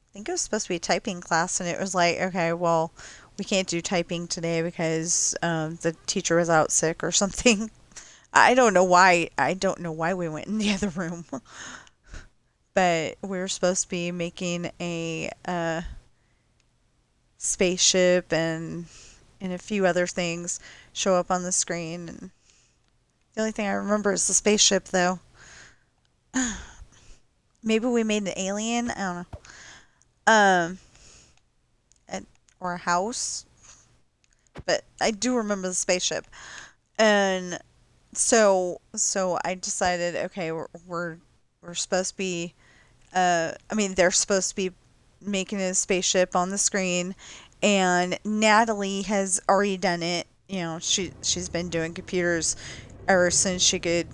I think it was supposed to be typing class, and it was like, okay, well, we can't do typing today because the teacher was out sick or something. I don't know why. I don't know why we went in the other room, but we were supposed to be making a spaceship and a few other things show up on the screen. And the only thing I remember is the spaceship, though. Maybe we made an alien. I don't know. Um, or a house, but I do remember the spaceship. And so I decided, okay, we're supposed to be. I mean, they're supposed to be making a spaceship on the screen, and Natalie has already done it. She's been doing computers ever since she could,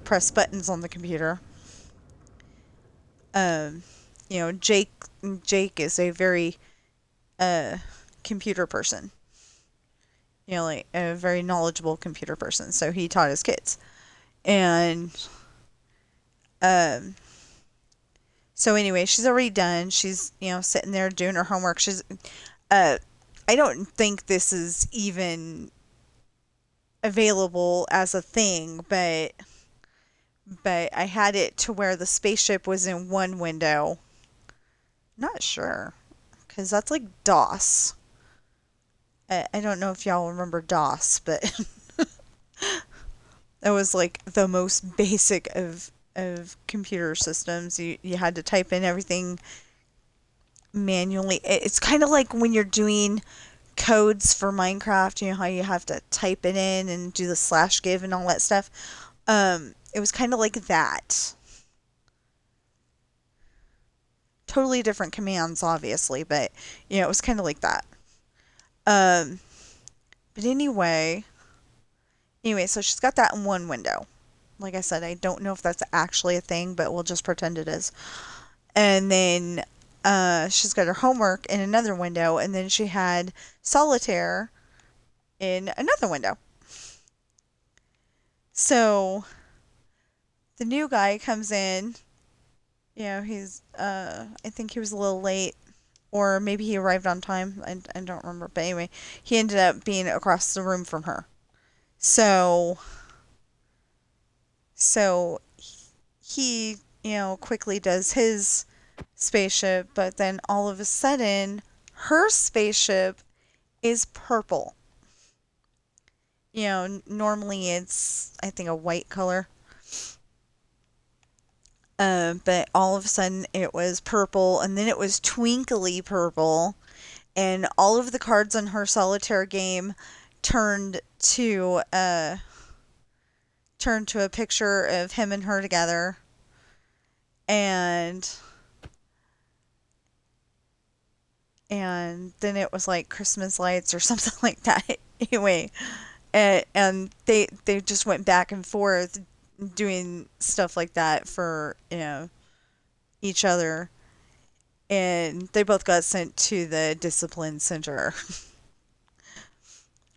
press buttons on the computer. Um, Jake is a very uh computer person. like a very knowledgeable computer person. So he taught his kids. And um so anyway, she's already done. She's, sitting there doing her homework. Uh I don't think this is even available as a thing, but I had it to where the spaceship was in one window. Not sure, because that's like DOS. I don't know if y'all remember DOS, but that was like the most basic of computer systems. You had to type in everything manually. It's kind of like when you're doing codes for Minecraft, how you have to type it in and do the slash give and all that stuff. It was kind of like that. Totally different commands, obviously, but it was kind of like that. Um, but anyway, so she's got that in one window. Like I said, I don't know if that's actually a thing, but we'll just pretend it is. And then she's got her homework in another window, and then she had solitaire in another window. So the new guy comes in. He's I think he was a little late, or maybe he arrived on time. I don't remember, but anyway, he ended up being across the room from her. So so he, quickly does his spaceship, but then all of a sudden her spaceship is purple. Normally it's, I think, a white color. But all of a sudden it was purple, and then it was twinkly purple, and all of the cards on her solitaire game turned to a picture of him and her together, and then it was like Christmas lights or something like that. Anyway, and they just went back and forth doing stuff like that for each other, and they both got sent to the discipline center,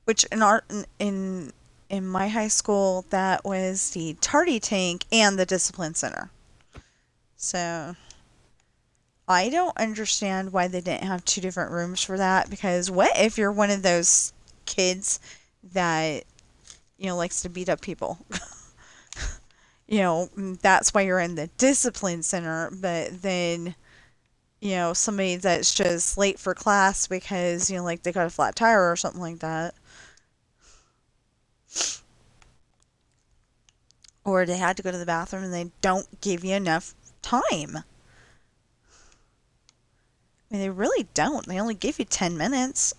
which in my high school, that was the tardy tank and the discipline center. So I don't understand why they didn't have two different rooms for that, because what if you're one of those kids that likes to beat up people? That's why you're in the discipline center, but then somebody that's just late for class because like they got a flat tire or something like that, or they had to go to the bathroom and they don't give you enough time. I mean, they really don't. They only give you 10 minutes.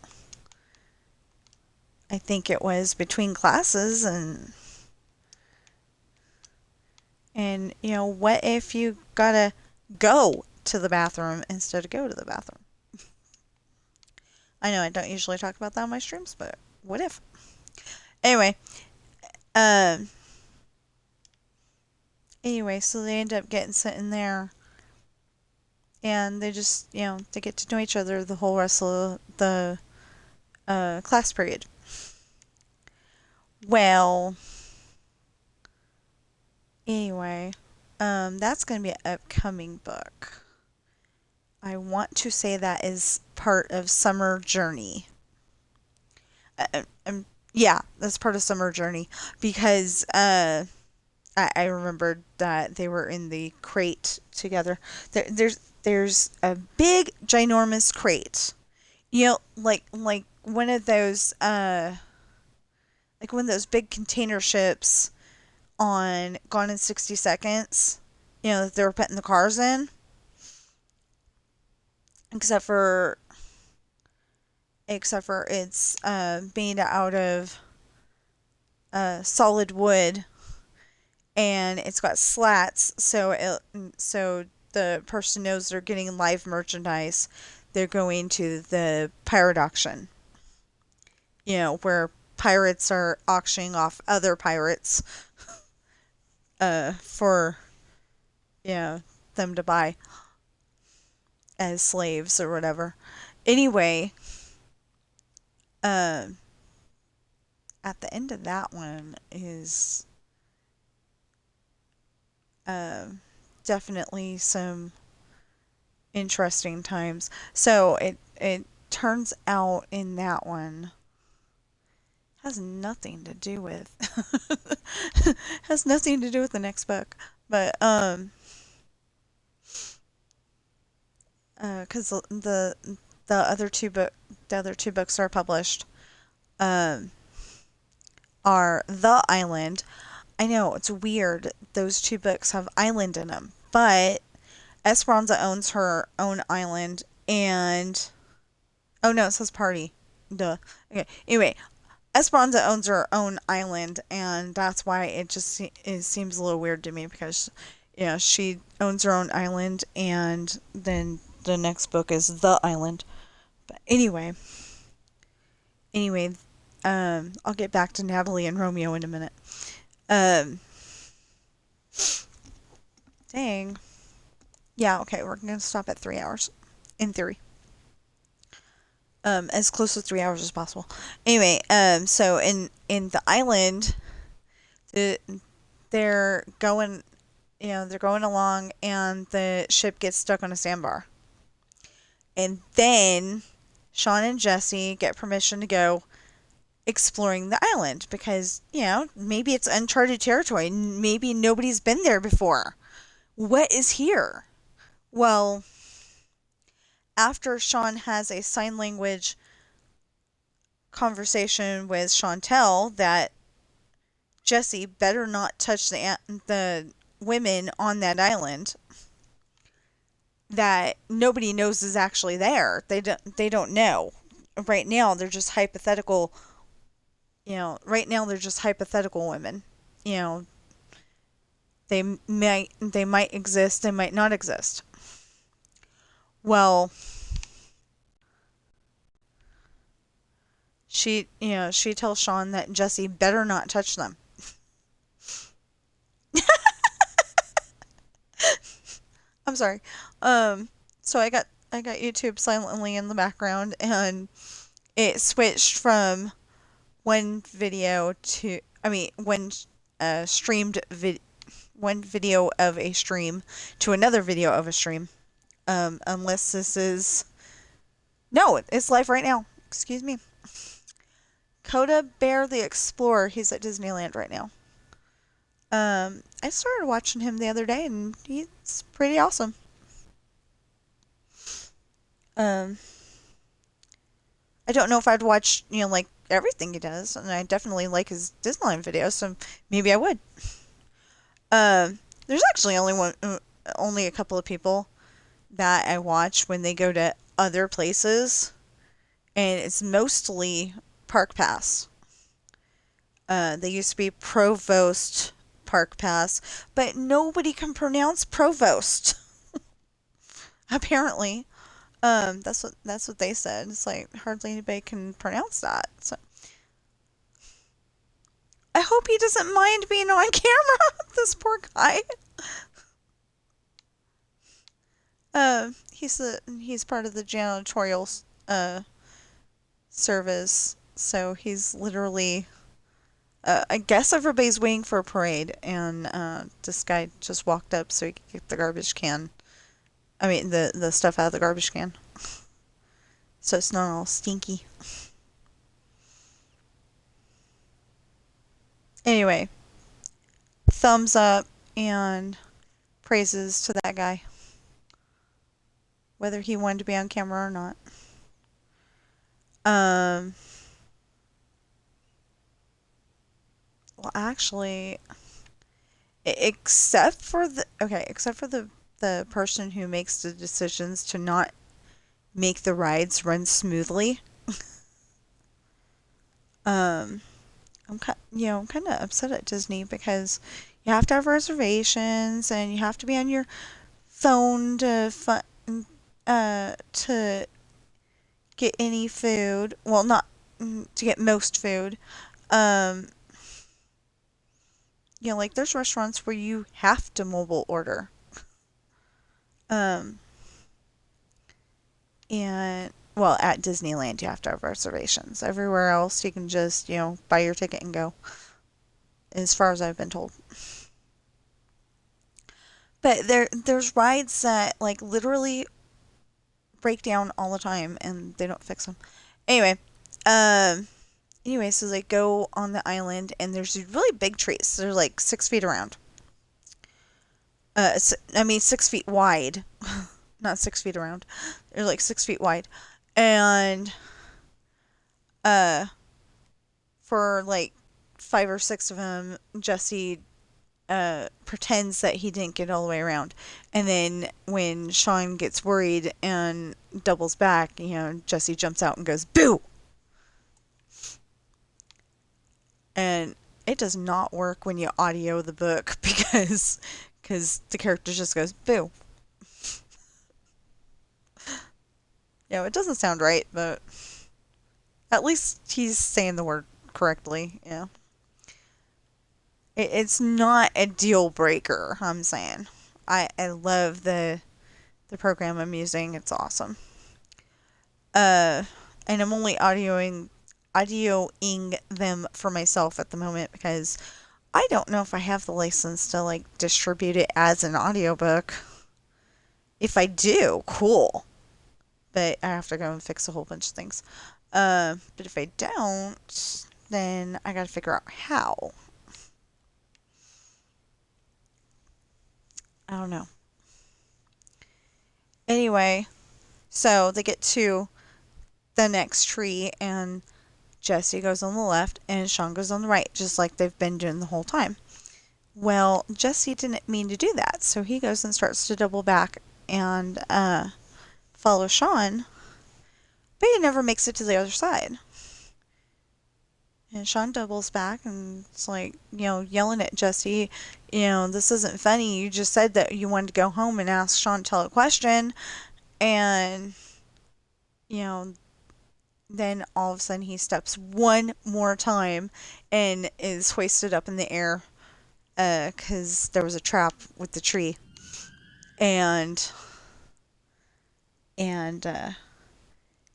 I think it was between classes, and what if you gotta go to the bathroom instead of go to the bathroom? I know I don't usually talk about that on my streams, but what if? Anyway, um, so they end up getting sent in there, and they just, they get to know each other the whole rest of the class period. Well, anyway, that's gonna be an upcoming book. I want to say that is part of Summer Journey. Yeah, that's part of Summer Journey, because I remembered that they were in the crate together. There's a big ginormous crate. Like one of those big container ships on Gone in 60 Seconds. That they were putting the cars in. Except for it's made out of solid wood, and it's got slats, so the person knows they're getting live merchandise. They're going to the pirate auction, where pirates are auctioning off other pirates for them to buy as slaves or whatever. Anyway, um at the end of that one is uh, definitely some interesting times. So it turns out in that one has nothing to do with has nothing to do with the next book, but because the other two books are published um are The Island. I know it's weird, those two books have island in them, but Esperanza owns her own island, and oh no, it says party. Duh. Okay. Anyway, Esperanza owns her own island, and that's why it seems a little weird to me because, she owns her own island, and then the next book is The Island. But anyway, I'll get back to Natalie and Romeo in a minute. Um, dang. Yeah. Okay, we're gonna stop at 3 hours, in theory. As close to 3 hours as possible. Anyway, so in the island, the they're going, they're going along, and the ship gets stuck on a sandbar, and then Sean and Jesse get permission to go exploring the island because maybe it's uncharted territory, maybe nobody's been there before. What is here? Well, after Sean has a sign language conversation with Chantel that Jesse better not touch the women on that island that nobody knows is actually there. They don't know. Right now they're just hypothetical, right now they're just hypothetical women. You know, they might exist, they might not exist. Well, she tells Sean that Jesse better not touch them. I'm sorry. So I got YouTube silently in the background, and it switched from one video to one streamed one video of a stream to another video of a stream. Unless this is no, it's live right now. Excuse me. Coda Bear the Explorer. He's at Disneyland right now. I started watching him the other day, and he's pretty awesome. I don't know if I'd watch, like everything he does, and I definitely like his Disneyland videos, so maybe I would. There's actually only a couple of people that I watch when they go to other places, and it's mostly Park Pass. They used to be Provost Park Pass, but nobody can pronounce Provost. Apparently, that's what they said. It's like hardly anybody can pronounce that. So I hope he doesn't mind being on camera. This poor guy. He's part of the janitorial service, so he's literally. I guess everybody's waiting for a parade, and this guy just walked up so he could get the garbage can. I mean, the stuff out of the garbage can. So it's not all stinky. Anyway, thumbs up and praises to that guy. Whether he wanted to be on camera or not. Well, actually, except for the person who makes the decisions to not make the rides run smoothly. I'm kind of upset at Disney because you have to have reservations, and you have to be on your phone to get any food. Well, not to get most food. Like there's restaurants where you have to mobile order. And well, at Disneyland you have to have reservations. Everywhere else you can just, buy your ticket and go, as far as I've been told. But there's rides that like literally break down all the time and they don't fix them. Anyway, um so they go on the island and there's these really big trees. They're like 6 feet around. 6 feet wide, not 6 feet around. They're like 6 feet wide, and uh, for like 5 or 6 of them, Jesse pretends that he didn't get all the way around, and then when Sean gets worried and doubles back, Jesse jumps out and goes boo, and it does not work when you audio the book because the character just goes boo. It doesn't sound right, but at least he's saying the word correctly. It's not a deal breaker, I'm saying. I love the program I'm using. It's awesome. And I'm only audioing them for myself at the moment because I don't know if I have the license to like distribute it as an audiobook. If I do, cool. But I have to go and fix a whole bunch of things. But if I don't, then I gotta figure out how. I don't know. Anyway, so they get to the next tree, and Jesse goes on the left, and Sean goes on the right, just like they've been doing the whole time. Well, Jesse didn't mean to do that, so he goes and starts to double back and follow Sean, but he never makes it to the other side. And Sean doubles back and it's like, yelling at Jesse, this isn't funny. You just said that you wanted to go home and ask Chantel a question. And, then all of a sudden he steps one more time and is hoisted up in the air because there was a trap with the tree. And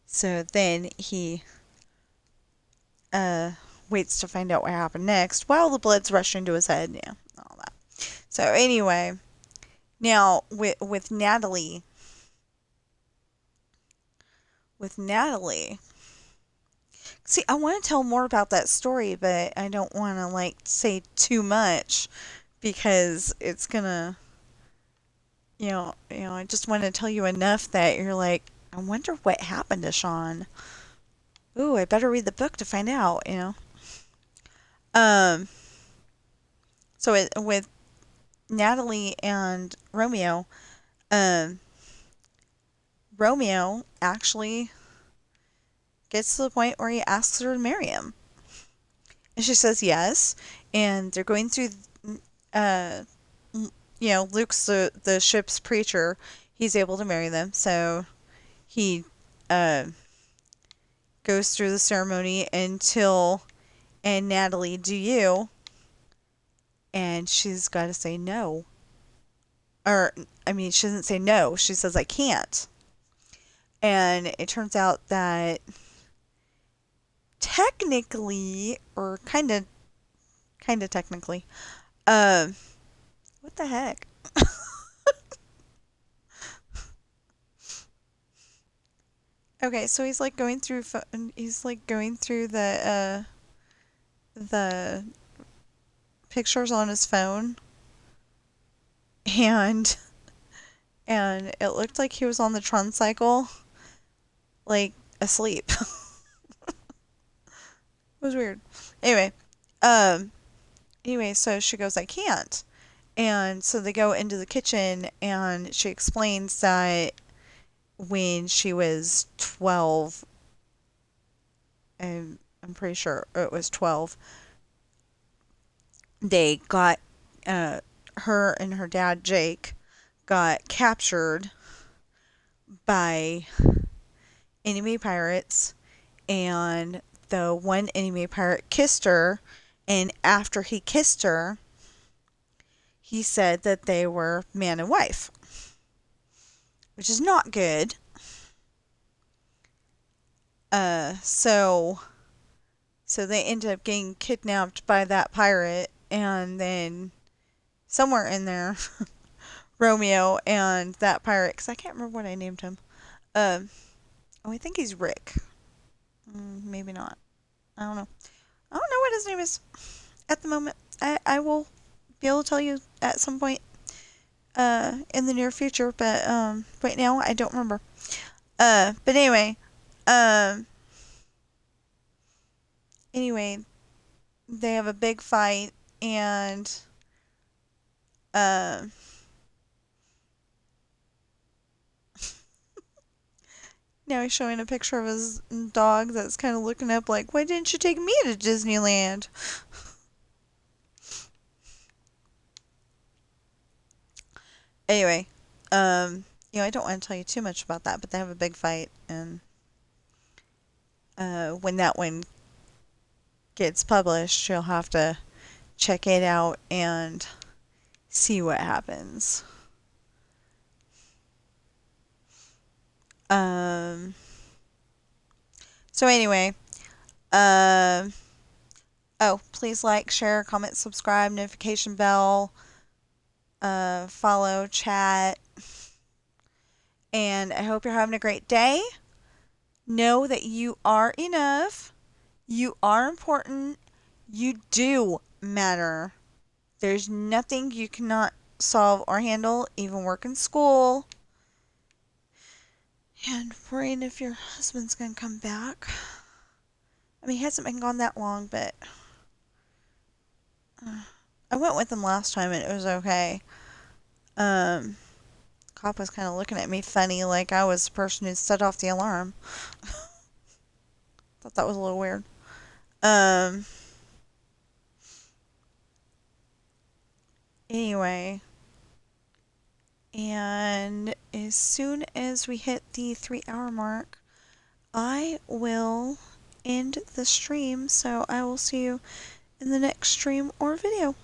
so then he waits to find out what happened next while the blood's rushing to his head. Yeah, all that. So anyway, now with Natalie, see, I want to tell more about that story, but I don't want to like say too much because it's gonna, I just want to tell you enough that you're like, I wonder what happened to Sean. Ooh, I better read the book to find out. Um, so with Natalie and Romeo, um, Romeo actually gets to the point where he asks her to marry him. And she says yes. And they're going through, uh, Luke's the ship's preacher. He's able to marry them. So he goes through the ceremony until, and Natalie, do you? And she's got to say no. Or, she doesn't say no. She says, I can't. And it turns out that technically, or kind of technically, what the heck? Okay, so he's like going through the pictures on his phone, and it looked like he was on the Tron cycle, like asleep. It was weird. Anyway, so she goes, I can't. And so they go into the kitchen and she explains that when she was 12, and I'm pretty sure it was 12, they got, her and her dad, Jake, got captured by enemy pirates, and the one enemy pirate kissed her, and after he kissed her, he said that they were man and wife, which is not good. So they ended up getting kidnapped by that pirate, and then somewhere in there, Romeo and that pirate, because I can't remember what I named him. Um, oh, I think he's Rick. Maybe not. I don't know. I don't know what his name is at the moment. I will be able to tell you at some point in the near future, but right now I don't remember. But um, anyway, they have a big fight, and uh, now he's showing a picture of his dog that's kind of looking up like, why didn't you take me to Disneyland? Anyway, I don't want to tell you too much about that, but they have a big fight, and when that one gets published, you'll have to check it out and see what happens. Um, so anyway, um, oh, please like, share, comment, subscribe, notification bell, follow, chat, and I hope you're having a great day. Know that you are enough. You are important. You do matter. There's nothing you cannot solve or handle, even work in school. And worrying if your husband's gonna come back. I mean, he hasn't been gone that long, but I went with him last time and it was okay. Cop was kind of looking at me funny, like I was the person who set off the alarm. Thought that was a little weird. Um, anyway, and as soon as we hit the 3 hour mark, I will end the stream. So I will see you in the next stream or video.